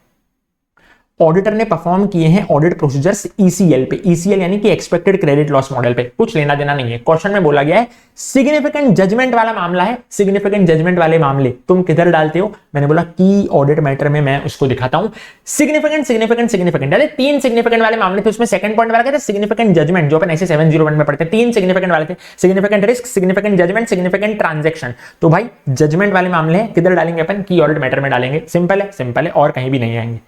ऑडिटर ने परफॉर्म किए हैं ऑडिट प्रोसीजर्स ईसीएल पे, ईसीएल यानी कि एक्सपेक्टेड क्रेडिट लॉस मॉडल पे, कुछ लेना देना नहीं है। क्वेश्चन में बोला गया है सिग्निफिकेंट जजमेंट वाला मामला है, सिग्निफिकेंट जजमेंट वाले मामले तुम किधर डालते हो, मैंने बोला की ऑडिट मैटर में मैं उसको दिखाता हूं। सिग्निफिकेंट सिग्निफिकेंट सिग्निफिकेंट, अरे 3 सिग्निफिकेंट वाले मामले थे, उसमें सेकंड पॉइंट वाला क्या था, सिग्निफिकेंट जजमेंट, जो अपन ऐसे 701 में पढ़ते हैं। 3 सिग्निफिकेंट वाले थे, significant risk, significant judgement, significant transaction. तो भाई जजमेंट वाले मामले हैं, किधर डालेंगे अपन, की ऑडिट मैटर में डालेंगे। सिंपल है, सिंपल है, और कहीं भी नहीं आएंगे।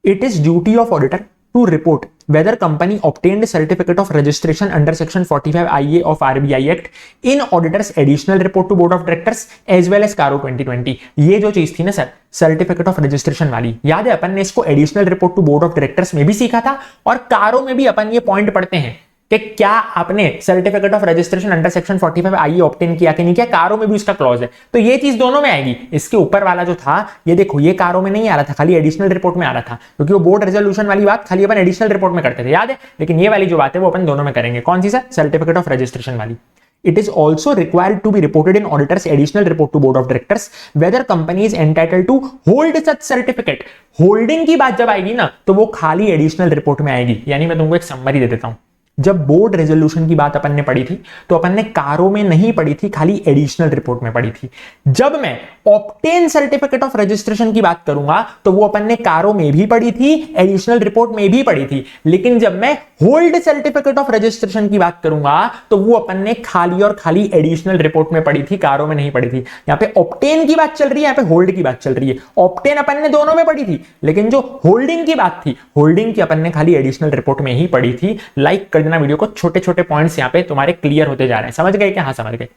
It is duty of auditor to report whether company obtained certificate of registration under section 45 IA of RBI Act in auditor's additional report to board of directors as well as CARO 2020। ये जो चीज थी ना sir, certificate of registration वाली, याद है अपन ने इसको additional report to board of directors में भी सीखा था, और कारो में भी अपन ये पॉइंट पढ़ते हैं कि क्या आपने certificate of registration under section 45 आईए ऑब्टेन किया कि नहीं किया, कारो में भी उसका क्लॉज है। तो ये चीज दोनों में आएगी। इसके ऊपर वाला जो था, ये देखो, ये कारो में नहीं आ रहा था, खाली एडिशनल रिपोर्ट में आ रहा था, क्योंकि वो बोर्ड रेजोल्यूशन वाली बात खाली अपन एडिशनल रिपोर्ट में करते थे, याद है। लेकिन ये वाली जो बात है वो अपन दोनों में करेंगे। कौन सी सर, सर्टिफिकेट ऑफ रजिस्ट्रेशन वाली। It is also required to be reported in auditor's additional report to board of directors whether company is entitled to hold such certificate। Holding की बात जब आएगी ना, तो वो खाली एडिशनल रिपोर्ट में आएगी। यानी मैं तुमको एक समरी दे देता हूं, जब बोर्ड रेजोल्यूशन की बात अपन ने पढ़ी थी, तो अपन ने कारो में नहीं पढ़ी थी, खाली एडिशनल रिपोर्ट में पढ़ी थी। जब मैं ऑब्टेन सर्टिफिकेट ऑफ रजिस्ट्रेशन की बात करूंगा, तो वो अपन ने कारो में भी पढ़ी थी, एडिशनल रिपोर्ट में भी पढ़ी थी। लेकिन जब मैं होल्ड सर्टिफिकेट ऑफ रजिस्ट्रेशन की बात करूंगा, तो वो अपन ने खाली और खाली एडिशनल रिपोर्ट में पढ़ी थी, कारो में नहीं पढ़ी थी। यहां पे ऑब्टेन की बात चल रही है, यहां पे होल्ड की बात चल रही है। ऑब्टेन अपन ने दोनों में पढ़ी थी, लेकिन जो होल्डिंग की बात थी, होल्डिंग की अपन ने खाली एडिशनल रिपोर्ट में ही पढ़ी थी। लाइक कर देना वीडियो को, छोटे छोटे पॉइंट्स यहां पे तुम्हारे क्लियर होते जा रहे हैं। समझ गए क्या? हाँ समझ गए।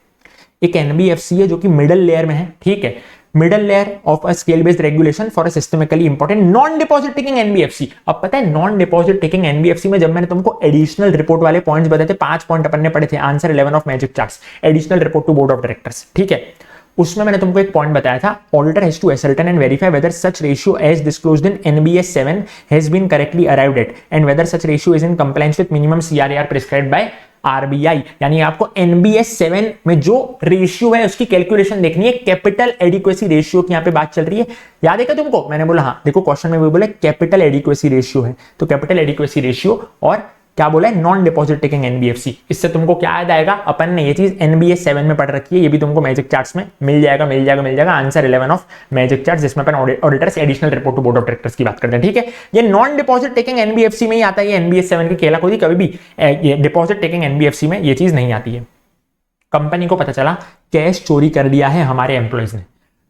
एक एनबीएफसी है जो कि मिडिल लेयर में है, ठीक है, middle layer of a scale based regulation for a systemically important non deposit taking NBFC. अब पता है नॉन डिपॉजिट टेकिंग एनबीएफसी में जब मैंने तुमको एडिशनल रिपोर्ट वाले पॉइंट्स बताए थे, 5 पॉइंट अपन ने पढ़े थे, answer 11 of magic charts, additional report to board of directors, ठीक है। उसमें मैंने तुमको एक पॉइंट बताया था, auditor has to ascertain and verify whether such ratio as disclosed in NBS 7 has been correctly arrived at and whether such ratio is in compliance with minimum CRAR prescribed by RBI। यानी आपको NBS 7 में जो ratio है उसकी calculation देखनी है, capital adequacy ratio की यहाँ पे बात चल रही है। याद है क्या तुमको? मैंने बोला हाँ, देखो क्वेश्चन में भी बोला कैपिटल एडिक्वेसी रेशियो है, तो कैपिटल एडिक्वेसी रेशियो और क्या बोला है, नॉन डिपॉजिट टेकिंग एनबीएफसी। इससे तुमको क्या याद आएगा, अपन ने ये चीज एनबीएस 7 में पढ़ रखी है, ये भी तुमको मैजिक चार्ट्स में मिल जाएगा, मिल जाएगा, मिल जाएगा। आंसर 11 ऑफ मैजिक चार्ट्स, जिसमें अपन auditors additional report to board of directors की बात करते हैं, ठीक है। ये नॉन डिपॉजिट टेकिंग एनबीएफसी में ही आता है, ये एनबीएस 7 की खेला खोदी, कभी भी डिपॉजिट टेकिंग एनबीएफसी में ये चीज नहीं आती है। कंपनी को पता चला कैश चोरी कर लिया है हमारे एम्प्लॉयज ने,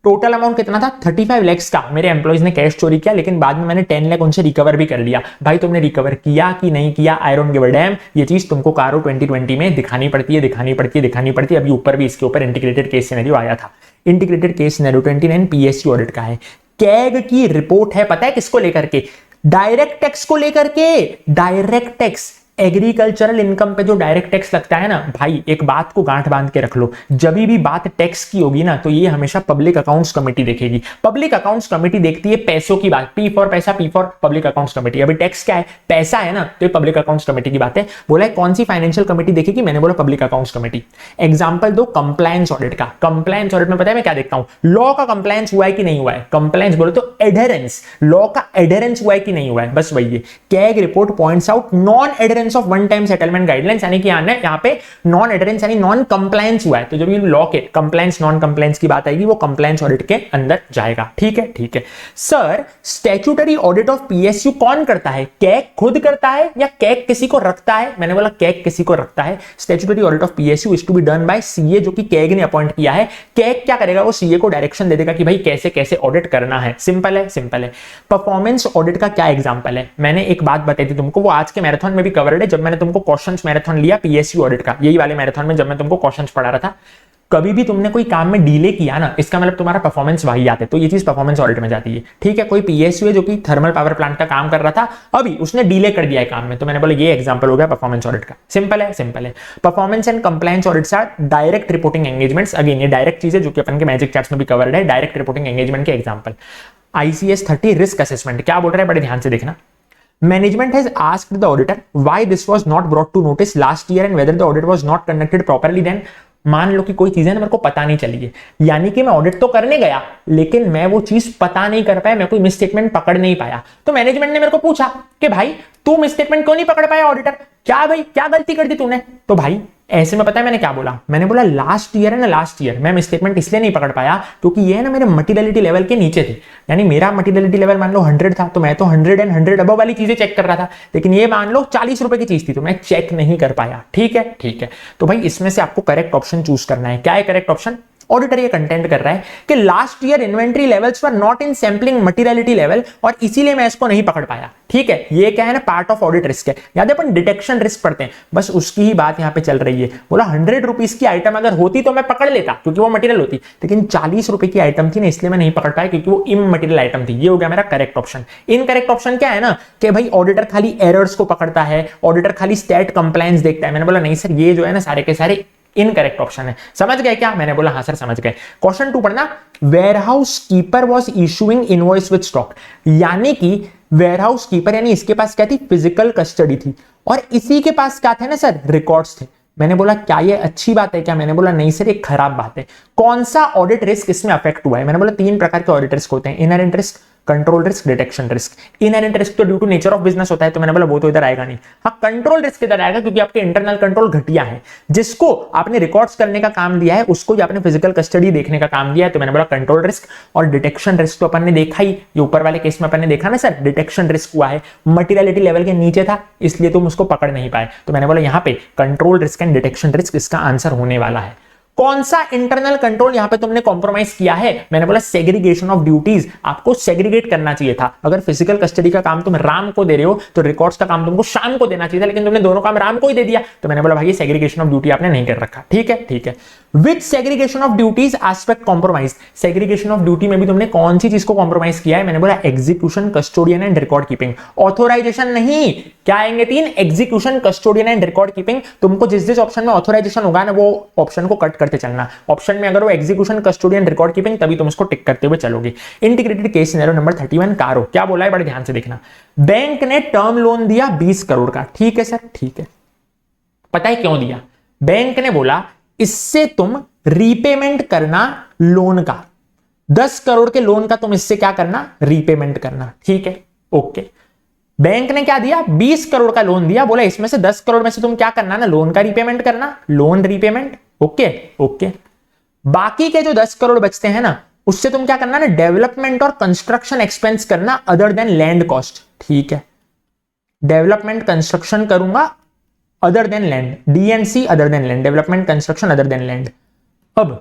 टोटल अमाउंट कितना था 35 लाख का, मेरे एम्प्लॉयज ने कैश चोरी किया, लेकिन बाद में मैंने 10 लाख उनसे रिकवर भी कर लिया। भाई तुमने रिकवर किया कि नहीं किया, I don't give a dam. ये चीज तुमको कारो 2020 में दिखानी पड़ती है, दिखानी पड़ती है, दिखानी पड़ती है। अभी ऊपर भी इसके ऊपर इंटीग्रेटेड केस सिनेरियो आया था। Integrated case scenario 29 PSC audit का है। कैग की रिपोर्ट है, पता है किसको लेकर के? डायरेक्ट टैक्स को लेकर के। डायरेक्ट टैक्स, एग्रीकल्चरल इनकम पे जो डायरेक्ट टैक्स लगता है ना भाई, एक बात को गांठ बांध के रख लो, जब भी बात टैक्स की होगी ना तो ये हमेशा पब्लिक अकाउंट्स कमेटी देखेगी। पब्लिक अकाउंट्स कमेटी देखती है पैसों की बात, पी फॉर पैसा, P for public accounts committee. अभी टैक्स क्या है? पैसा है ना, तो ये पब्लिक अकाउंट्स कमेटी की बात है। बोला है कौन सी फाइनेंशियल कमेटी देखेगी? मैंने बोला पब्लिक अकाउंट्स कमेटी। एग्जाम्पल दो कंप्लायंस ऑडिट का। कंप्लायंस ऑडिट में पता है मैं क्या देखता हूं? लॉ का कंप्लायंस हुआ है कि नहीं हुआ है। कंप्लायंस बोले तो एडहेरेंस, लॉ का एडहेरेंस हुआ है कि नहीं हुआ है, बस वही है। CAG report points out non adherence of one time settlement guidelines, यानी कि यहाँ पे नॉन एडहेरेंस यानी नॉन कंप्लायंस हुआ है। तो जब ये लॉ के कंप्लायंस नॉन कंप्लायंस की बात आएगी वो कंप्लायंस ऑडिट के अंदर जाएगा। ठीक है, ठीक है sir. Statutory audit of PSU कौन करता है? कैग खुद करता है या कैग किसी को रखता है? मैंने बोला कैग किसी को रखता है। Statutory audit of PSU is to be done by CA, जो कि कैग ने अपॉइंट किया है। कैग क्या करेगा? वो सीए को डायरेक्शन दे देगा कि भाई कैसे कैसे ऑडिट करना है। सिंपल है, सिंपल है। परफॉर्मेंस ऑडिट का क्या एग्जांपल है? मैंने एक बात बताई थी तुमको, वो आज के मैराथन में भी कवर्ड है, जब मैंने तुमको क्वेश्चंस मैराथन लिया पीएसयू ऑडिट का, यही वाले मैराथन में जब मैं तुमको क्वेश्चंस पढ़ा रहा था। कभी भी तुमने कोई काम में डिले किया ना, इसका मतलब तुम्हारा परफॉर्मेंस वही आता है, तो ये चीज परफॉर्मेंस ऑडिट में जाती है। ठीक है, कोई पीएसयू है जो कि थर्मल पावर प्लांट का काम कर रहा था, अभी उसने डिले कर दिया है काम में, तो मैंने बोला ये एग्जांपल हो गया परफॉर्मेंस ऑडिट का। सिंपल है, सिंपल है। Performance and compliance audits are direct reporting engagements. Again ये डायरेक्ट चीज है जो कि अपन के मैजिक चार्ट्स में भी कवर्ड है। डायरेक्ट रिपोर्टिंग एंगेजमेंट के एग्जांपल ICS 30 रिस्क असेसमेंट। क्या बोल रहा है, बड़े ध्यान से देखना। Management has asked the auditor why this was not brought to notice last year and whether the audit was not conducted properly then। मान लो कि कोई चीज है ना मेरे को पता नहीं चली है, यानी कि मैं ऑडिट तो करने गया लेकिन मैं वो चीज पता नहीं कर पाया, मैं कोई मिसस्टेटमेंट पकड़ नहीं पाया। तो मैनेजमेंट ने मेरे को पूछा कि भाई तू मिसस्टेटमेंट क्यों नहीं पकड़ पाया ऑडिटर, क्या भाई क्या गलती कर दी तूने? तो भाई ऐसे में पता है मैंने क्या बोला? मैंने बोला लास्ट ईयर है ना, लास्ट ईयर मैं मिसस्टेटमेंट इसलिए नहीं पकड़ पाया क्योंकि ये ना मेरे मटेरियलिटी लेवल के नीचे थे। यानी मेरा मटेरियलिटी लेवल मान लो 100 था, तो मैं तो 100 एंड 100 अबव वाली चीजें चेक कर रहा था, लेकिन ये मान लो 40 रुपए की चीज थी तो मैं चेक नहीं कर पाया। ठीक है, ठीक है। तो भाई इसमें से आपको करेक्ट ऑप्शन चूज करना है। क्या है करेक्ट ऑप्शन? ऑडिटर ये कंटेंट कर रहा है कि last year inventory levels were not in sampling materiality level और इसीलिए मैं इसको नहीं पकड़ पाया। ठीक है, ये क्या है ना, पार्ट ऑफ ऑडिट रिस्क है। याद है अपन डिटेक्शन रिस्क पढ़ते हैं, बस उसकी ही बात यहां पे चल रही है। बोला 100 रुपीज की आइटम अगर होती तो मैं पकड़ लेता क्योंकि वो मटेरियल होती, लेकिन 40 रुपए की आइटम थी ना इसलिए मैं नहीं पकड़ पाया क्योंकि वो इमटेरियल आइटम थी। ये हो गया मेरा करेक्ट ऑप्शन। इनकरेक्ट ऑप्शन क्या है ना कि भाई ऑडिटर खाली एरर्स को पकड़ता है, ऑडिटर खाली स्टैट कंप्लायंस देखता है। मैंने बोला नहीं सर, ये जो है ना सारे के सारे इनकरेक्ट ऑप्शन है। समझ गए क्या? मैंने बोला हाँ सर समझ गए। क्वेश्चन 2 पढ़ना। Warehouse keeper was issuing invoice with stock, यानी कि वेयरहाउस कीपर यानी इसके पास क्या थी? फिजिकल कस्टडी थी और इसी के पास क्या थे ना सर? रिकॉर्ड्स थे। मैंने बोला क्या ये अच्छी बात है क्या? मैंने बोला नहीं सर ये खराब बात है। कौन सा ऑडिट रिस्क इसमें अफेक्ट हुआ है? मैंने बोला 3 प्रकार के ऑडिट रिस्क होते हैं, inherent risk, control risk, detection risk. Inherent risk तो due to nature of business होता है, तो मैंने बोला वो तो इधर आएगा नहीं। हाँ, कंट्रोल रिस्क इधर आएगा क्योंकि आपके इंटरनल कंट्रोल घटिया है। जिसको आपने रिकॉर्ड्स करने का काम दिया है उसको ही आपने फिजिकल कस्टडी देखने का काम दिया है, तो मैंने बोला कंट्रोल रिस्क। और डिटेक्शन रिस्क तो अपन ने देखा ही, ये ऊपर वाले केस में अपन ने देखा ना सर, डिटेक्शन रिस्क हुआ है, मटेरियलिटी लेवल के नीचे था इसलिए तुम उसको पकड़ नहीं पाए, तो मैंने बोला यहाँ पे control risk and detection risk इसका आंसर होने वाला है। कौन सा इंटरनल कंट्रोल यहां पे तुमने कॉम्प्रोमाइज किया है? मैंने बोला सेग्रीगेशन ऑफ ड्यूटीज। आपको सेग्रीगेट करना चाहिए था। अगर फिजिकल कस्टडी का काम तुम राम को दे रहे हो तो रिकॉर्ड्स का काम तुमको शाम को देना चाहिए था, लेकिन तुमने दोनों काम राम को ही दे दिया, तो मैंने बोला भाई ये सेग्रीगेशन ऑफ ड्यूटी आपने नहीं कर रखा। ठीक है, ठीक है। Which segregation of duties aspect compromise, segregation of duty में भी तुमने कौन सी चीज को कॉम्प्रोमाइज किया है? मैंने बोला execution, custodian and record keeping. Authorisation नहीं, क्या आएंगे 3? Execution, custodian and record keeping. तुमको जिस जिस ऑप्शन में ऑथोराइजेशन होगा ना वो ऑप्शन को कट करते चलना। ऑप्शन में अगर वो एग्जीक्यूशन, कस्टोडियन, रिकॉर्ड कीपिंग तभी तुम उसको टिक करते हुए चलोगे। इंटीग्रेटेड केस सिनेरियो नंबर 31 कारो। क्या बोला है बड़े ध्यान से देखना। बैंक ने टर्म लोन दिया 20 करोड़ का। ठीक है सर, ठीक है। पता है क्यों दिया? बैंक ने बोला इससे तुम रीपेमेंट करना लोन का, 10 करोड़ के लोन का तुम इससे क्या करना? रीपेमेंट करना। ठीक है, ओके। बैंक ने क्या दिया? 20 करोड़ का लोन दिया, बोला इसमें से 10 करोड़ में से तुम क्या करना ना? लोन का रीपेमेंट करना, लोन रीपेमेंट। Okay, okay. बाकी के जो 10 करोड़ बचते हैं ना उससे तुम क्या करना ना? डेवलपमेंट और कंस्ट्रक्शन एक्सपेंस करना अदर देन लैंड कॉस्ट। ठीक है, डेवलपमेंट कंस्ट्रक्शन करूंगा other than land, DNC other than land, development construction other than land. अब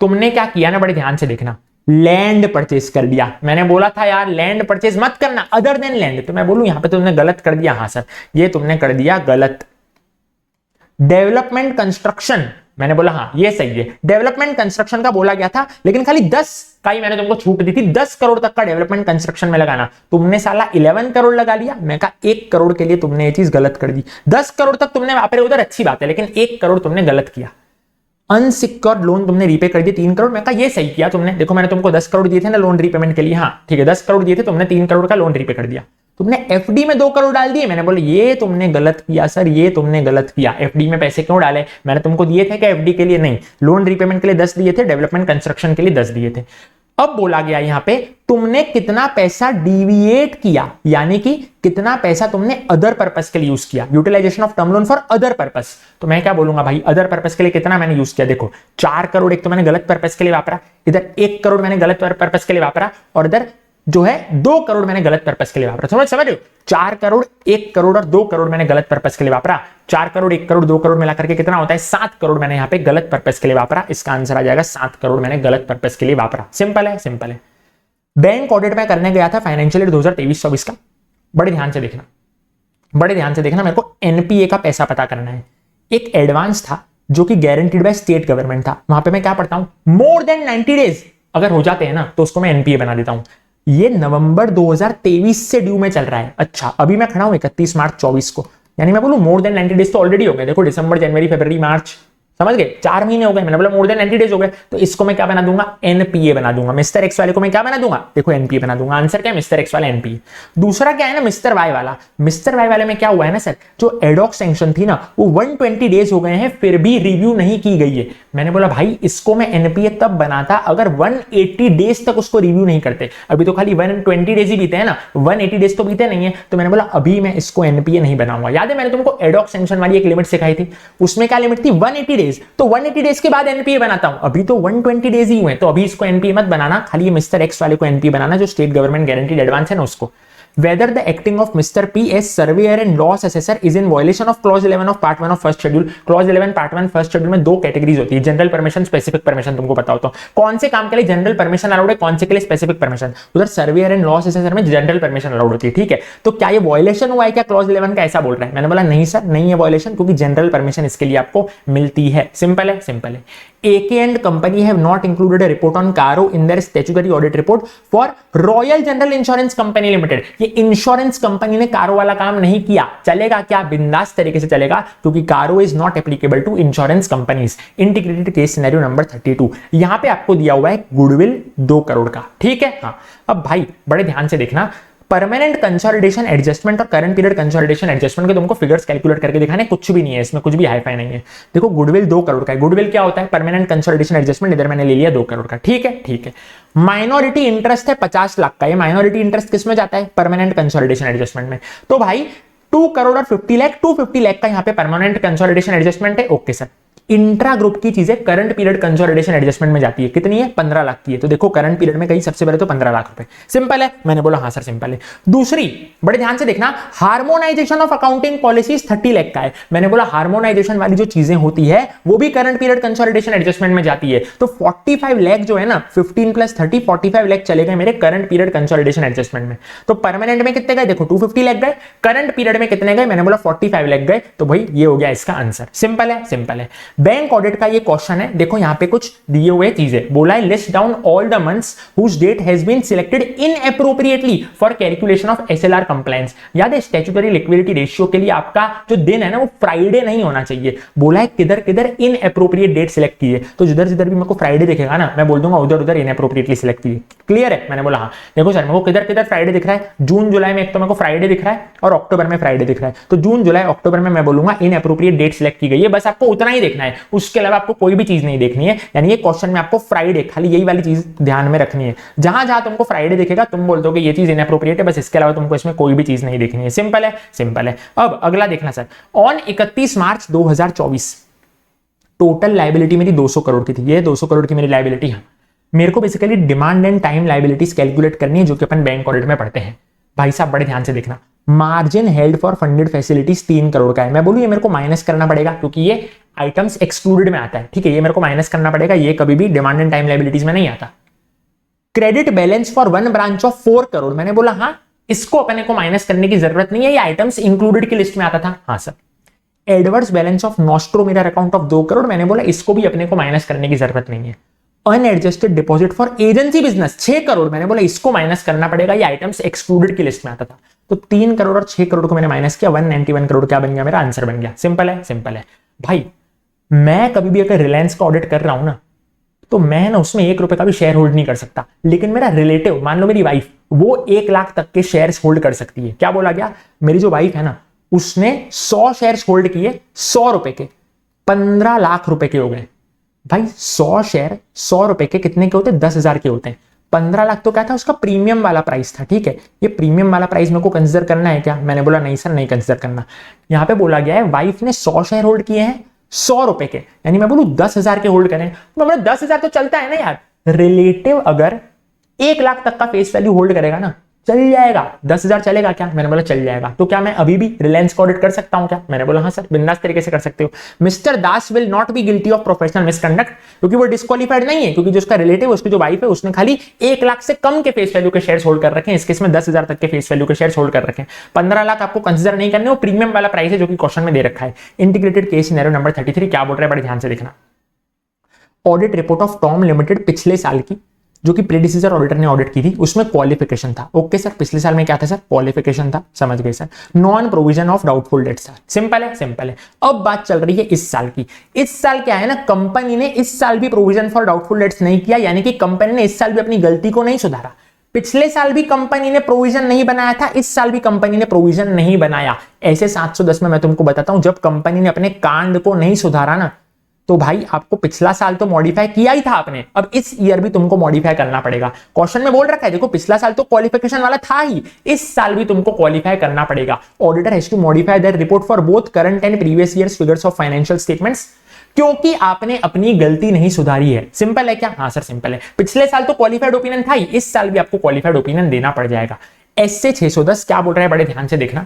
तुमने क्या किया ना, बड़े ध्यान से देखना, लैंड परचेज कर दिया। मैंने बोला था यार लैंड परचेज मत करना, अदर देन लैंड, तो मैं बोलूं यहां पे तुमने गलत कर दिया। हाँ सर, ये तुमने कर दिया गलत। डेवलपमेंट कंस्ट्रक्शन मैंने बोला हाँ ये सही है। डेवलपमेंट कंस्ट्रक्शन का बोला गया था, लेकिन खाली 10 का ही मैंने तुमको छूट दी थी, 10 करोड़ तक का डेवलपमेंट कंस्ट्रक्शन में लगाना। तुमने साला 11 करोड़ लगा लिया। मैं कहा 1 करोड़ के लिए तुमने ये चीज गलत कर दी। 10 करोड़ तक तुमने वापरे उधर अच्छी बात है, लेकिन 1 करोड़ तुमने गलत किया। अनसिक्योर्ड लोन तुमने रीपे कर दिए 3 करोड़। मैं कहा ये सही किया तुमने। देखो मैंने तुमको 10 करोड़ दिए थे ना लोन रीपेमेंट के लिए, हाँ ठीक है 10 करोड़ दिए थे, तुमने 3 करोड़ का लोन रीपे कर दिया। तुमने एफडी में 2 करोड़ डाल दिए। मैंने बोला ये तुमने गलत किया सर, ये तुमने गलत किया। एफडी में पैसे क्यों डाले? मैंने तुमको दिए थे क्या एफडी के लिए? नहीं, लोन रीपेमेंट के लिए 10 दिए थे, डेवलपमेंट कंस्ट्रक्शन के लिए 10 दिए थे। अब बोला गया यहां पे तुमने कितना पैसा डिविएट किया, यानी कि कितना पैसा तुमने अदर पर्पस के लिए यूज किया। Utilisation of term loan for other purpose. तो मैं क्या बोलूंगा भाई, अदर पर्पस के लिए कितना मैंने यूज किया? देखो 4 करोड़ एक तो मैंने गलत पर्पस के लिए वापरा, इधर 1 करोड़ मैंने गलत पर्पस के लिए वापरा, और इधर जो है 2 करोड़ मैंने गलत पर्पस के लिए वापरा। समझ रहे हो? 4 करोड़ 1 करोड़ और 2 करोड़ मैंने गलत पर्पस के लिए वापरा। 4 करोड़ 1 करोड़ 2 करोड़ मिलाकर के कितना होता है? 7 करोड़ मैंने यहां पे गलत पर्पस के लिए वापरा। इसका आंसर आ जाएगा 7 करोड़ मैंने गलत पर्पस के लिए वापरा। सिंपल है, सिंपल है। बैंक ऑडिट में करने गया था फाइनेंशियल ईयर 2023-24 का। बड़े ध्यान से देखना, बड़े ध्यान से देखना। मेरे को एनपीए का पैसा पता करना है। एक एडवांस था जो कि गारंटीड बाय स्टेट गवर्नमेंट था। वहां पे मैं क्या पढ़ता हूं? मोर देन 90 डेज अगर हो जाते हैं ना तो उसको मैं एनपीए बना देता हूं। ये नवंबर 2023 से ड्यू में चल रहा है। अच्छा, अभी मैं खड़ा हूं 31 मार्च 24 को, यानी मैं बोलूं मोर देन 90 डेज तो ऑलरेडी हो गए। देखो दिसंबर, जनवरी, फरवरी, मार्च, समझ गए? 4 महीने हो गए। मैंने बोला मोर देन 90 डेज हो गए, तो इसको मैं क्या बना दूंगा? एनपीए बना दूंगा। मिस्टर एक्स वाले को मैं क्या बना दूंगा? देखो एनपीए बना दूंगा। आंसर क्या है? मिस्टर एक्स वाला एनपीए। दूसरा क्या है ना, मिस्टर वाई वाला। मिस्टर वाई वाले में क्या हुआ है ना सर, जो एडॉक सैंक्शन थी ना वो 120 डेज हो गए हैं, फिर भी रिव्यू नहीं की गई है। मैंने बोला भाई इसको मैं एनपीए तब बनाता अगर 180 डेज तक उसको रिव्यू नहीं करते। अभी तो खाली 120 डेज ही बीते हैं ना, 180 डेज तो बीते नहीं है। तो मैंने बोला अभी मैं इसको एनपीए नहीं बनाऊंगा। याद है मैंने तुमको एडॉक सैंक्शन वाली एक लिमिट सिखाई थी, उसमें क्या लिमिट थी? 180 डेज। तो 180 डेज के बाद एनपीए बनाता हूं। अभी तो 120 डेज ही हुए, तो अभी इसको एनपीए मत बनाना, खाली मिस्टर एक्स वाले को एनपीए बनाना, जो स्टेट गवर्नमेंट गारंटीड एडवांस है ना उसको। Whether the acting of Mr. P as surveyor and loss assessor is in violation of clause 11 of part 1 of first schedule. clause 11 part 1 first schedule में 2 categories होती है, general permission, specific permission. तुमको पता हो तो कौन से काम के लिए जनरल परमिशन अलाउड है, कौन से के लिए स्पेसिफिक परमिशन। उधर सर्वेयर एंड लॉस असेसर में जनरल परमिशन अलाउड होती है, ठीक है। तो क्या ये वॉयलेशन हुआ है क्या क्लॉज 11 का? ऐसा बोल रहा है। मैंने बोला नहीं सर, नहीं है वॉयलेशन, क्योंकि जनरल परमिशन इसके लिए आपको मिलती है। सिंपल है, सिंपल है। AK and company have not included a report on Caro in their statutory audit report for Royal General Insurance Company Limited. ये इंश्योरेंस कंपनी ने कारो वाला काम नहीं किया। चलेगा क्या? बिंदास तरीके से चलेगा, क्योंकि CARO is not applicable to insurance companies. Integrated case scenario number 32। यहां पे आपको दिया हुआ है गुडविल 2 करोड़ का, ठीक है। हाँ, अब भाई बड़े ध्यान से देखना, परमानेंट कंसोलिडेशन एडजस्टमेंट और करंट पीरियड कंसोलिडेशन एडजस्टमेंट के तुमको फिगर्स कैलकुलेट करके दिखाने, कुछ भी नहीं है इसमें, कुछ भी हाई फाई नहीं है। देखो गुडविल 2 करोड़ का है। गुडविल क्या होता है? Permanent consolidation adjustment. इधर मैंने ले लिया 2 करोड़ का, ठीक है, ठीक है। माइनॉरिटी इंटरेस्ट है 50 लाख का। ये माइनॉरिटी इंटरेस्ट किस में जाता है? परमानेंट कंसोलिडेशन एडजस्टमेंट में। तो भाई 2 करोड़ और 50 लाख, 250 लाख का यहाँ पे परमानेंट कंसोलिडेशन एडजस्टमेंट है। Okay sir. इंट्रा ग्रुप की चीजें करंट पीरियड कंसोलिडेशन एडजस्टमेंट में जाती है। कितनी है? 15 लाख की है। तो देखो करंट पीरियड में गई सबसे पहले तो 15 लाख रुपए। सिंपल है। मैंने बोला हाँ सर सिंपल है। दूसरी, बड़े ध्यान से देखना, harmonisation of accounting policies 30 lakh का है। मैंने बोला हार्मोनाइजेशन वाली जो चीजें होती है वो भी करंट पीरियड कंसोलिडेशन एडजस्टमेंट में जाती है। तो 45 लाख जो है ना, 15 + 30 45 लाख चले गए मेरे करंट पीरियड कंसोलिडेशन एडजस्टमेंट में। तो परमानेंट में कितने गए? देखो 250 लाख गए। करंट पीरियड में कितने गए? मैंने बोला 45 लाख गए। तो भाई ये हो गया इसका आंसर। सिंपल है, सिंपल है। बैंक ऑडिट का ये क्वेश्चन है। देखो यहां पे कुछ दिए हुए चीजें बोला है, list down all the months whose date has been selected inappropriately for calculation of SLR compliance. याद है स्टैट्यूटरी लिक्विडिटी रेशियो के लिए आपका जो दिन है ना वो फ्राइडे नहीं होना चाहिए। बोला है किधर किधर इनएप्रोप्रिएट डेट सिलेक्ट की है, तो जिधर जिधर भी मेरे को फ्राइडे दिखेगा ना मैं बोल दूंगा उधर उधर इनएप्रोप्रिएटली सिलेक्ट की है। क्लियर है? मैंने बोला हाँ। देखो सर मेरे को किधर किधर फ्राइडे दिख रहा है, जून जुलाई में एक तो मेरे को फ्राइडे दिख रहा है और अक्टूबर में फ्राइडे दिख रहा है। तो जून जुलाई अक्टूबर में मैं बोलूंगा इनएप्रोप्रिएट डेट सिलेक्ट की गई है। बस आपको उतना ही देखना है, उसके अलावा आपको कोई भी चीज नहीं देखनी है। यानी ये क्वेश्चन में आपको फ्राइडे, खाली यही वाली चीज ध्यान में रखनी है। जहां जहां तुमको फ्राइडे दिखेगा तुम बोल दोगे ये चीज इनएप्रोप्रिएट है, बस इसके अलावा तुमको इसमें कोई भी चीज नहीं देखनी है। सिंपल है, सिंपल है। अब अगला देखना sir, on 31 March 2024 total liability मेरी 200 करोड़ की थी। ये 200 करोड़ की मेरी लायबिलिटी है। मेरे को basically demand and time liabilities calculate करनी है, जो कि अपन बैंक ऑडिट में पढ़ते हैं। भाई साहब बड़े ध्यान से देखना, margin held for funded facilities 3 crore का है। मैं बोलूं ये मेरे को माइनस करना पड़ेगा क्योंकि ये आइटम्स एक्सक्लूडेड में आता है, ठीक है। ये मेरे को माइनस करना पड़ेगा, ये कभी भी डिमांड एंड टाइम लायबिलिटीज में नहीं आता। Credit balance for 1 branch of 4 crore. मैंने बोला हाँ इसको अपने को माइनस करने की जरूरत नहीं है, ये आइटम्स इंक्लूडेड की लिस्ट में आता था। हाँ sir. Adverse balance of nostro mirror account of 2 crore, मैंने बोला इसको भी अपने को माइनस करने की जरूरत नहीं है। Unadjusted deposit for agency business 6 crore, मैंने बोला इसको माइनस करना पड़ेगा, ये आइटम्स एक्सक्लूडेड की लिस्ट में आता था। तो 3 करोड़ और 6 करोड़ को मैंने माइनस किया, 191 करोड़ क्या बन गया, मेरा आंसर बन गया। सिंपल है, सिंपल है भाई। मैं कभी भी अगर रिलायंस का ऑडिट कर रहा हूं ना, तो मैं ना उसमें 1 रुपए का भी शेयर होल्ड नहीं कर सकता, लेकिन मेरा रिलेटिव, मान लो मेरी वाइफ, वो 1 लाख तक के शेयर्स होल्ड कर सकती है। क्या बोला गया, मेरी जो वाइफ है ना, उसने 100 शेयर्स होल्ड किए 100 रुपए के, 15 लाख रुपए के हो गए भाई। 100 शेयर 100 रुपए के कितने के होते हैं, 10,000 के होते हैं। 15 लाख तो क्या था, उसका प्रीमियम वाला प्राइस था। ठीक है, ये प्रीमियम वाला प्राइस मेरे को कंसिडर करना है क्या, मैंने बोला नहीं सर नहीं कंसिडर करना। यहां पे बोला गया है वाइफ ने 100 शेयर होल्ड किए हैं 100 रुपए के, यानी मैं बोलूं 10,000 के होल्ड करें, तो मैं 10,000 तो चलता है ना यार। रिलेटिव अगर 1 लाख तक का फेस वैल्यू होल्ड करेगा ना, चल जाएगा। 10,000 चलेगा क्या, मैंने बोला चल जाएगा। तो क्या मैं अभी भी रिलायंस को ऑडिट कर सकता हूं क्या, मैंने बोला हाँ सर बिंदास तरीके से कर सकते हो। Mister Das will not be guilty of professional misconduct, क्योंकि वो डिस्क्वालीफाइड नहीं है, क्योंकि जो उसका रिलेटिव, उसकी जो वाइफ है, उसने खाली 1 लाख से कम के फेस वैल्यू के शेयर्स होल्ड कर रखे हैं। इस केस में 10,000 तक के फेस वैल्यू के शेयर्स होल्ड कर रखे हैं। 15 लाख आपको कंसिडर नहीं करने, वो प्रीमियम वाला प्राइस है जो कि क्वेश्चन में दे रखा है। इंटीग्रेटेड केस सिनेरियो नंबर 33 क्या बोल रहा है, बड़े ध्यान से देखना। Audit report of Tom limited पिछले साल की, जो कि प्रेडिसेसर ऑडिटर ने ऑडिट की थी, उसमें क्वालिफिकेशन था। ओके सर, पिछले साल में क्या था सर, क्वालिफिकेशन था, समझ गए sir. Non provision of doubtful debts sir, simple है, सिंपल है। अब बात चल रही है इस साल की। इस साल क्या है ना, कंपनी ने इस साल भी प्रोविजन फॉर डाउटफुल डेट्स नहीं किया, यानी कि कंपनी ने इस साल भी अपनी गलती को नहीं सुधारा। पिछले साल भी कंपनी ने प्रोविजन नहीं बनाया था, इस साल भी कंपनी ने प्रोविजन नहीं बनाया। ऐसे 710 में मैं तुमको बताता हूं, जब कंपनी ने अपने कांड को नहीं सुधारा ना, तो भाई आपको पिछला साल तो मॉडिफाई किया ही था आपने, अब इस ईयर भी तुमको मॉडिफाई करना पड़ेगा। क्वेश्चन में बोल रखा है, देखो पिछला साल तो क्वालिफिकेशन वाला था ही, इस साल भी तुमको क्वालिफाई करना पड़ेगा। Auditor has to modify their report for both current and previous years figures of financial statements, क्योंकि आपने अपनी गलती नहीं सुधारी है। सिंपल है क्या, हाँ सर सिंपल है। पिछले साल तो क्वालिफाइड ओपिनियन था ही, इस साल भी आपको क्वालिफाइड ओपिनियन देना पड़ जाएगा। ऐसे 610 क्या बोल रहा है, बड़े ध्यान से देखना।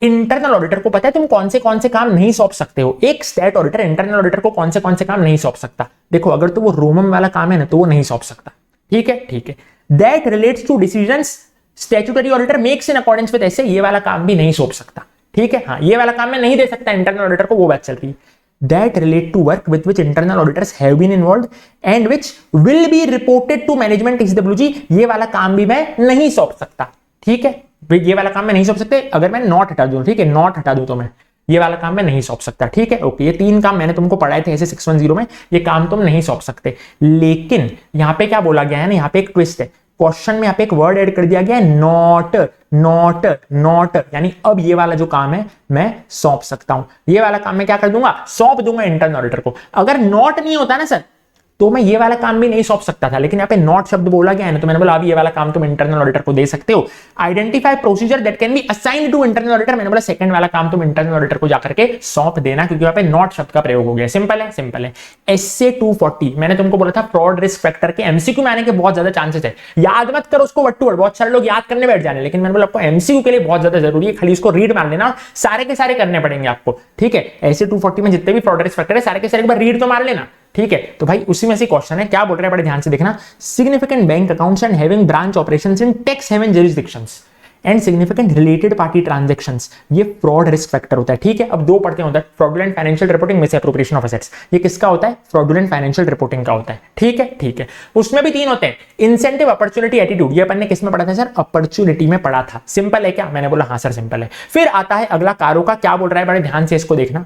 इंटरनल ऑडिटर को पता है तुम कौन से काम नहीं सौंप सकते हो। एक स्टेट ऑडिटर इंटरनल ऑडिटर को कौन से काम नहीं सौंप सकता। देखो अगर तो वो रोमन वाला काम है ना, तो वो नहीं सौंप सकता। ठीक है, ठीक है। That relates to decisions statutory auditor makes in accordance with, ऐसे ये वाला काम भी नहीं सौंप सकता। ठीक है, हाँ ये वाला काम मैं नहीं दे सकता इंटरनल ऑडिटर को, वो बात चल रही है। That relate to work with which internal auditors have been involved and which will be reported to management TCWG, ये वाला काम भी मैं नहीं सौंप सकता। ठीक है, ये वाला काम मैं नहीं सौंप सकते। अगर मैं नॉट हटा दूं, ठीक है, नॉट हटा दूं तो मैं ये वाला काम मैं नहीं सौंप सकता। ठीक है, ओके। ये 3 काम मैंने तुमको पढ़ाए थे ऐसे 610 में, ये काम तुम नहीं सौंप सकते। लेकिन यहां पे क्या बोला गया है ना, यहां पे एक ट्विस्ट है। क्वेश्चन में यहां पे एक वर्ड ऐड कर दिया गया है, नॉट नॉट नॉट, यानी अब ये वाला जो काम है मैं सौंप सकता हूं। ये वाला काम मैं क्या कर दूंगा, सौंप दूंगा इंटरनल ऑडिटर को। अगर नॉट नहीं होता ना सर, तो मैं ये वाला काम भी नहीं सौंप सकता था, लेकिन यहाँ पे नॉट शब्द बोला गया है ना, तो मैंने बोला अभी ये वाला काम तुम इंटरनल ऑडिटर को दे सकते हो। Identify procedure that can be assigned to internal auditor, मैंने बोला सेकंड वाला काम तुम इंटरनल ऑडिटर को जाकर के सौंप देना, क्योंकि यहाँ पे नॉट शब्द का प्रयोग हो गया। सिंपल है, सिंपल है। एसए 240 मैंने तुमको बोला था फ्रॉड रिस्क फैक्टर के एमसीक्यू में आने के बहुत ज्यादा चांसेस है। याद मत करो उसको वर्ड टू वर्ड, बहुत सारे लोग याद करने बैठ जाने, लेकिन मैंने बोला आपको एमसीक्यू के लिए बहुत ज्यादा जरूरी है, खाली इसको रीड मार लेना और सारे के सारे करने पड़ेंगे आपको। ठीक है, एसए 240 में जितने भी फ्रॉड रिस्क फैक्टर है सारे के सारे एक बार रीड तो मार लेना। ठीक है, तो भाई उसी में से क्वेश्चन है, क्या बोल रहे हैं बड़े ध्यान से देखना। Significant bank accounts and having branch operations in tax haven jurisdictions and significant related party transactions, ये फ्रॉड रिस्क फैक्टर होता है। ठीक है, अब 2 पढ़ते होता है, फ्रॉडुलेंट फाइनेंशियल रिपोर्टिंग में से एप्रोप्रिएशन ऑफ एसेट्स, ये किसका होता है, फ्रॉडुलेंट फाइनेंशियल रिपोर्टिंग का होता है। ठीक है, ठीक है। उसमें भी 3 होते हैं, इंसेंटिव, अपॉर्चुनिटी, एटीट्यूड। ये अपन ने किस में पढ़ा था सर, अपॉर्चुनिटी में पढ़ा था। सिंपल है क्या, मैंने बोला हाँ सर सिंपल है। फिर आता है अगला कारो का, क्या बोल रहा है बड़े ध्यान से इसको देखना।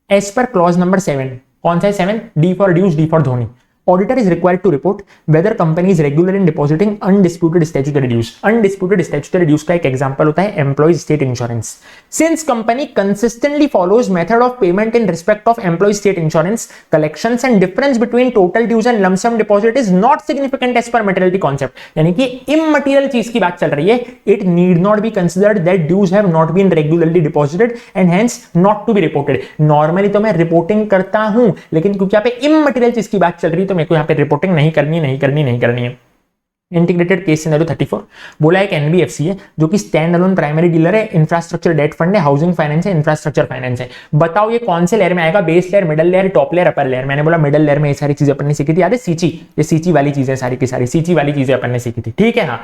एज पर क्लॉज नंबर 7, कौन सा है 7, D for dues, D for Dhoni. Auditor is required to report whether company is regular in depositing undisputed statutory dues. Undisputed statutory dues का एक एग्जांपल होता है employee state insurance. Since company consistently follows method of payment in respect of employee state insurance collections and difference between total dues and lump sum deposit is not significant as per materiality concept. यानी कि immaterial चीज की बात चल रही है। It need not be considered that dues have not been regularly deposited and hence not to be reported. Normally तो मैं रिपोर्टिंग करता हूं, लेकिन क्योंकि यहाँ पे immaterial चीज की बात चल रही है तो मेरे को यहाँ पे रिपोर्टिंग नहीं करनी है। इंटीग्रेटेड केस सिनेरियो 34 बोला एक एनबीएफसी है जो कि स्टैंड अलोन प्राइमरी डीलर है, इंफ्रास्ट्रक्चर डेट फंड है, हाउसिंग फाइनेंस है, इंफ्रास्ट्रक्चर फाइनेंस है। बताओ ये कौन से लेयर में आएगा, base layer, middle layer, top layer, upper layer. मैंने बोला मिडिल लेयर में ये सारी चीजें अपन ने सीखी थी, याद है सीची, ये सीची वाली चीजें सारी की सारी सीची वाली चीजें अपन ने सीखी थी। ठीक है, हाँ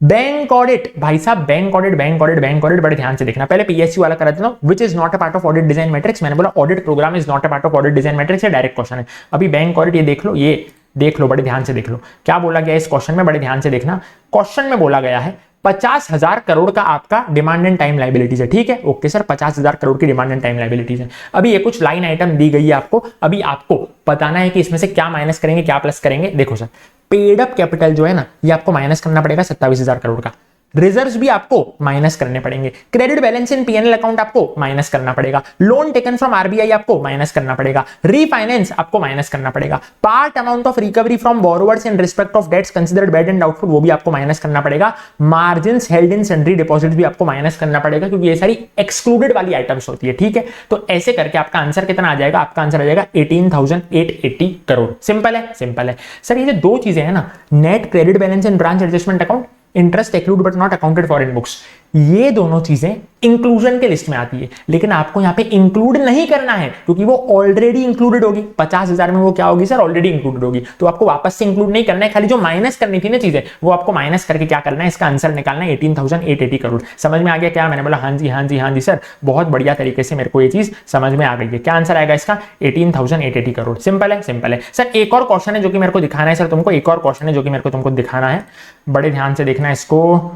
बैंक ऑडिट, भाई साहब bank audit bank audit bank audit बड़े ध्यान से देखना। पहले पीएसयू वाला करा देता हूं, which is not a part of audit design matrix. मैंने बोला audit programme is not a part of audit design matrix, ये डायरेक्ट क्वेश्चन है। अभी बैंक ऑडिट ये देख लो, ये देख लो, बड़े ध्यान से देख लो क्या बोला गया इस क्वेश्चन में, बड़े ध्यान से देखना। क्वेश्चन में बोला गया है 50,000 करोड़ का आपका डिमांड एंड टाइम लायबिलिटीज है, ठीक है, ओके सर, 50,000 करोड़ की डिमांड एंड टाइम लायबिलिटीज है। अभी ये कुछ लाइन आइटम दी गई है आपको, अभी आपको बताना है कि इसमें से क्या माइनस करेंगे क्या प्लस करेंगे। देखो सर, पेड अप कैपिटल जो है ना, ये आपको माइनस करना पड़ेगा 27,000 करोड़ का। रिजर्व्स भी आपको माइनस करने पड़ेंगे, credit balance in PNL account आपको माइनस करना पड़ेगा, लोन टेकन फ्रॉम आरबीआई आपको माइनस करना पड़ेगा, रीफाइनेंस आपको माइनस करना पड़ेगा, part amount of recovery from borrowers in respect of debts considered bad and doubtful वो भी आपको माइनस करना पड़ेगा, margins held in sundry deposits भी आपको माइनस करना पड़ेगा, क्योंकि ये सारी एक्सक्लूडेड वाली आइटम्स होती है, ठीक है। तो ऐसे करके आपका आंसर कितना आ जाएगा, आपका आंसर आ जाएगा 18,880 करोड़। सिंपल है, सिंपल है सर। ये जो दो चीजें हैं ना, net credit balance in branch adjustment account, interest accrued but not accounted for in books, ये दोनों चीजें इंक्लूजन के लिस्ट में आती है, लेकिन आपको यहां पे इंक्लूड नहीं करना है क्योंकि वो ऑलरेडी इंक्लूडेड होगी। 50,000 में वो क्या होगी सर, ऑलरेडी इंक्लूडेड होगी, तो आपको वापस से इंक्लूड नहीं करना है, खाली जो माइनस करनी थी ना चीजें वो आपको माइनस करके क्या करना है, इसका आंसर निकालना है 18,880 करोड़। समझ में आ गया क्या? मैंने बोला हाँ जी हाँ जी हाँ जी सर, बहुत बढ़िया तरीके से मेरे को ये चीज समझ में आ गई है। क्या आंसर आएगा इसका? 18,880 करोड़। सिंपल है, सिंपल है सर। एक और क्वेश्चन है जो कि मेरे को दिखाना है सर तुमको, एक और क्वेश्चन है जो कि मेरे को तुमको दिखाना है, बड़े ध्यान से देखना इसको।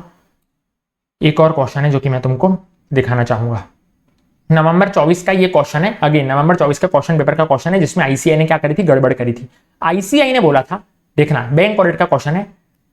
एक और क्वेश्चन है जो कि मैं तुमको दिखाना चाहूंगा। नवंबर 24 का ये क्वेश्चन है, अगेन नवंबर 24 का क्वेश्चन पेपर का क्वेश्चन है, जिसमें आईसीआई ने क्या करी थी, गड़बड़ करी थी। आईसीआई ने बोला था, देखना बैंक ऑडिट का क्वेश्चन है,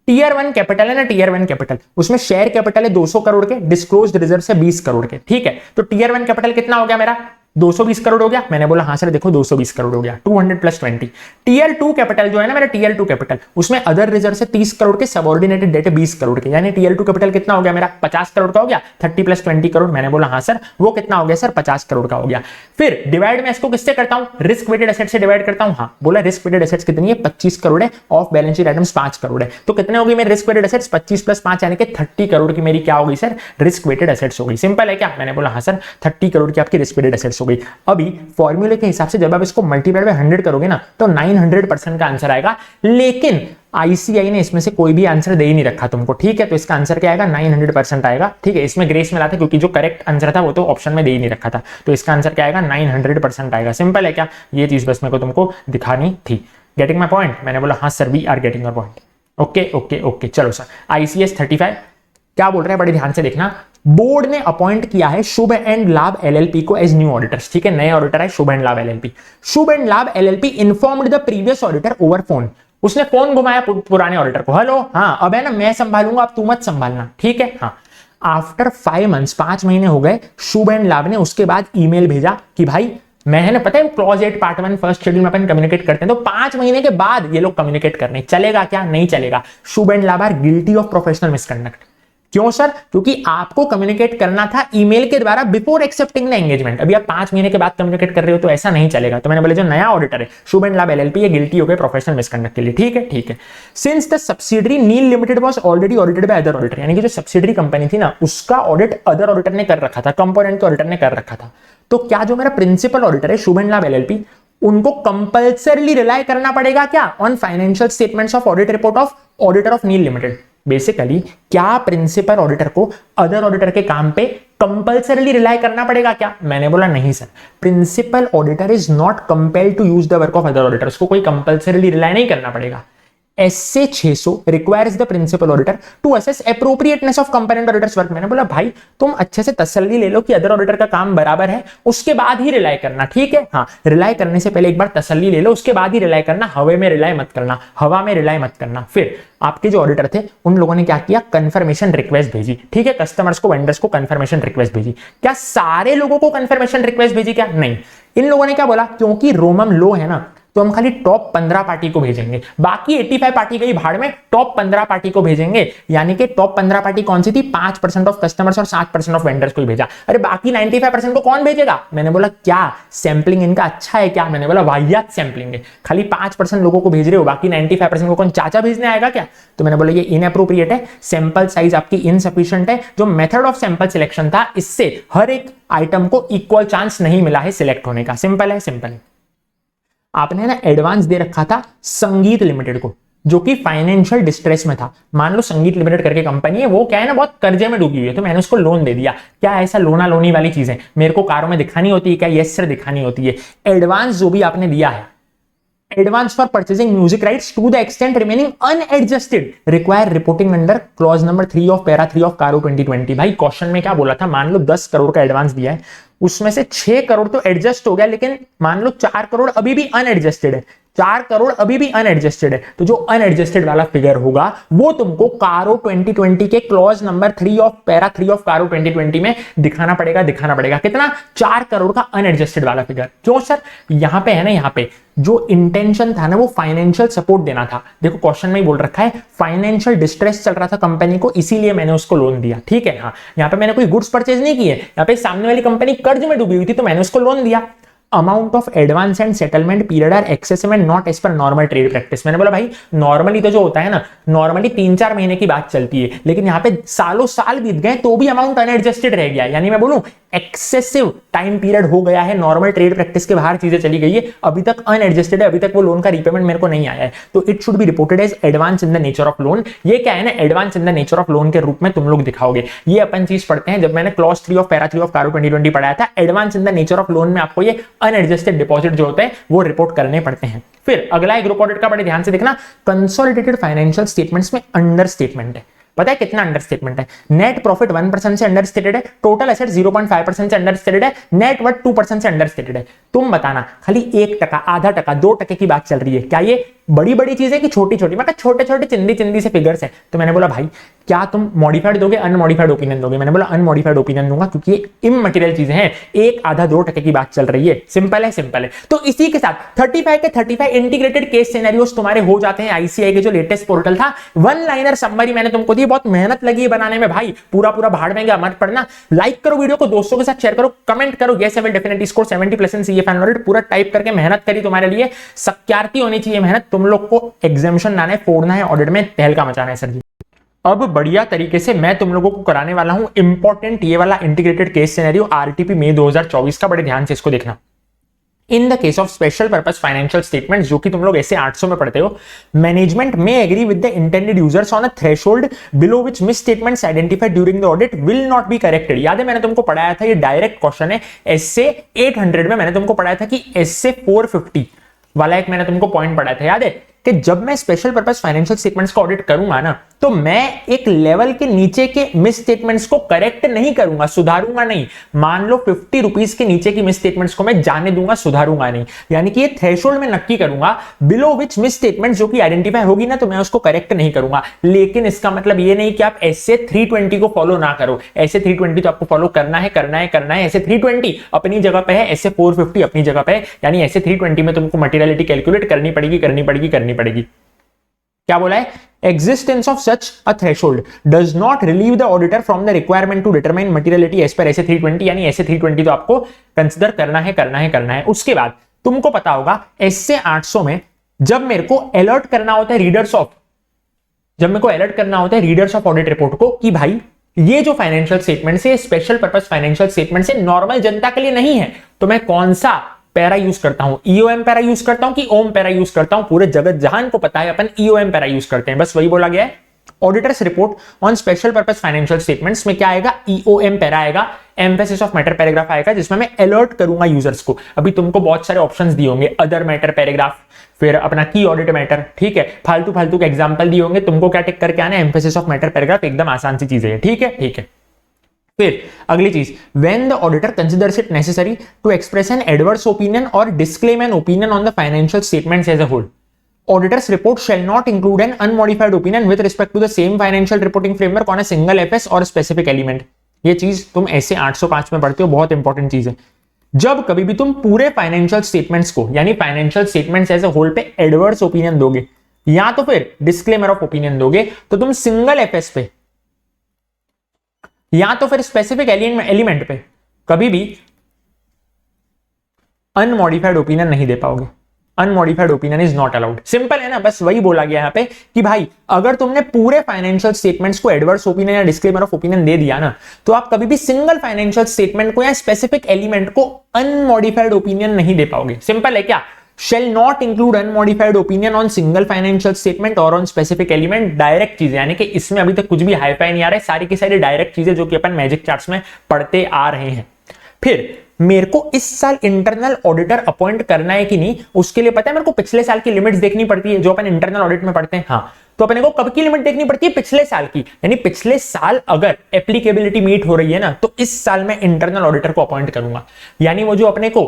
टीयर 1 कैपिटल है ना, टीयर 1 कैपिटल, उसमें शेयर कैपिटल है 200 करोड़ के, डिस्क्लोज्ड रिजर्व से 20 करोड़ के, ठीक है। तो टीयर 1 कैपिटल कितना हो गया मेरा, 220 करोड़ हो गया। मैंने बोला हाँ सर देखो 220 करोड़ हो गया, 200 + 20। टीयर 2 कैपिटल जो है ना मेरा, टीयर 2 कैपिटल, उसमें अदर रिजर्व से 30 करोड़ के, सबऑर्डिनेटेड डेट 20 करोड़ के, यानी टीयर 2 कैपिटल कितना हो गया मेरा, 50 करोड़ का हो गया, 30 + 20 करोड़। मैंने बोला हाँ सर, वो कितना हो गया सर, 50 करोड़ का हो गया। फिर डिवाइड मैं इसको किससे करता हूं, रिस्क वेटेड एसेट से डिवाइड करता हूं। हाँ बोला रिस्क वेटेड एसेट्स कितनी है, 25 करोड़ है, of balance sheet items 5 crore है, तो कितने हो गई मेरे रिस्क वेटेड एसेट्स, 25 + 5 यानी कि 30 करोड़ की मेरी क्या हो गई सर, रिस्क वेटेड एसेट्स हो गई। सिंपल है क्या? मैंने बोला हाँ सर 30 करोड़ की आपकी रिस्क वेटेड एसेट्स हो गई। अभी फॉर्मूले के हिसाब से जब आप इसको मल्टीप्लाई बाय 100 करोगे ना, तो 900% का आंसर आएगा, लेकिन आईसीआई ने इसमें से कोई भी आंसर दे ही नहीं रखा तुमको, ठीक है। तो इसका आंसर क्या आएगा, 900% आएगा, ठीक है। इसमें ग्रेस मिला था क्योंकि जो करेक्ट आंसर था वो तो ऑप्शन में दे ही नहीं रखा था, तो इसका आंसर क्या आएगा, 900% आएगा। सिंपल है क्या? ये चीज बस मेरे को तुमको दिखानी थी। Getting my point? मैंने बोला हाँ sir, we are getting your point. Okay okay okay, चलो सर। आईसीएस 35 क्या बोल रहे हैं, बड़े ध्यान से देखना। बोर्ड ने अपॉइंट किया है शुभ एंड लाभ एलएलपी को एज न्यू ऑडिटर्स, ठीक है, नए ऑडिटर है Shubh and Labh LLP. Shubh and Labh LLP informed the previous auditor over phone, उसने फोन घुमाया पुराने ऑडिटर को, हेलो हाँ अब है ना मैं संभालूंगा, अब तू मत संभालना, ठीक है। हाँ आफ्टर 5 मंथ्स, 5 महीने हो गए, शुभ एंड लाभ ने उसके बाद ईमेल भेजा कि भाई मैं है ना, पता है क्लॉज 8 पार्ट 1 फर्स्ट शेड्यूल में अपन कम्युनिकेट करते हैं, तो 5 महीने के बाद ये लोग कम्युनिकेट करने, चलेगा क्या? नहीं चलेगा। Shubh and Labh are guilty of professional misconduct. क्यों सर? क्योंकि आपको कम्युनिकेट करना था ईमेल के द्वारा बिफोर एक्सेप्टिंग द एंगेजमेंट। अभी आप 5 महीने के बाद कम्युनिकेट कर रहे हो तो ऐसा नहीं चलेगा। तो मैंने बोला जो नया ऑडिटर है शुभ एंड लाभ एलएलपी, ये गिल्टी हो गए प्रोफेशनल मिसकंडक्ट के लिए, ठीक है, ठीक है। Since the subsidiary Neel limited was already audited by other auditor, यानी कि जो सब्सिडरी कंपनी थी ना उसका ऑडिट अदर ऑडिटर ने कर रखा था, कंपोनेंट के ऑडिटर ने कर रखा था, तो क्या जो मेरा प्रिंसिपल ऑडिटर है शुभ एंड लाभ एलएलपी, उनको कंपल्सरली रिलाय करना पड़ेगा क्या on financial statements of audit report of auditor of Neel limited. Basically क्या प्रिंसिपल ऑडिटर को अदर ऑडिटर के काम पे कंपल्सरली रिलाय करना पड़ेगा क्या? मैंने बोला नहीं sir, principal auditor is not compelled to use the work of other auditors, को कोई कंपल्सरली रिलाय नहीं करना पड़ेगा। SA 600 requires the principal auditor to assess appropriateness of component auditors work। मैंने बोला भाई तुम अच्छे से तसल्ली ले लो कि अदर ऑडिटर का काम बराबर है, उसके बाद ही रिलाय करना, ठीक है। हाँ रिलाय करने से पहले एक बार तसल्ली ले लो, उसके बाद ही रिलाय करना, हवा में रिलाय मत करना, हवा में रिलाय मत करना। फिर आपके जो ऑडिटर थे उन लोगों ने क्या किया, कंफर्मेशन रिक्वेस्ट भेजी, ठीक है, कस्टमर्स को, वेंडर्स को कंफर्मेशन रिक्वेस्ट भेजी। क्या सारे लोगों को कंफर्मेशन रिक्वेस्ट भेजी? क्या नहीं, इन लोगों ने क्या बोला, क्योंकि रोमम लो है ना तो हम खाली टॉप 15 पार्टी को भेजेंगे, बाकी 85 पार्टी गई भाड़ में, टॉप 15 पार्टी को भेजेंगे। यानी कि टॉप 15 पार्टी कौन सी थी, 5% ऑफ कस्टमर्स और 7% ऑफ वेंडर्स को ही भेजा। अरे बाकी 95% को कौन भेजेगा? मैंने बोला क्या सैंपलिंग इनका अच्छा है क्या? मैंने बोला वाहियात सैंपलिंग है, खाली 5% लोगों को भेज रहे हो, बाकी 95% को कौन चाचा भेजने आएगा क्या? तो मैंने बोला ये इनएप्रोप्रिएट है, सैंपल साइज आपकी इनसफिशिएंट है, जो मेथड ऑफ सैंपल सिलेक्शन था इससे हर एक आइटम को इक्वल चांस नहीं मिला है सिलेक्ट होने का। सिंपल है, सिंपल है। आपने ना एडवांस दे रखा था संगीत लिमिटेड को, जो कि फाइनेंशियल डिस्ट्रेस में था। मान लो संगीत लिमिटेड करके कंपनी है, वो क्या है ना बहुत कर्जे में डूबी हुई है, तो मैंने उसको लोन दे दिया। क्या ऐसा लोना लोनी वाली चीज है मेरे को कारों में दिखानी होती है क्या? यस सर दिखानी होती है। एडवांस जो भी आपने दिया है, advance for purchasing music rights to the extent remaining unadjusted require reporting under clause number 3 of para 3 of कारो 2020। भाई क्वेश्चन में क्या बोला था, मान लो 10 करोड़ का एडवांस दिया है, उसमें से 6 करोड़ तो एडजस्ट हो गया, लेकिन मान लो 4 करोड़ अभी भी अनएडजस्टेड है, 4 करोड़ अभी भी अनएडजस्टेड है। तो जो अनएडजस्टेड वाला फिगर होगा वो तुमको कारो 2020 के clause number 3 of para 3 of CARO 2020 में दिखाना पड़ेगा। कितना? 4 करोड़ का अनएडजस्टेड वाला फिगर। क्यों सर? यहां पे है ना, यहां पे जो इंटेंशन था ना वो फाइनेंशियल सपोर्ट देना था। देखो क्वेश्चन में ही बोल रखा है फाइनेंशियल डिस्ट्रेस चल रहा था कंपनी को, इसीलिए मैंने उसको लोन दिया। ठीक है, हाँ यहाँ पे मैंने कोई गुड्स परचेज नहीं की है, यहाँ पे सामने वाली कंपनी कर्ज में डूबी हुई थी तो मैंने उसको लोन दिया। Amount of advance and settlement period are excessive and not as per normal trade practice. मैंने बोला भाई नॉर्मली तो जो होता है ना, नॉर्मली 3-4 महीने की बात चलती है, लेकिन यहाँ पे सालों साल बीत गए तो भी अमाउंट अनएडजस्टेड रह गया, यानी मैं बोलूं एक्सेसिव टाइम पीरियड हो गया है, नॉर्मल ट्रेड प्रैक्टिस के बाहर चीजें चली गई है, अभी तक अनएडजस्टेड है, अभी तक वो लोन का रीपेमेंट मेरे को नहीं आया है, तो it should be reported as advance in the nature of loan. ये क्या है ना, advance in the nature of loan के रूप में तुम लोग दिखाओगे। ये अपन चीज पढ़ते हैं जब मैंने clause 3 of para 3 of CARO 2020 पढ़ाया था। Advance in the nature of loan में आपको ये अनएडजस्टेड डिपॉजिट जो होते हैं वो रिपोर्ट करने पड़ते हैं। फिर अगला एक ग्रुप ऑडिट का बड़े ध्यान से देखना, कंसोलिडेटेड फाइनेंशियल स्टेटमेंट्स में अंडर स्टेटमेंट है। पता है कितना अंडर स्टेटमेंट है? नेट प्रॉफिट 1% से अंडर स्टेटेड है, टोटल एसेट 0.5% से अंडर स्टेटेड है, नेट वर्थ 2% से अंडर स्टेटेड है। तुम बताना खाली 1%, आधा टका, 2% की बात चल रही है, क्या ये बड़ी बड़ी चीजें कि छोटी छोटी? मैं छोटे छोटे चिंदी चिंदी से फिगर्स है। तो मैंने बोला भाई क्या तुम मॉडिफाइड दोगे अनमॉडिफाइड ओपिनियन दोगे? मैंने बोला अनमॉडिफाइड ओपिनियन दूंगा क्योंकि ये इममटेरियल चीजें हैं, 1-2% की बात चल रही है। सिंपल है। तो इसी के साथ 35 के 35 इंटीग्रेटेड केस सिनेरियोस तुम्हारे हो जाते हैं। आईसीआई के जो लेटेस्ट पोर्टल था, वन लाइनर समरी मैंने तुमको दी, बहुत मेहनत लगी है बनाने में भाई, पूरा भाड़ में गया, मत पढ़ना। लाइक करो वीडियो को, दोस्तों के साथ शेयर करो, कमेंट करो yes I will definitely score 70+ in CA final, पूरा टाइप करके मेहनत करी तुम्हारे लिए। सत्यार्थी होनी चाहिए मेहनत, तुम लोग को एग्जामिनेशन लाना है, फोड़ना है, ऑडिट में तहलका मचाना है सर जी। अब बढ़िया तरीके से मैं तुम लोगों को कराने वाला हूं इंपॉर्टेंट ये वाला इंटीग्रेटेड केस सिनेरियो आरटीपी मई 2024 का, बड़े ध्यान से इसको देखना। In the case of special purpose financial statements, जो कि तुम लोग ऐसे 800 में पढ़ते हो, मैनेजमेंट में agree with the intended users on a threshold below which misstatements identified during the audit will not be corrected. याद है मैंने तुमको पढ़ाया था, ये डायरेक्ट क्वेश्चन है एसए 800 में। मैंने तुमको पढ़ाया था कि एसए 450 वाला एक मैंने तुमको पॉइंट पढ़ाया था, याद है कि जब मैं स्पेशल पर्पस फाइनेंशियल स्टेटमेंट्स का ऑडिट करूंगा ना, तो मैं एक लेवल के नीचे के मिस स्टेटमेंट्स को करेक्ट नहीं करूंगा, सुधारूंगा नहीं। मान लो 50 रुपीज के नीचे की मिस स्टेटमेंट्स को मैं जाने दूंगा, सुधारूंगा नहीं। यानी कि ये थ्रेशोल्ड में नक्की करूंगा, बिलो विच मिस स्टेटमेंट्स जो कि आइडेंटिफाई होगी ना, तो मैं उसको करेक्ट नहीं करूंगा। लेकिन इसका मतलब ये नहीं कि आप एसए 320 को फॉलो ना करो। एसए 320 तो आपको फॉलो करना है। एसए 320 अपनी जगह पे है, एसए 450 अपनी जगह पे है। यानी एसए 320 में तुमको मटेरियलिटी कैलकुलेट करनी पड़ेगी। क्या बोला है? Existence of such a threshold does not relieve the auditor from the requirement to determine materiality as per ऐसे 320, यानी ऐसे 320 तो आपको कंसिडर करना है। उसके बाद तुमको पता होगा ऐसे 800 में जब मेरे को अलर्ट करना होता है रीडर्स ऑफ ऑडिट रिपोर्ट को कि भाई ये जो फाइनेंशियल स्टेटमेंट से स्पेशल पर्पस फाइनेंशियल स्टेटमेंट से नॉर्मल जनता के लिए नहीं है, तो मैं कौन सा पैरा यूज करता हूं? ईओएम पैरा यूज करता हूं कि ओम पैरा यूज करता हूं? पूरे जगत जहान को पता है अपन ईओएम पैरा यूज करते हैं, बस वही बोला गया है। Auditors report on special purpose financial statements में क्या आएगा? ईओएम पैरा आएगा, एम्फेसिस ऑफ मैटर पैराग्राफ आएगा, जिसमें मैं अलर्ट करूंगा यूजर्स को। अभी तुमको बहुत सारे ऑप्शंस दिए होंगे, अदर मैटर पैराग्राफ, फिर अपना की ऑडिट मैटर, ठीक है, फालतू के एग्जांपल दिए होंगे, तुमको क्या टिक करके आना है? एम्फेसिस ऑफ मैटर पैराग्राफ, एकदम आसान सी चीज है, ठीक है। फिर अगली चीज, when the auditor considers it necessary to express an adverse opinion or disclaim an opinion on the financial statements as a whole, auditor's report shall not include an unmodified opinion with respect to the same financial reporting framework on a single FS or specific element। ये चीज तुम ऐसे 805 में पढ़ते हो, बहुत important चीज है। जब कभी भी तुम पूरे फाइनेंशियल स्टेटमेंट्स को, यानी financial statements as a whole पे एडवर्स ओपिनियन दोगे या तो फिर डिस्क्लेमर ऑफ ओपिनियन दोगे, तो तुम सिंगल एफएस पे या तो फिर स्पेसिफिक एलिमेंट पे कभी भी अनमॉडिफाइड ओपिनियन नहीं दे पाओगे। Unmodified opinion is not allowed. Simple है ना, बस वही बोला गया यहां पे कि भाई अगर तुमने पूरे फाइनेंशियल स्टेटमेंट्स को एडवर्स ओपिनियन या डिस्क्लेमर ऑफ ओपिनियन दे दिया ना, तो आप कभी भी सिंगल फाइनेंशियल स्टेटमेंट को या स्पेसिफिक एलिमेंट को अनमॉडिफाइड ओपिनियन नहीं दे पाओगे। सिंपल है क्या? Shall not include unmodified opinion on single financial statement और ऑन स्पेसिफिक एलिमेंट। डायरेक्ट चीजें, यानी कि इसमें अभी तक कुछ भी हाईफाई नहीं आ रहा है, सारी की सारी डायरेक्ट चीजें जो कि अपन मैजिक चार्ट्स में पढ़ते आ रहे हैं। फिर मेरे को इस साल इंटरनल ऑडिटर अपॉइंट करना है कि नहीं, उसके लिए पता है मेरे को पिछले साल की लिमिट्स देखनी पड़ती है जो अपन इंटरनल ऑडिट में पढ़ते हैं। हाँ, तो अपने को कब की लिमिट देखनी पड़ती है? पिछले साल की। यानी पिछले साल अगर एप्लीकेबिलिटी मीट हो रही है ना, तो इस साल मैं इंटरनल ऑडिटर को अपॉइंट करूंगा। यानी वो जो अपने को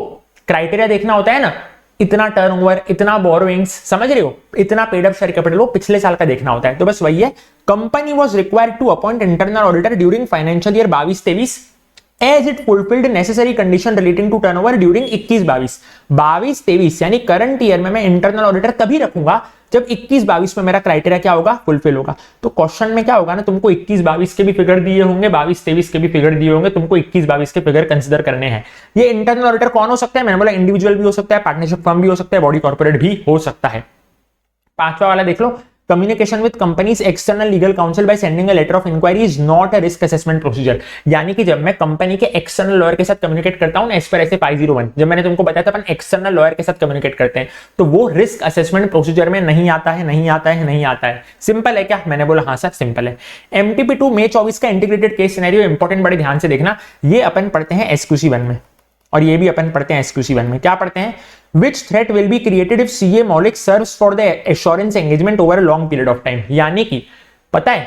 क्राइटेरिया देखना होता है ना, इतना टर्नओवर, इतना बोरोइंग्स, समझ रहे हो, इतना पेड अप शेयर कैपिटल, वो पिछले साल का देखना होता है। तो बस वही है, company was required to appoint internal auditor during financial year 22-23 as it fulfilled necessary condition relating to turnover during 21-22 यानी करंट ईयर में मैं इंटरनल ऑडिटर तभी रखूंगा जब 21-22 में मेरा क्राइटेरिया क्या होगा? फुलफिल होगा। तो क्वेश्चन में क्या होगा ना, तुमको 21-22 के भी फिगर दिए होंगे, 22-23 के भी फिगर दिए होंगे, तुमको 21-22 के फिगर कंसीडर करने हैं। ये इंटरनल ऑडिटर कौन हो सकता है? मैंने बोला इंडिविजुअल भी हो सकता है, पार्टनरशिप फर्म भी हो सकता है, बॉडी कॉर्पोरेट भी हो सकता है। पांचवा वाला देख लो, communication with companies external legal counsel by sending a letter of inquiry is not a risk assessment procedure. यानी कि जब मैं कंपनी के एक्सटर्नल लॉयर के साथ कम्युनिकेट करता हूं, एज पर ऐसे 501, जब मैंने तुमको बताया था अपन एक्सटर्नल लॉयर के साथ कम्युनिकेट करते हैं, तो वो रिस्क असेसमेंट प्रोसीजर में नहीं आता है, नहीं आता है, नहीं आता है। सिंपल है क्या? मैंने बोला हाँ सर सिंपल है। MTP2 मई 24 का इंटीग्रेटेड केस सिनेरियो इंपॉर्टेंट, बड़े ध्यान से देखना। ये अपन पढ़ते हैं SQC 1 में, और ये भी अपन पढ़ते हैं SQC 1 में। क्या पढ़ते हैं? Which threat will be created if CA Maulik serves for the assurance engagement over a long period of time। यानी कि पता है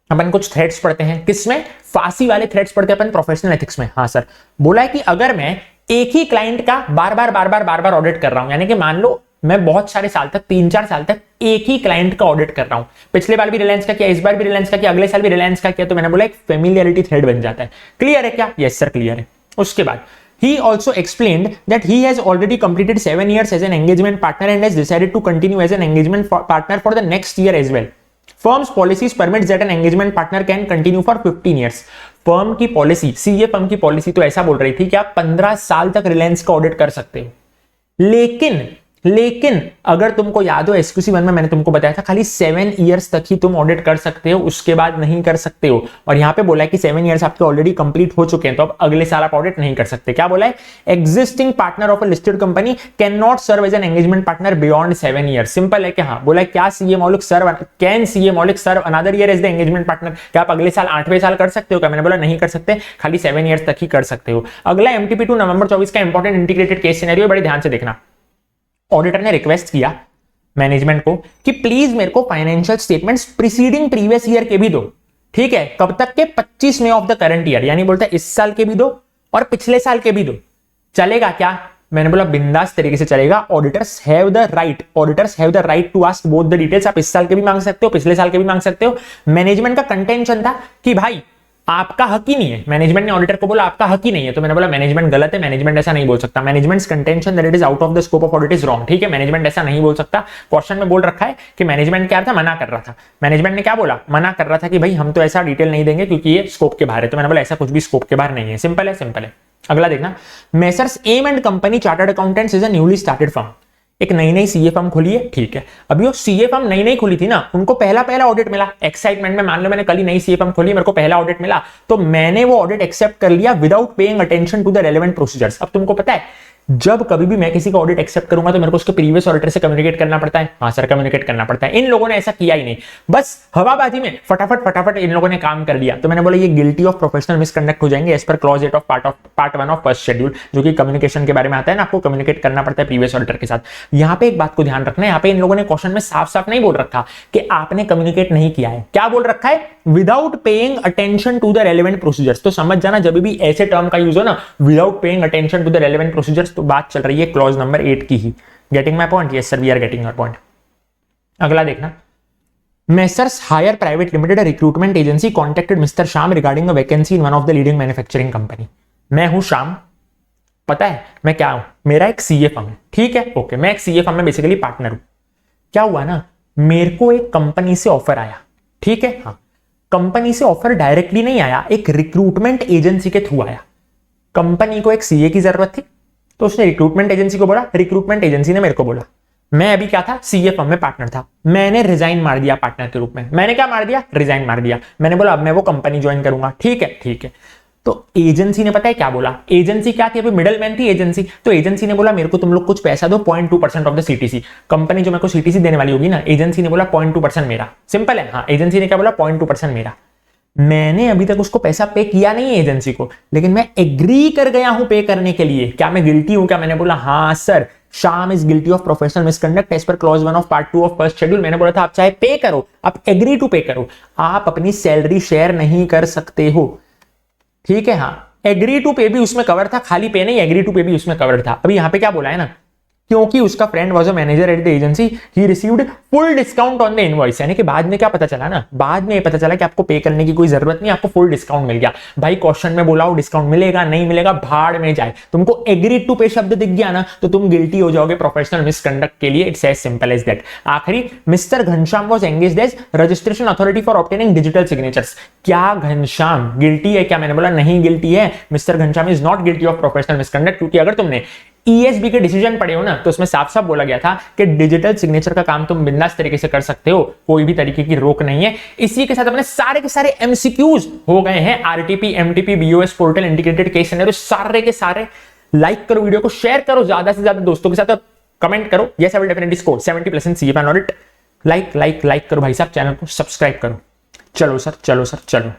अपन कुछ थ्रेट्स पढ़ते हैं, किसमें? फांसी वाले थ्रेट्स पढ़ते हैं अपन प्रोफेशनल एथिक्स में। हाँ सर, बोला है कि अगर मैं एक ही क्लाइंट का बार बार ऑडिट कर रहा हूं, यानी कि मान लो मैं बहुत सारे साल तक, 3-4 साल तक एक ही क्लाइंट का ऑडिट कर रहा हूं, पिछले बार भी रिलायंस का किया, इस बार भी रिलायंस का किया, अगले साल भी रिलायंस का किया, तो मैंने बोला एक फेमिलियरिटी थ्रेड बन जाता है। क्लियर है क्या? यस सर क्लियर है। उसके बाद he also explained that he has already completed 7 years as an engagement partner and has decided to continue as an engagement partner for the next year as well. Firm's policies permits that an engagement partner can continue for 15 years. Firm की policy, CA firm की policy तो ऐसा बोल रही थी कि आप 15 साल तक रिलायंस का ऑडिट कर सकते हो, लेकिन अगर तुमको याद हो SQC 1 में मैंने तुमको बताया था खाली 7 इयर्स तक ही तुम ऑडिट कर सकते हो, उसके बाद नहीं कर सकते हो। और यहां पे बोला है कि 7 इयर्स आपके ऑलरेडी कंप्लीट हो चुके हैं, तो अब अगले साल आप ऑडिट नहीं कर सकते। क्या बोला है? Existing partner of a listed company can not serve as an engagement partner beyond 7 years. Simple है कि हाँ, बोला है क्या CA Maulik serve another year as the engagement partner? क्या आप अगले साल 8वें साल कर सकते हो? क्या? मैंने बोला नहीं कर सकते, खाली 7 इयर्स तक ही कर सकते हो। अगला MTP2 नवंबर 24 का इंपॉर्टेंट इंटीग्रेटेड केस सिनेरियो, बड़े ध्यान से देखना। ऑडिटर ने रिक्वेस्ट किया मैनेजमेंट को कि प्लीज मेरे को financial statements preceding previous year के भी दो। ठीक है, कब तक के? 25 मई ऑफ द करंट ईयर, यानी बोलता है इस साल के भी दो और पिछले साल के भी दो। चलेगा क्या? मैंने बोला बिंदास तरीके से चलेगा। Auditors have the right to ask both the details. आप इस साल के भी मांग सकते हो, पिछले साल के भी मांग सकते हो। मैनेजमेंट का कंटेंशन था कि भाई आपका हक ही नहीं है। मैनेजमेंट ने ऑडिटर को बोला आपका हक ही नहीं है, तो मैंने बोला मैनेजमेंट गलत है, मैनेजमेंट ऐसा नहीं बोल सकता। Managements contention that it is out of the scope of audit is wrong. ठीक है, मैनेजमेंट ऐसा नहीं बोल सकता। क्वेश्चन में बोल रखा है कि मैनेजमेंट क्या था? मना कर रहा था। मैनेजमेंट ने क्या बोला? मना कर रहा था कि भाई हम तो ऐसा डिटेल नहीं देंगे क्योंकि ये स्कोप के बाहर है। तो मैंने बोला ऐसा कुछ भी स्कोप के बाहर नहीं है, सिंपल है। अगला देखना, messrs M and company chartered accountants is a newly started firm. एक नई सीए फर्म खुली है, ठीक है। अभी वो सीए फर्म नई खुली थी ना, उनको पहला ऑडिट मिला। एक्साइटमेंट में मान लो मैंने कल ही नई सीए फर्म खोली, मेरे को पहला ऑडिट मिला, तो मैंने वो ऑडिट एक्सेप्ट कर लिया without paying attention to the relevant procedures. अब तुमको पता है जब कभी भी मैं किसी का ऑडिट एक्सेप्ट करूंगा तो मेरे को उसके प्रीवियस ऑडिटर से कम्युनिकेट करना पड़ता है। हाँ सर कम्युनिकेट करना पड़ता है। इन लोगों ने ऐसा किया ही नहीं, बस हवाबाजी में फटाफट इन लोगों ने काम कर लिया। तो मैंने बोला ये गिल्टी ऑफ प्रोफेशनल मिसकंडक्ट हो जाएंगे as per clause 8 of part 1 of first schedule, जो कि कम्युनिकेशन के बारे में आता है ना, आपको कम्युनिकेट करना पड़ता है प्रीवियस ऑडिटर के साथ। यहाँ पे एक बात को ध्यान रखना है, यहाँ पे इन लोगों ने क्वेश्चन में साफ नहीं बोल रखा कि आपने कम्युनिकेट नहीं किया है। क्या बोल रखा है? Without paying attention to the relevant procedures. तो समझ जाना जब भी ऐसे टर्म का यूज हो ना, without paying attention to the relevant procedures, तो बात चल रही है क्लॉज नंबर 8 की ही। Getting my point? Yes sir, we are getting your point. अगला देखना, messrs hire private limited recruitment agency contacted mister Shyam regarding a vacancy in one of the leading manufacturing company. मैं हूं श्याम, पता है मैं क्या हूं? मेरा एक सीए फर्म है, ठीक है, ओके। मैं एक सीए फर्म में बेसिकली पार्टनर हूं। क्या हुआ ना, मेरे को एक कंपनी से ऑफर आया, ठीक है। हाँ, कंपनी से ऑफर डायरेक्टली नहीं आया, एक रिक्रूटमेंट एजेंसी के थ्रू आया। कंपनी को एक सीए की जरूरत थी, तो उसने रिक्रूटमेंट एजेंसी को बोला, रिक्रूटमेंट एजेंसी ने मेरे को बोला। मैं अभी क्या था? सीए फर्म में पार्टनर था। मैंने रिजाइन मार दिया पार्टनर के रूप में। मैंने क्या मार दिया? रिजाइन मार दिया। मैंने बोला अब मैं वो कंपनी ज्वाइन करूंगा, ठीक है। तो एजेंसी ने पता है क्या बोला, एजेंसी क्या थी, अभी मिडल मैन थी एजेंसी, तो एजेंसी ने बोला मेरे को तुम लोग कुछ पैसा दो 0.2% ऑफ द सीटीसी, कंपनी जो मेरे को सीटीसी देने वाली होगी ना, एजेंसी ने बोला 0.2% मेरा, सिंपल है, हाँ एजेंसी ने क्या बोला 0.2% मेरा। मैंने अभी तक उसको पैसा पे किया नहीं है एजेंसी को, लेकिन मैं एग्री कर गया हूं पे करने के लिए, क्या मैं गिल्टी हूं क्या? मैंने बोला हाँ sir, Sham is guilty of professional misconduct as per clause 1 of part 2 of first schedule. मैंने बोला था आप चाहे पे करो, आप एग्री टू पे करो, आप अपनी सैलरी शेयर नहीं कर सकते हो, ठीक है, हाँ एग्री टू पे भी उसमें कवर था, खाली पे नहीं, एग्री टू पे भी उसमें कवर था। अभी यहां पे क्या बोला है ना, क्योंकि उसका friend was a manager at the agency, he received full discount on the invoice, यानी कि बाद में क्या पता चला ना, बाद में ये पता चला कि आपको पे करने की कोई जरूरत नहीं, आपको फुल डिस्काउंट मिल गया। भाई क्वेश्चन में बोला हो डिस्काउंट मिलेगा नहीं मिलेगा, भाड़ में जाए, तुमको एग्री टू पे शब्द दिख गया ना तो तुम गिल्टी हो जाओगे प्रोफेशनल मिसकंडक्ट के लिए, it's as simple as that. आखिरी, mister Ghanshyam was engaged as registration authority for obtaining digital signatures. क्या घनश्याम गिल्टी है क्या? मैंने बोला नहीं गिल्टी है, mister Ghanshyam is not guilty of professional misconduct, क्योंकि अगर तुमने ईएसबी के डिसीजन पढ़े हो ना तो उसमें साफ साफ बोला गया था कि डिजिटल सिग्नेचर का काम तुम बिंदास तरीके से कर सकते हो, कोई भी तरीके की रोक नहीं है। इसी के साथ अपने सारे के सारे एमसीक्यूज हो गए हैं, RTP, MTP, BOS portal, integrated case scenario, सारे के सारे। लाइक करो वीडियो को, शेयर करो ज्यादा से ज्यादा दोस्तों के साथ, और कमेंट करो yes I will definitely score 70+ in CFA and audit. Like करो भाई साहब, चैनल को सब्सक्राइब करो। चलो सर चलो।